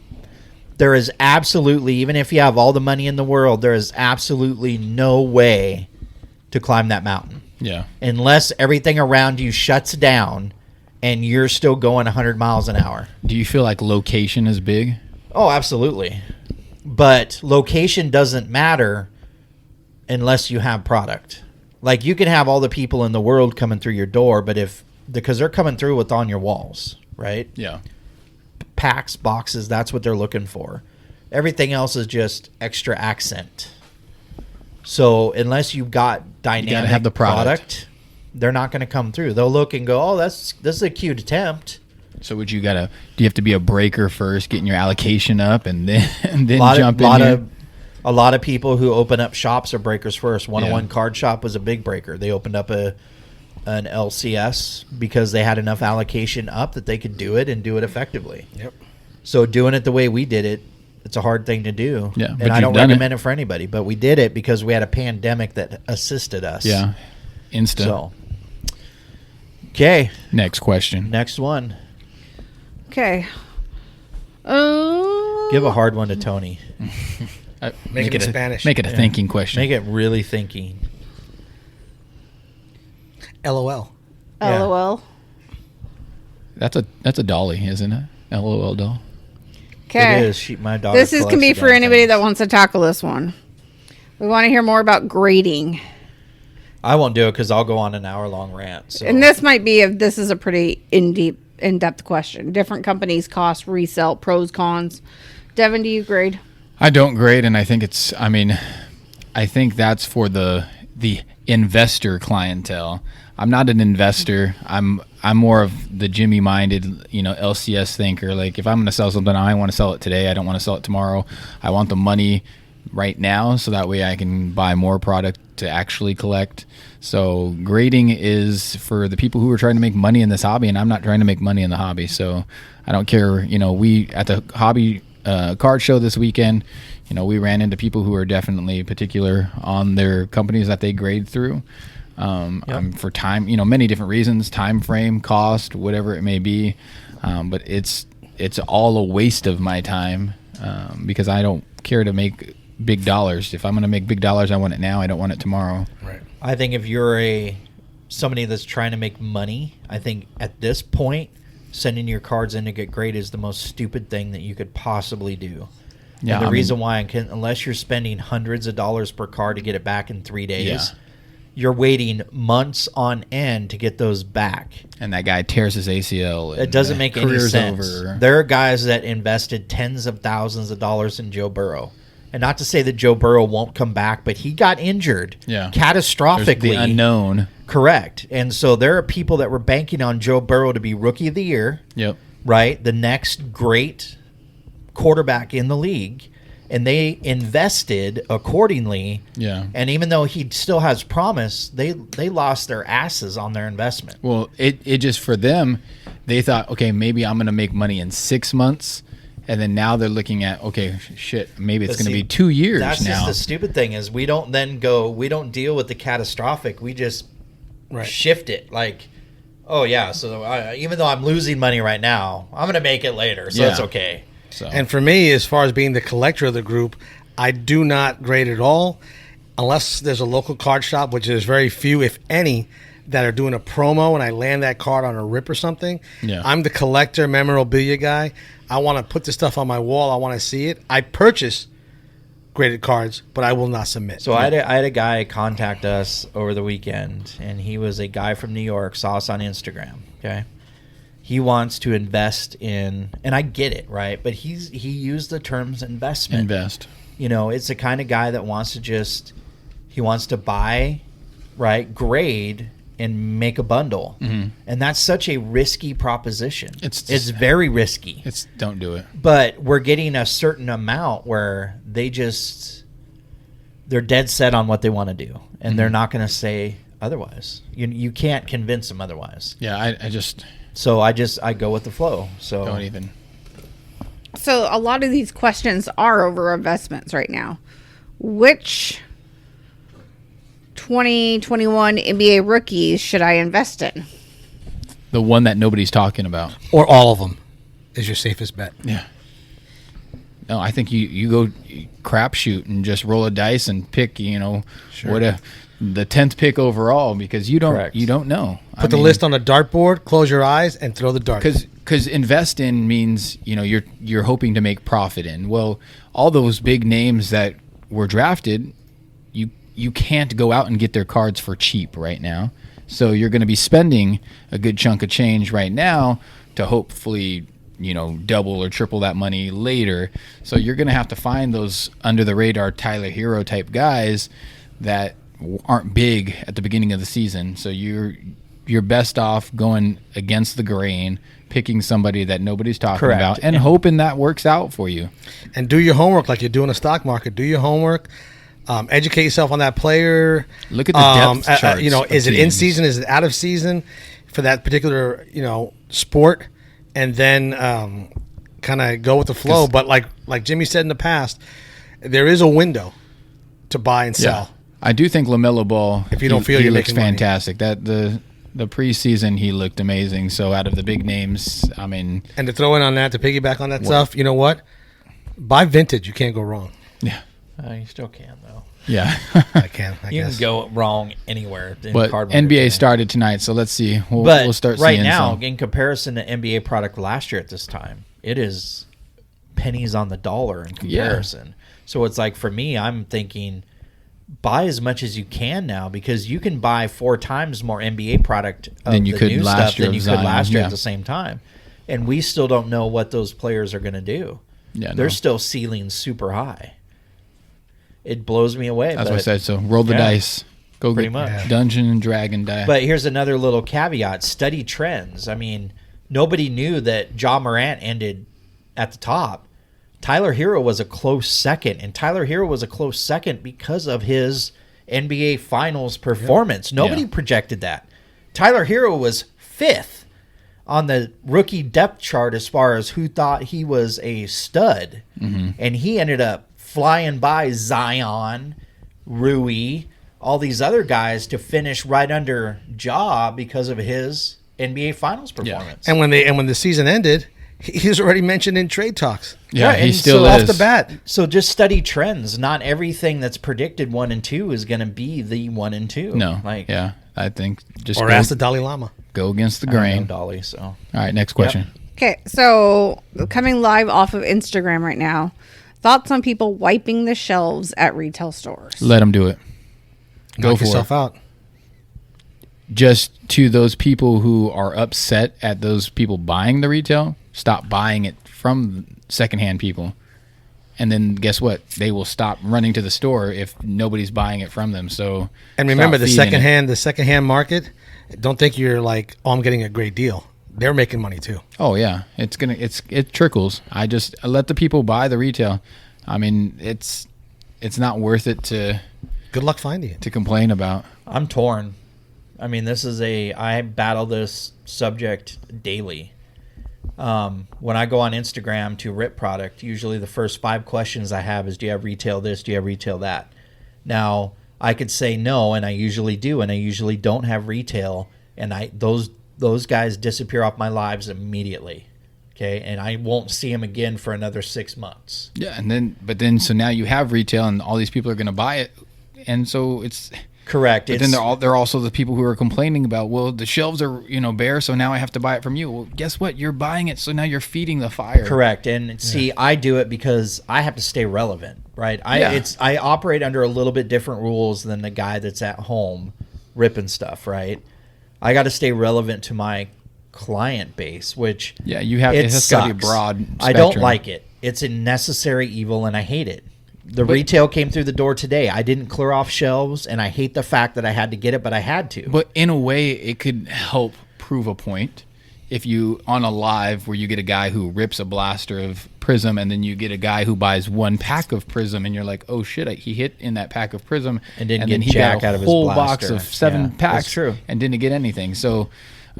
there is absolutely, even if you have all the money in the world, there is absolutely no way to climb that mountain. Yeah. Unless everything around you shuts down and you're still going 100 miles an hour. Do you feel like location is big? Oh, absolutely. But location doesn't matter unless you have product. Like, you can have all the people in the world coming through your door, but because they're coming through what's on your walls, right? Yeah. Packs, boxes, that's what they're looking for. Everything else is just extra accent. So unless you've got dynamic have the product. they're not going to come through. They'll look and go, "Oh, this is a cute attempt." So do you have to be a breaker first, getting your allocation up, and then jump in here? A lot of people who open up shops are breakers first. One-on-one card shop was a big breaker. They opened up an LCS because they had enough allocation up that they could do it and do it effectively. Yep. So doing it the way we did it, it's a hard thing to do. Yeah, but and I you've don't done recommend it for anybody, but we did it because we had a pandemic that assisted us. Yeah. Insta. So, okay, Next question. next one. Okay. Give a hard one to Tony. Make it in Spanish. Make it a thinking question. Make it really thinking. LOL. Yeah. LOL. That's a dolly, isn't it? LOL doll. Okay. It is. My daughter. This can be collects for the damn anybody things. that wants to tackle this one. We want to hear more about grading. I won't do it because I'll go on an hour-long rant. So. And this might be if this is a pretty in-depth question. Different companies cost, resell, pros, cons. Devin, do you grade? I don't grade, and I think I think that's for the investor clientele. I'm not an investor. I'm more of the Jimmy minded, LCS thinker. Like, if I'm going to sell something, I want to sell it today. I don't want to sell it tomorrow. I want the money right now, so that way I can buy more product to actually collect. So grading is for the people who are trying to make money in this hobby, and I'm not trying to make money in the hobby. So I don't care. We at the hobby card show this weekend, we ran into people who are definitely particular on their companies that they grade through. For time, many different reasons, time frame, cost, whatever it may be. But it's all a waste of my time because I don't care to make big dollars. If I'm going to make big dollars, I want it now. I don't want it tomorrow. Right. I think if you're somebody that's trying to make money, I think at this point, sending your cards in to get graded is the most stupid thing that you could possibly do. Yeah, And the reason why, unless you're spending hundreds of dollars per card to get it back in 3 days, Yeah. you're waiting months on end to get those back. And that guy tears his ACL. And It doesn't make any career's sense. over. There are guys that invested tens of thousands of dollars in Joe Burrow. And not to say that Joe Burrow won't come back, but he got injured Yeah. catastrophically. There's the unknown. Correct. And so there are people that were banking on Joe Burrow to be Rookie of the Year, Yep. right? The next great quarterback in the league. And they invested accordingly. Yeah. And even though he still has promise, they lost their asses on their investment. Well, it just for them, they thought, okay, maybe I'm going to make money in 6 months. And then now they're looking at, okay, shit, maybe it's But going to see, be 2 years That's now. just the stupid thing is we don't deal with the catastrophic. We just Right. shift it like, oh yeah, so even though I'm losing money right now, I'm going to make it later. So Yeah. it's okay. So And for me, as far as being the collector of the group, I do not grade at all unless there's a local card shop, which is very few, if any, that are doing a promo and I land that card on a rip or something. Yeah. I'm the collector memorabilia guy. I want to put the stuff on my wall. I want to see it. I purchase graded cards, but I will not submit. So I had a guy contact us over the weekend, and he was a guy from New York, saw us on Instagram. Okay, he wants to invest in, and I get it, right? But he used the terms investment. invest. You know, it's the kind of guy that wants to buy, right, grade, and make a bundle. Mhm. And that's such a risky proposition. It's very risky. Don't do it. But we're getting a certain amount where they're dead set on what they want to do, and they're not going to say otherwise. You can't convince them otherwise. Yeah, I just So I go with the flow. So don't even. So a lot of these questions are over investments right now. Which 2021 NBA rookies should I invest in? The one that nobody's talking about. or all of them is your safest bet. Yeah. No, I think you go crapshoot and just roll a dice and pick, the 10th pick overall because you Correct. don't know. Put the list on a dartboard, close your eyes, and throw the dart. Because invest in means you're hoping to make profit in. Well, all those big names that were drafted, you can't go out and get their cards for cheap right now. So you're going to be spending a good chunk of change right now to hopefully double or triple that money later. So you're going to have to find those under the radar Tyler Hero type guys that aren't big at the beginning of the season. So you're best off going against the grain, picking somebody that nobody's talking Correct. about, and hoping that works out for you. And do your homework like you're doing a stock market. Do your homework. Educate yourself on that player. Look at the depth charts. Is of it in teams. season? Is it out of season for that particular sport? And then kind of go with the flow. But like Jimmy said in the past, there is a window to buy and sell. I do think LaMelo Ball, If you don't feel he you're looks making money. fantastic. That the preseason he looked amazing. So out of the big names, I mean, And to throw in on that, to piggyback on that stuff, you know what? Buy vintage. You can't go wrong. yeah, you still can though. yeah. I can. I You guess. can go wrong anywhere. In But card market NBA today. started tonight, so let's see. We'll But start right seeing now, some. in comparison to NBA product last year at this time, it is pennies on the dollar in comparison. So it's like for me, I'm thinking buy as much as you can now because you can buy 4 times more NBA product of Than you the could new last stuff year than of you Zion, could last year yeah. at the same time. And we still don't know what those players are going to do. Yeah, They're no. still ceilings super high. It blows me away. That's but, what I said. So roll the Yeah. dice. Go Pretty get much. Dungeon and Dragon die. But here's another little caveat: study trends. I mean, nobody knew that Ja Morant ended at the top. Tyler Hero was a close second, and Tyler Hero was a close second because of his NBA Finals performance. Nobody Yeah. projected that. Tyler Hero was 5th on the rookie depth chart as far as who thought he was a stud, and he ended up flying by Zion, Rui, all these other guys to finish right under Ja because of his NBA Finals performance. And when the season ended, He's already mentioned in trade talks. Yeah, Right, he and still so is. Off the bat. So just study trends. Not everything that's predicted 1 and 2 is going to be the 1 and 2. No, like yeah, I think just Or go, ask the Dalai Lama. go against the I don't know grain. Dolly. So All right, next question. Okay, so coming live off of Instagram right now. Thoughts on people wiping the shelves at retail stores? Let them do it. Go Knock for yourself it. out. Just to those people who are upset at those people buying the retail, stop buying it from secondhand people. And then guess what? They will stop running to the store if nobody's buying it from them. So And remember, stop the feeding it. secondhand market. Don't think you're like, oh, I'm getting a great deal. They're making money too. Oh yeah, it trickles. I let the people buy the retail. I mean, it's not worth it to Good luck finding it. complain about. I'm torn. I mean, I battle this subject daily. When I go on Instagram to rip product, usually the first 5 questions I have is, do you have retail this? Do you have retail that? Now, I could say no, and I usually do, and I usually don't have retail, and those guys disappear off my lives immediately. Okay, and I won't see them again for another 6 months. Yeah, so now you have retail, and all these people are going to buy it, and so it's. Correct. But then they're also the people who are complaining about, well, the shelves are bare, so now I have to buy it from you. Well, guess what? You're buying it, so now you're feeding the fire. Correct. And see, I do it because I have to stay relevant, right? I operate under a little bit different rules than the guy that's at home ripping stuff, right? I got to stay relevant to my client base, which Yeah, you have. It has got to be broad. I don't spectrum. like it. It's a necessary evil, and I hate it. The retail came through the door today. I didn't clear off shelves, and I hate the fact that I had to get it, but I had to. But in a way, it could help prove a point. If you on a live where you get a guy who rips a blaster of Prism, and then you get a guy who buys 1 pack of Prism, and you're like, oh shit, he hit in that pack of Prism, And didn't then get he jack got a out of his whole box blaster. of 7 Yeah, packs, that's true. and didn't get anything. So,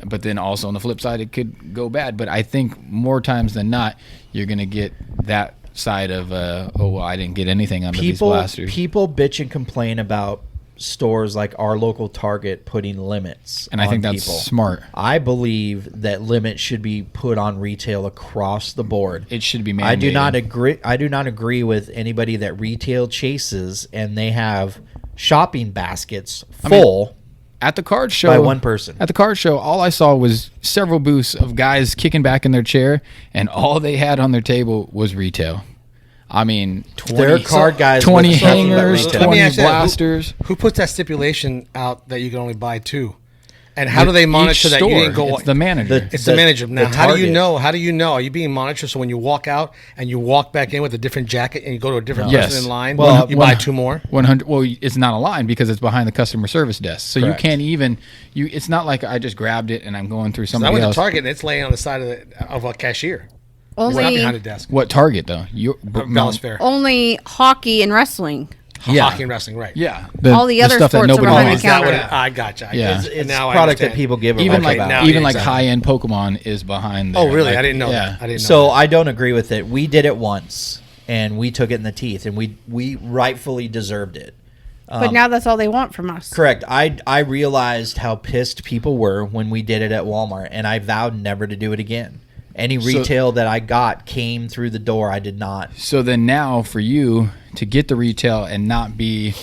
but then also on the flip side, it could go bad. But I think more times than not, you're gonna get that side of I didn't get anything on these blasters. People bitch and complain about stores like our local Target putting limits, And I on think that's people. smart. I believe that limits should be put on retail across the board. It should be mandated. I do not agree with anybody that retail chases and they have shopping baskets full At the card show, by one person. At the card show, all I saw was several booths of guys kicking back in their chair, and all they had on their table was retail. I mean, 20, Their card guys 20 with nothing but hangers, retail. Let me 20 ask you that. blasters. Who puts that stipulation out that you can only buy 2? And how do they monitor Each that store, you didn't go? It's the manager. It's the manager. Now, the how do you Target. know? How do you know? Are you being monitored? So when you walk out and you walk back in with a different jacket and you go to a different Yes. person in line, Well, you buy 2 more. 100. Well, it's not a line because it's behind the customer service desk, so Correct. you can't even. It's not like I just grabbed it and I'm going through I somebody went to else. Target and it's laying on the side of a cashier. It's not Only behind a desk. What Target though? Balance Fair. only hockey and wrestling. Yeah. Hockey and wrestling, right. Yeah, All the other stuff that sports are nobody behind the wants. Is that what counter. I gotcha. Yeah. It's Now I product that understand. people give a Even fuck like about. now- even like exactly. high end Pokemon is behind there. Oh, really? Like, I didn't know yeah. that. I didn't know So that. I don't agree with it. We did it once, and we took it in the teeth, and we rightfully deserved it. But now that's all they want from us. Correct. I realized how pissed people were when we did it at Walmart, and I vowed never to do it again. Any retail that I got came through the door. I did not. So then now for you to get the retail and not be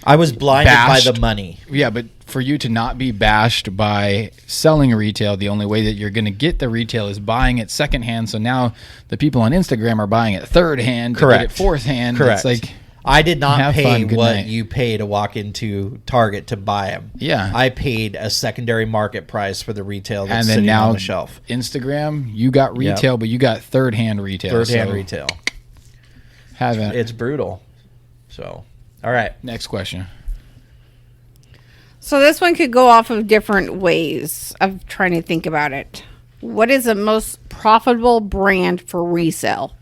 I was blinded Bashed. by the money. Yeah, but for you to not be bashed by selling retail, the only way that you're going to get the retail is buying it secondhand. So now the people on Instagram are buying it third hand, to get Correct. it fourth hand. Correct. It's like, I did not Have pay fun. Good what night. you pay to walk into Target to buy them. Yeah. I paid a secondary market price for the retail that's and then sitting now on the shelf. Instagram, you got retail, but you got third hand retail. Third hand So retail. Haven't. It's brutal. So, all right. Next question. So this one could go off of different ways of trying to think about it. What is the most profitable brand for resale?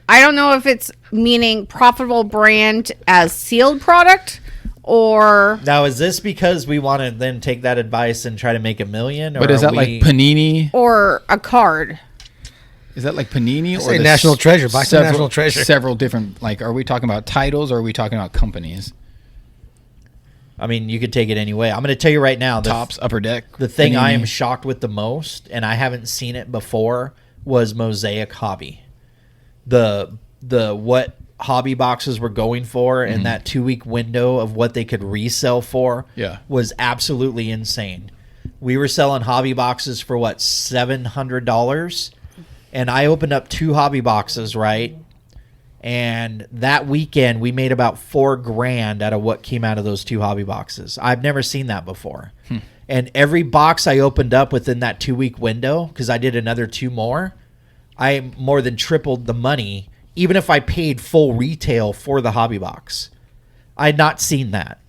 I don't know if it's meaning profitable brand as sealed product or Now, is this because we want to then take that advice and try to make $1 million? Or But is that are like we- Panini? a card. Is that like Panini say or the National Treasure. Buy some several, National Treasure. Several different, like, are we talking about titles or are we talking about companies? I mean, you could take it any way. I'm going to tell you right now. Tops, Upper Deck. The thing I am Panini. shocked with the most, and I haven't seen it before, was Mosaic Hobby. The what hobby boxes were going for in that 2-week window of what they could resell for was absolutely insane. We were selling hobby boxes for what, $700, and I opened up 2 hobby boxes, right? And that weekend we made about $4,000 out of what came out of those 2 hobby boxes. I've never seen that before. And every box I opened up within that 2-week window, because I did another 2 more, I more than tripled the money, even if I paid full retail for the hobby box. I had not seen that.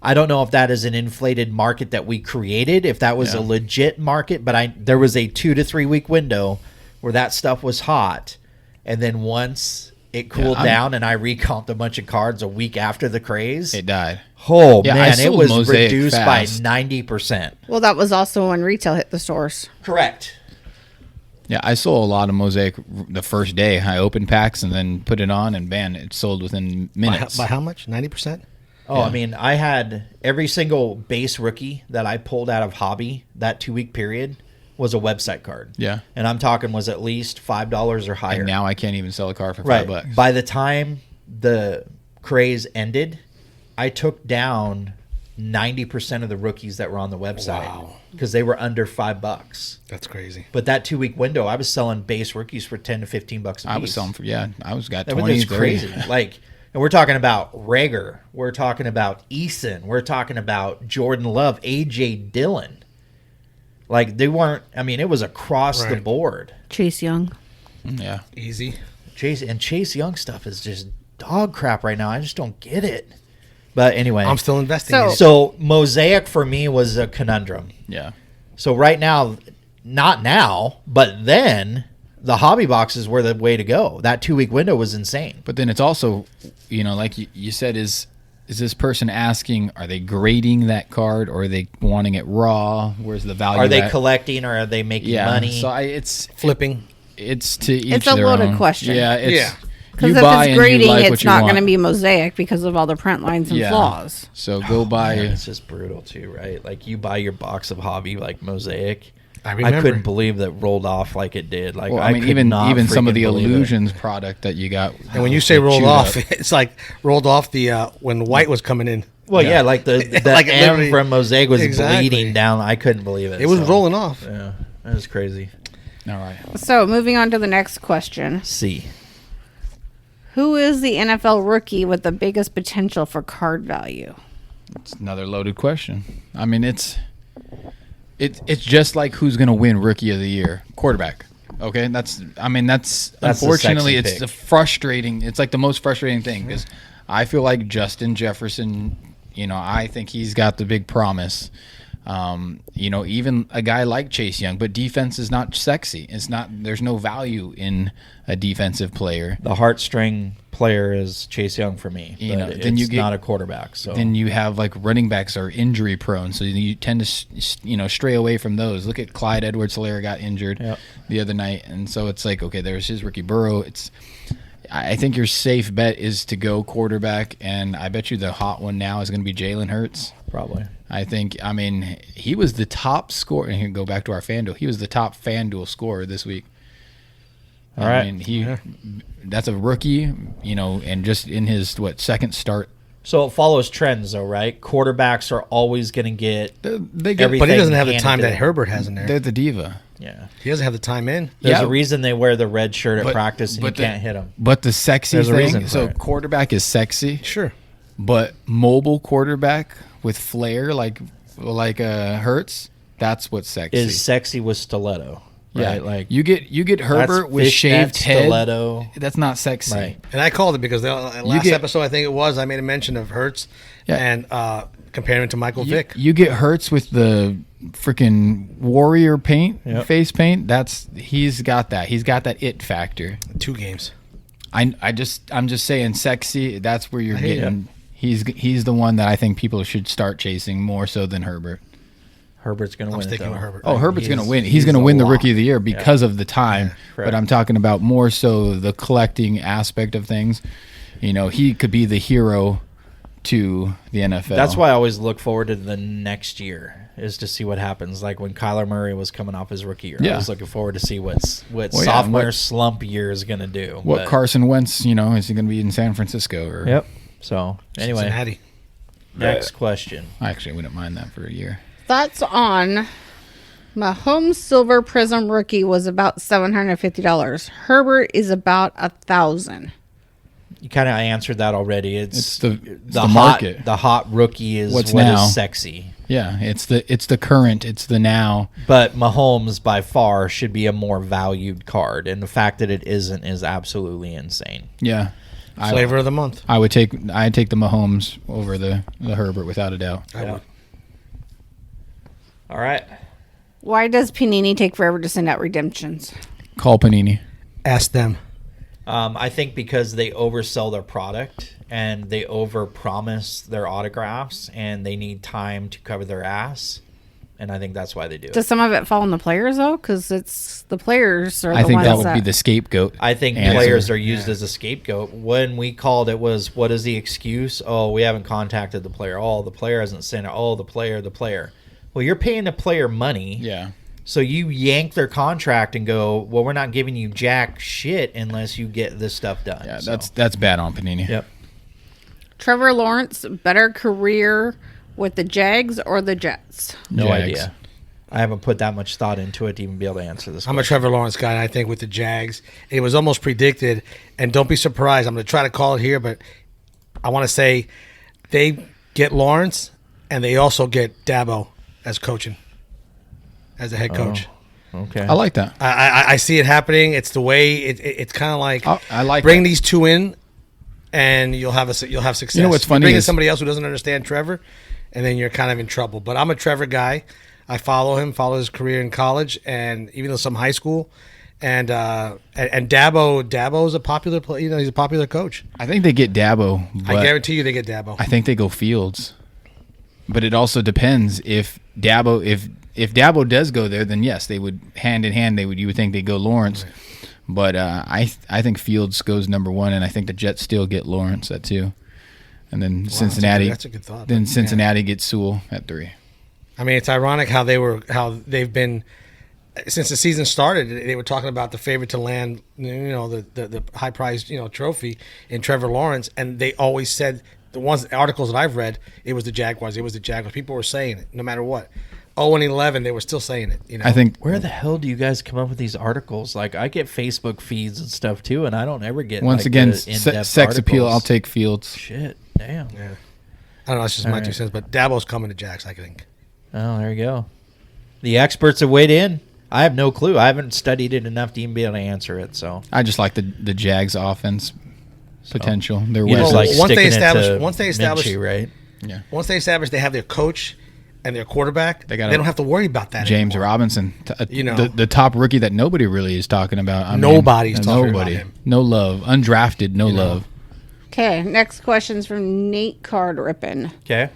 I don't know if that is an inflated market that we created, if that was a legit market, but there was a 2 to 3 week window where that stuff was hot. And then once it cooled down and I recomped a bunch of cards a week after the craze, it died. Oh, Yeah, man, it was Mosaic reduced fast. by 90%. Well, that was also when retail hit the stores. Correct. Yeah, I sold a lot of Mosaic the first day. I opened packs and then put it on, and bam, it sold within minutes. By how much? 90%? Oh, I mean, I had every single base rookie that I pulled out of hobby that 2-week period was a website card. Yeah. And I'm talking was at least $5 or higher. And now I can't even sell a card for $5. By the time the craze ended, I took down 90% of the rookies that were on the website because they were under $5. That's crazy. But that 2-week window, I was selling base rookies for $10 to $15 a piece. I was selling for got That 20, was 30. crazy. And we're talking about Rager, we're talking about Eason, we're talking about Jordan Love, AJ Dillon. Like they weren't. I mean, it was across the board. Chase Young. Yeah, Easy. Chase Young stuff is just dog crap right now. I just don't get it. But anyway, I'm still investing in it. So Mosaic for me was a conundrum. yeah. So right now, not now, but then the hobby boxes were the way to go. That 2-week window was insane. But then it's also, like you said, is this person asking, are they grading that card, or are they wanting it raw? Where's the value? Are they at? collecting, or are they making money? So it's Flipping. It's to each It's a their loaded own. question. Yeah, it's Because you if buy it's and grading, you like what it's you not want. going to be Mosaic because of all the print lines and flaws. So go buy. Man, it's just brutal too, right? Like you buy your box of hobby like Mosaic. I remember. I couldn't believe that rolled off like it did. Like Well, I mean, could even not some of freaking the believe it. Illusions product that you got. And when you say rolled chewed off, up. it's like rolled off the when White was coming in. Well, yeah, like the Like it M literally- from Mosaic was Exactly. bleeding down. I couldn't believe it. It was so, rolling off. Yeah, that was crazy. All right. So, moving on to the next question. C. Who is the NFL rookie with the biggest potential for card value? It's another loaded question. I mean, it's just like who's going to win Rookie of the Year, quarterback. Okay, that's unfortunately the it's sexy the pick. frustrating. It's like the most frustrating thing because I feel like Justin Jefferson. I think he's got the big promise. Even a guy like Chase Young, but defense is not sexy. It's not. There's no value in a defensive player. The heartstring player is Chase Young for me. But then you it's get not a quarterback. So Then you have like running backs are injury prone, so you tend to stray away from those. Look at Clyde Edwards-Helaire got injured the other night, and so it's like, okay, there's his rookie Burrow. I think your safe bet is to go quarterback, and I bet you the hot one now is going to be Jalen Hurts. probably. I mean, he was the top scorer. And here, go back to our FanDuel. He was the top FanDuel scorer this week. All right. I mean, that's a rookie, and just in his second start. So it follows trends, though, right? Quarterbacks are always going to get They get, everything But he doesn't have the handed time to that them. Herbert has in there. they're the diva. Yeah. He doesn't have the time in. There's Yeah. a reason they wear the red shirt at But- practice and you but the- can't hit them. But the sexy There's a reason thing, for so it. quarterback is sexy, Sure. but mobile quarterback with flair like Hurts, that's what's sexy. Is sexy with stiletto. yeah, Right? Like you get Herbert with fishnet shaved head. stiletto. That's not sexy. Right. And I called it because the last get- episode, I think it was, I made a mention of Hurts and comparing him to Michael Vick. You get Hurts with the freaking warrior paint, Yep. face paint. He's got that. He's got that it factor. 2 games. I'm just saying sexy. That's where you're hear getting. He's the one that I think people should start chasing more so than Herbert. Herbert's going to I'm win it, sticking though. with Herbert. Oh, Herbert's going to win. He's he's going to a win the lock. Rookie of the Year because of the time. correct. But I'm talking about more so the collecting aspect of things. He could be the hero to the NFL. That's why I always look forward to the next year, is to see what happens. Like when Kyler Murray was coming off his rookie year, I was looking forward to see what sophomore slump year is going to do. What Carson Wentz, is he going to be in San Francisco? Or Yep. So anyway, Cincinnati. Next question. Actually, I wouldn't mind that for a year. Thoughts on Mahomes Silver Prism rookie was about $750. Herbert is about $1,000. You kind of answered that already. It's the hot market. The hot rookie is What's what now. is sexy. Yeah, it's the current, it's the now. But Mahomes by far should be a more valued card, and the fact that it isn't is absolutely insane. Yeah. Flavor of the month. I'd take the Mahomes over the Herbert without a doubt. I would. All right. Why does Panini take forever to send out redemptions? Call Panini. Ask them. I think because they oversell their product and they overpromise their autographs, and they need time to cover their ass, and I think that's why they do Does it. some of it fall on the players, though? Because it's the players are the I think ones that would be the scapegoat. I think answer. players are used as a scapegoat. When we called, it was, what is the excuse? Oh, we haven't contacted the player. Oh, the player hasn't sent it. Oh, the player. Well, you're paying the player money. Yeah. So you yank their contract and go, well, we're not giving you jack shit unless you get this stuff done. Yeah, So, that's bad on Panini. Yep. Trevor Lawrence, better career with the Jags or the Jets? No Jags. idea. I haven't put that much thought into it to even be able to answer this I'm a question. Trevor Lawrence guy, and I think with the Jags, it was almost predicted. And don't be surprised. I'm going to try to call it here, but I want to say they get Lawrence, and they also get Dabo as coaching, as the head coach. Okay. I like that. I see it happening. It's the way it's kind of like I like bring that. these two in, and you'll have success. You know what's funny bring in is- somebody else who doesn't understand Trevor, and then you're kind of in trouble. But I'm a Trevor guy. I follow his career in college, and even though some high school, and Dabo is a popular player. He's a popular coach. I think they get Dabo, but I guarantee you they get Dabo. I think they go Fields. But it also depends if Dabo if Dabo does go there, then yes, they would hand in hand. You would think they go Lawrence, but I think Fields goes number one, and I think the Jets still get Lawrence at 2, and then Cincinnati. That's a good thought. Then Yeah. Cincinnati gets Sewell at 3. I mean, it's ironic how they've been since the season started. They were talking about the favorite to land, the high priced, trophy in Trevor Lawrence, and they always said the articles that I've read, it was the Jaguars. It was the Jaguars. People were saying it no matter what. 0-11, they were still saying it. I think Where the hell do you guys come up with these articles? Like, I get Facebook feeds and stuff too, and I don't ever get once like, again the in-depth sex appeal. articles. I'll take Fields. Shit, damn. Yeah. I don't know. That's just my 2 cents. But Dabo's coming to Jags, I think. Oh, there you go. The experts have weighed in. I have no clue. I haven't studied it enough to even be able to answer it. So I just like the Jags offense potential. Their you just weapons. like once they sticking establish- it to once they establish- Minchie, right? Yeah. Once they establish they have their coach and their quarterback, They they, got don't have to worry about that James anymore. Robinson, You know. the top rookie that nobody really is talking about. I mean, Nobody's talking about nobody. him. No love. Undrafted, no know. love. Okay, next question's from Nate Card Rippin. Okay.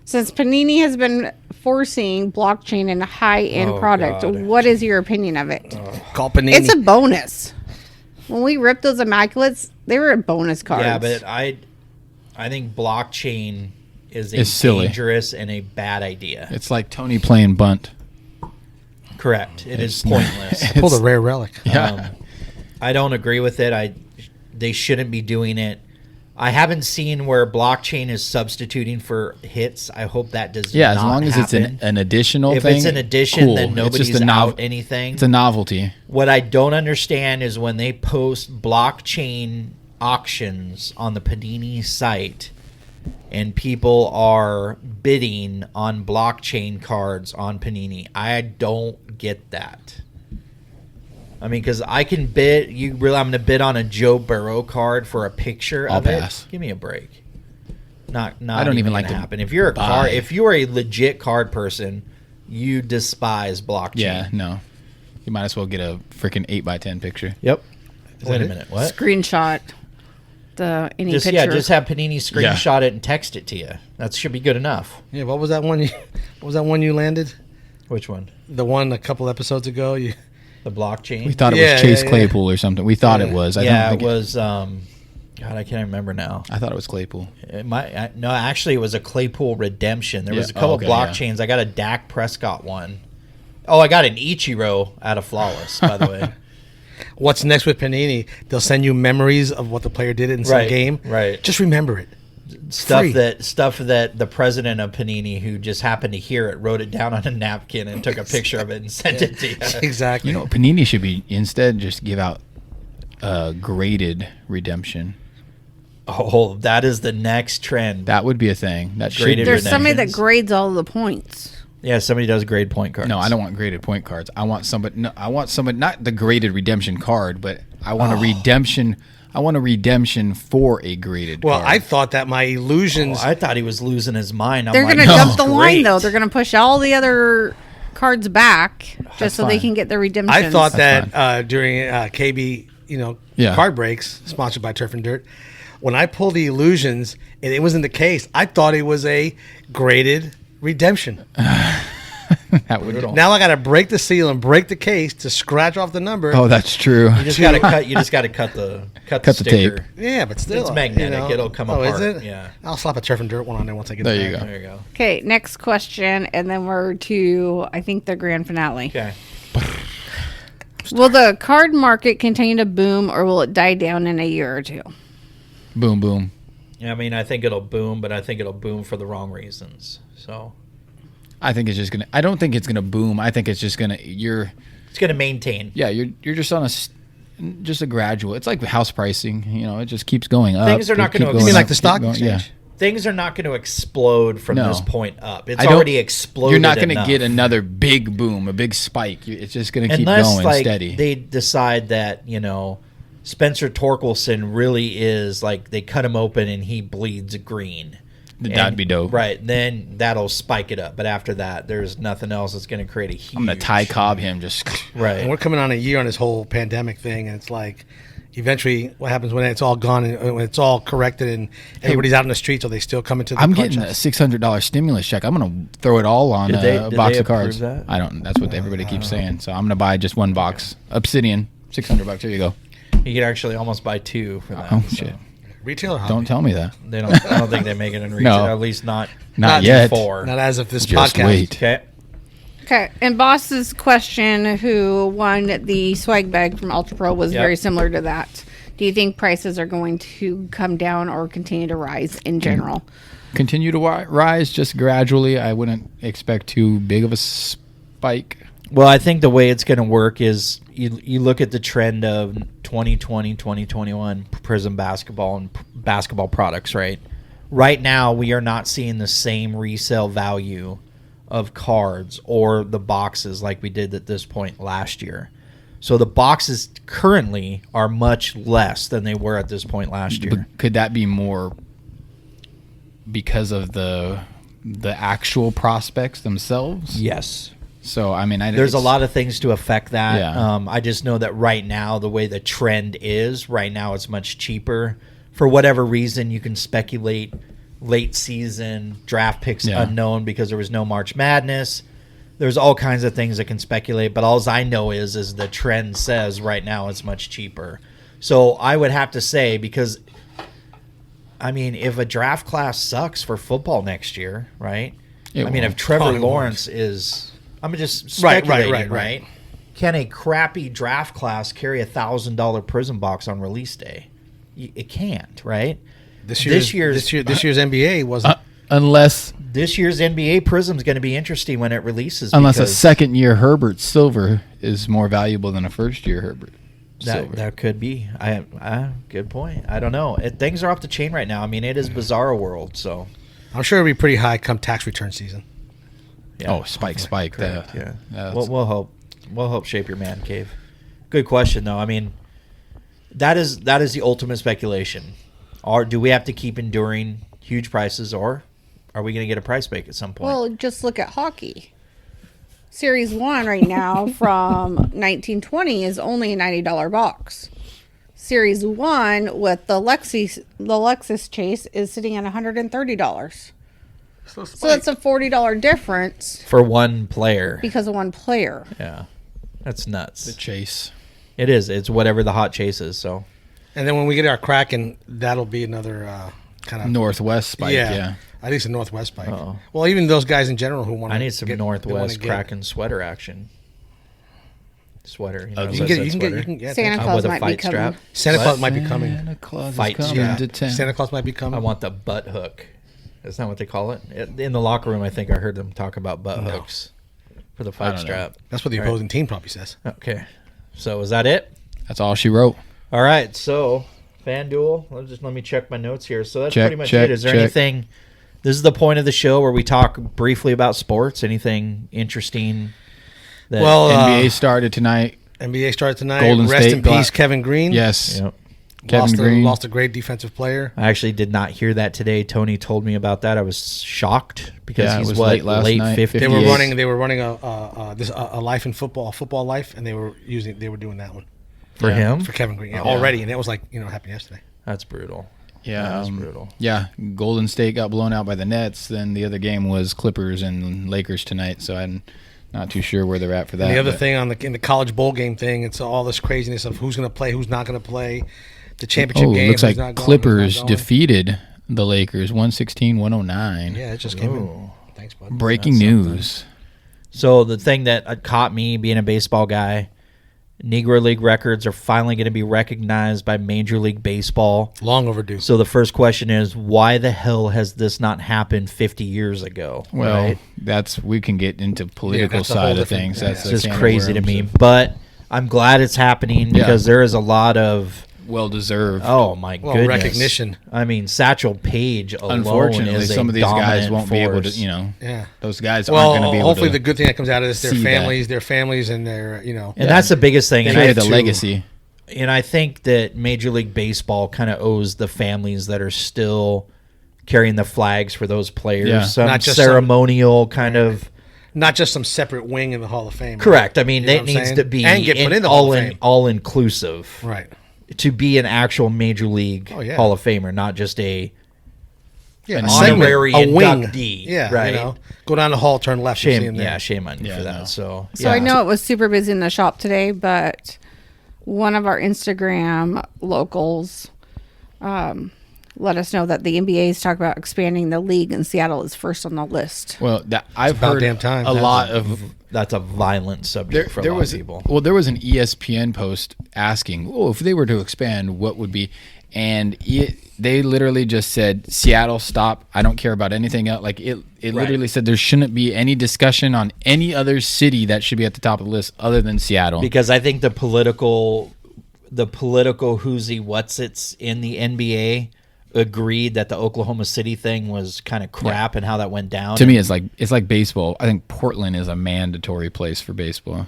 Since Panini has been forcing blockchain in a high-end product, God. what is your opinion of it? Call Panini. It's a bonus. When we ripped those Immaculates, they were bonus cards. Yeah, but I think blockchain is a It's silly. dangerous and a bad idea. It's like Tony playing bunt. Correct. It is It's not- pointless. pulled a rare relic. Yeah. I don't agree with it. They shouldn't be doing it. I haven't seen where blockchain is substituting for hits. I hope that does Yeah, not as long as it's happen. an additional If thing. it's an addition, cool. then It's nobody's just out anything. It's a novelty. What I don't understand is when they post blockchain auctions on the Panini site and people are bidding on blockchain cards on Panini. I don't get that. I mean, because I can bid. I'm going to bid on a Joe Burrow card for a picture I'll of it. pass. Give me a break. Not I don't even like gonna to happen. If you're a buy. card, if you are a legit card person, you despise blockchain. Yeah, no. You might as well get a freaking 8x10 picture. Yep. that Wait a it? minute. What? Screenshot any Just picture. just have Panini screenshot it and text it to you. That should be good enough. Yeah, what was that one? What was that one you landed? Which one? The one a couple episodes ago. The blockchain. We thought it Yeah, was Chase yeah, yeah. Claypool or something. We thought it Yeah. was. I yeah, don't it think was. God, I can't remember now. I thought it was Claypool. No, actually, it was a Claypool redemption. There was Yeah. a couple Okay, blockchains. I got a Dak Prescott one. Oh, I got an Ichiro out of Flawless, by the way. What's next with Panini? They'll send you memories of what the player did in some Right, game. right. Just remember it. Stuff Free. that the president of Panini, who just happened to hear it, wrote it down on a napkin and took a picture of it and sent it to you. Exactly. You know, Panini should be instead just give out graded redemption. Oh, that is the next trend. That would be a thing. That should. Graded There's somebody that redemptions. grades all of the points. Yeah, somebody does grade point cards. No, I don't want graded point cards. I want somebody. No, I want somebody. Not the graded redemption card, but I want a redemption. I want a redemption for a graded. Well, card. I thought that my illusions. I thought he was losing his mind. I'm They're like, going to no, jump the line, great. though. They're going to push all the other cards back just so they fine. can get the redemption. I thought That's that during KB, Yeah. card breaks sponsored by Turf and Dirt, when I pulled the illusions and it wasn't the case, I thought it was a graded redemption. that would. Now I got to break the seal and break the case to scratch off the number. Oh, that's true. You just got to cut. You just got to cut the the sticker. tape. Yeah, but still, It's magnetic. It'll come oh, apart. Is it? Yeah. I'll slap a Turf and Dirt one on there once I get There it you back. go. There you go. Okay, next question, and then we're to, I think, the grand finale. Okay. Will the card market continue to boom, or will it die down in a year or two? Boom, boom. I mean, I think it'll boom, but I think it'll boom for the wrong reasons. So I think it's just gonna. I don't think it's gonna boom. I think it's just gonna. it's going to maintain. Yeah, you're just on just a gradual. It's like house pricing. You know, it just keeps going up. Things are not keep gonna- going You mean like up, the keep stock going- exchange? Yeah. Things are not going to explode from No. this point up. It's I don't- already exploded. You're not going to enough. get another big boom, a big spike. It's just going to keep Unless going like steady. they decide that Spencer Torkelson really is like they cut him open and he bleeds green. That'd be dope. Right. Then that'll spike it up. But after that, there's nothing else that's going to create a huge. I'm going to Ty Cobb him. Just Right. And we're coming on a year on this whole pandemic thing, and it's like, eventually, what happens when it's all gone and when it's all corrected and everybody's out in the streets? Are they still coming to the I'm card getting a shops? $600 stimulus check. I'm going to throw it all on Did a they box of approve cards. that? I don't. That's what everybody keeps saying. So I'm going to buy just one box. Obsidian, $600. Here you go. You could actually almost buy two for that. Oh so shit! Retail or hobby? Don't tell me that. They don't. I don't think they make it in retail. No. At least not Not yet. before. Not as of this Just podcast. wait. Okay. Okay, and Boss's question, who won the swag bag from Ultra Pro, was Yep. very similar to that. Do you think prices are going to come down or continue to rise in general? Continue to rise just gradually. I wouldn't expect too big of a spike. Well, I think the way it's going to work is you look at the trend of 2020, 2021 Prism basketball and basketball products, right? Right now, we are not seeing the same resale value of cards or the boxes like we did at this point last year. So the boxes currently are much less than they were at this point last year. But could that be more because of the actual prospects themselves? Yes. So I mean, There's a lot of things to affect that. Yeah. I just know that right now, the way the trend is, right now it's much cheaper. For whatever reason, you can speculate late season draft picks Yeah. unknown because there was no March Madness. There's all kinds of things that can speculate, but all I know is the trend says right now it's much cheaper. So I would have to say, because I mean, if a draft class sucks for football next year, right? It I mean, won't. if Trevor Probably won't. Lawrence is, I'm just Right, speculating, right. right? Can a crappy draft class carry $1,000 Prism box on release day? It can't, right? This year's NBA wasn't. unless This year's NBA Prism is going to be interesting when it releases. a because second year Herbert Silver is more valuable than a first year Herbert Silver. that could be. Good point. I don't know. Things are off the chain right now. I mean, it is bizarre world. So I'm sure it'll be pretty high come tax return season. yeah. Oh, spike. Correct, yeah. That's- We'll hope. We'll hope shape your man cave. Good question though. I mean, that is the ultimate speculation. Do we have to keep enduring huge prices, or are we going to get a price break at some point? Well, just look at hockey. Series 1 right now from 1920 is only a $90 box. Series 1 with the Lexus Chase is sitting at $130. So that's a $40 difference for one player. because of one player. Yeah, that's nuts. the chase. It is. It's whatever the hot chase is. So And then when we get our Kraken, that'll be another kind of Northwest spike. Yeah. I think it's a Northwest spike. Uh-oh. Well, even those guys in general who want. I need some Northwest Kraken sweater action. Sweater. You know, You can get Santa with Claus a might be fight coming. strap. Santa Claus might be coming. Santa Claus Fight is coming strap. to town. Santa Claus might be coming. I want the butt hook. That's not what they call it. In the locker room, I think I heard them talk about butt hooks for the I fight don't strap. That's what the opposing team probably says. Okay. So is that it? That's all she wrote. All right. So FanDuel. Let me check my notes here. So that's Check, pretty much check, it. Is there check. anything? This is the point of the show where we talk briefly about sports. Anything interesting? That, Well, NBA started tonight. NBA started tonight. Golden Rest State in peace, got- Kevin Green. Yes. Yep. Kevin Green. Lost a great defensive player. I actually did not hear that today. Tony told me about that. I was shocked because Yeah, it he's was what, late last night. 50s? They were 58. running a life in football, a football life, and they were doing that one for him. for Kevin Green already, and it was like happened yesterday. That's brutal. Yeah, That's brutal. Yeah, Golden State got blown out by the Nets. Then the other game was Clippers and Lakers tonight. So I'm not too sure where they're at for that. And the other but- thing in the college bowl game thing, it's all this craziness of who's going to play, who's not going to play. The championship Oh, game. looks who's like not going, Clippers who's not going. defeated the Lakers 116-109. Yeah, it just came in. Ooh. Thanks, bud. Breaking That's news. So the thing that caught me being a baseball guy, Negro League records are finally going to be recognized by Major League Baseball. Long overdue. So the first question is, why the hell has this not happened 50 years ago? Well, right? we can get into political that's a whole side of different- things. yeah. That's It's a just can of crazy to worms. me. But I'm glad it's happening because there is a lot of, Well deserved. oh my goodness, recognition. I mean, Satchel Paige alone Unfortunately, is some a of these guys dominant won't be able to. force. Yeah. Those guys Well, aren't going to be able hopefully to. the good thing that comes out of this, see that. their families, and their And that's the biggest thing. And carry I, the legacy. and I think that Major League Baseball kind of owes the families that are still carrying the flags for those players Yeah. some Not just ceremonial kind of. not just some separate wing in the Hall of Fame. Correct. I mean, You know that what I'm needs saying? to be And get put in the Hall of Fame. all inclusive. Right. To be an actual Major League Oh, yeah. Hall of Famer, not just a Yeah. An a segment, honorary a wing. inductee, Yeah. right. Go down the hall, turn left. and see shame. him there. Yeah, shame on you Yeah, for that. no. So So I know it was super busy in the shop today, but one of our Instagram locals let us know that the NBA's talk about expanding the league, and Seattle is first on the list. Well, I've about heard damn time. a That's lot of. that's a violent subject for a lot was of people. Well, there was an ESPN post asking, "Oh, if they were to expand, what would be?" And they literally just said, "Seattle, stop! I don't care about anything else." Like it literally said there shouldn't be any discussion on any other city that should be at the top of the list other than Seattle. Because I think the political who's what's it's in the NBA agreed that the Oklahoma City thing was kind of crap and how that went down. To me, it's like baseball. I think Portland is a mandatory place for baseball.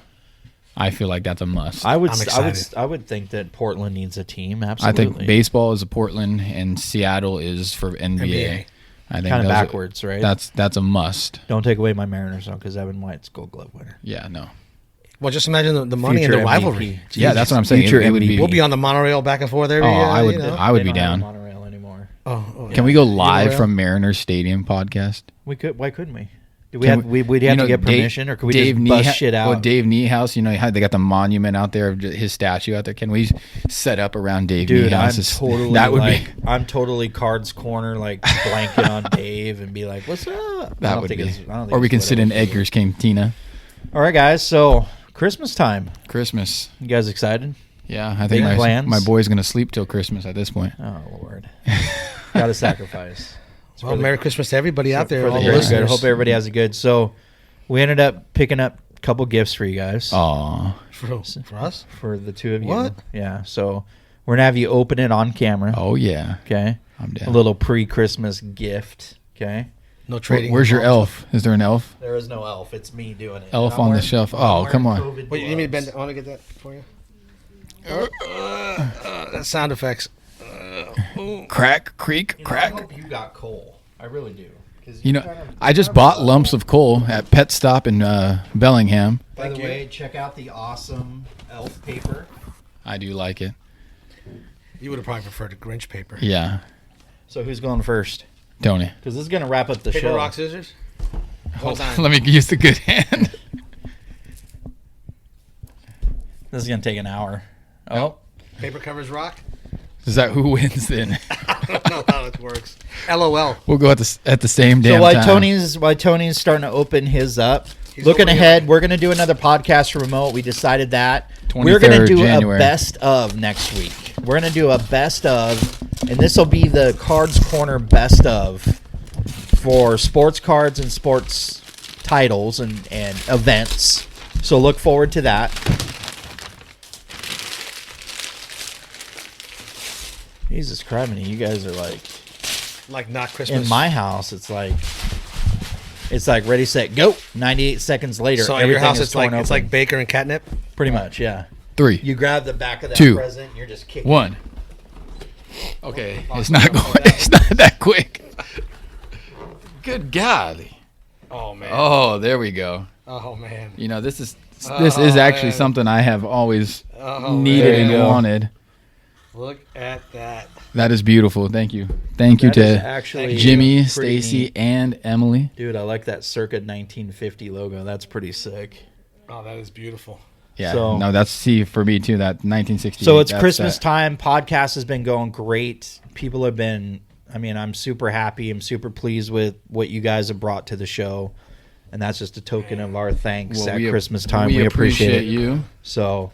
I feel like that's a must. I would I'm I would excited. I would think that Portland needs a team. I Absolutely. think baseball is a Portland and Seattle is for NBA. NBA. I think kind of those are- backwards, right? That's a must. Don't take away my Mariners though, because Evan White's Gold Glove winner. Yeah, no. Well, just imagine the money Future and the MVP. rivalry. Yeah, that's what I'm saying. Future It would be. MVP. We'll be on the monorail back and forth every Oh, I would. you know. I would They be don't have a down. monorail anymore. Can we go live monorail? from Mariners Stadium podcast? We could. Why couldn't we? Do we Can have? We'd have to get permission, or could we just bust shit out? Well, Dave Niehaus, you know how they got the monument out there of his statue out there. Can we set up around Dave Dude, Niehaus? that would be. I'm totally Cards Corner, like blanket on Dave and be like, "What's up?" That would be. Or we can sit in Edgar's Cantina. All right, guys. So Christmas time. Christmas. You guys excited? Yeah, I Big think plans? my boy's gonna sleep till Christmas at this point. Oh Lord, got to sacrifice. It's Well, for the- Merry Christmas to everybody out there. for the all greater good. listeners. Hope everybody has a good. So we ended up picking up a couple gifts for you guys. Aw. For us? For the two of you. What? Yeah. So we're gonna have you open it on camera. Oh yeah. Okay. I'm down. A little pre-Christmas gift. Okay. No trading. Where's your involved. elf? Is there an elf? There is no elf. It's me doing it. Elf I'm on the wearing- shelf. I'm Oh, wearing come on. COVID Wait, you need me to gloves. bend? I want to get that for you. Sound effects. Crack, creak, You know, crack. I hope you got coal. I really do. 'Cause You know, kind of- I just bought lumps of coal at Pet Stop in Bellingham. By the way, check out the awesome elf paper. I do like it. You would have probably preferred a Grinch paper. Yeah, So who's going first? Tony. Because this is gonna wrap up the Paper, show. rock, scissors. Hold on. Let me use the good hand. This is gonna take an hour. Oh, Paper covers rock. Is that who wins then? I don't know how it works. LOL. We'll go at the same damn So while time. Tony's starting to open his up, He's looking over here. ahead, we're going to do another podcast remote. We decided that. 23rd We're going to do January. a best of next week. We're going to do a best of, and this will be the Cards Corner best of for sports cards and sports titles and events. So look forward to that. Jesus Christ, you guys are Like not Christmas. in my house. It's like ready, set, go. 98 seconds later, So at everything your house, is it's like torn open. Baker and catnip. Pretty much, yeah. 3, You grab the back of that 2, present, and you're just kicking. 1. Okay, it's not going. It's not that quick. Good golly. Oh man. Oh, there we go. Oh man. You know, this is actually man. something I have always Oh, needed there you and go. wanted. Look at that. That is beautiful. Thank you. Thank you That is to actually Jimmy, pretty Stacy, neat. and Emily. Dude, I like that circa 1950 logo. That's pretty sick. Oh, that is beautiful. Yeah. So- No, that's for me too. That 1968. So it's that's Christmas that. time. Podcast has been going great. People have been, I'm super happy. I'm super pleased with what you guys have brought to the show. And that's just a token of our thanks Well, at we Christmas time. We We appreciate it. you. So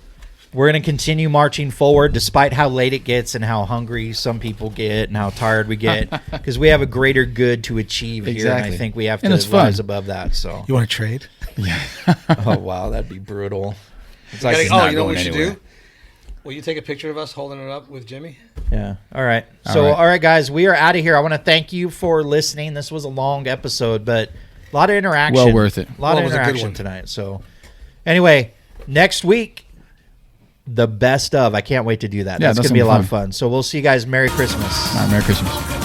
we're going to continue marching forward despite how late it gets and how hungry some people get and how tired we get, because we have a greater good to achieve here. And Exactly. I think we have And to it's fun. rise above that. So, You want to trade? oh, wow, that'd be brutal. It's like, It's oh, not you know what we going should anywhere. do? Will you take a picture of us holding it up with Jimmy? yeah. All right. All So, right. all right, guys, we are out of here. I want to thank you for listening. This was a long episode, but a lot of interaction. Well worth it. A lot Well, it of was a good interaction one. tonight. So, anyway, next week, the best of. I can't wait to do that. Yeah, That's that's going to be a gonna lot be of fun. So, we'll see you guys. Merry Christmas. All right, Merry Christmas.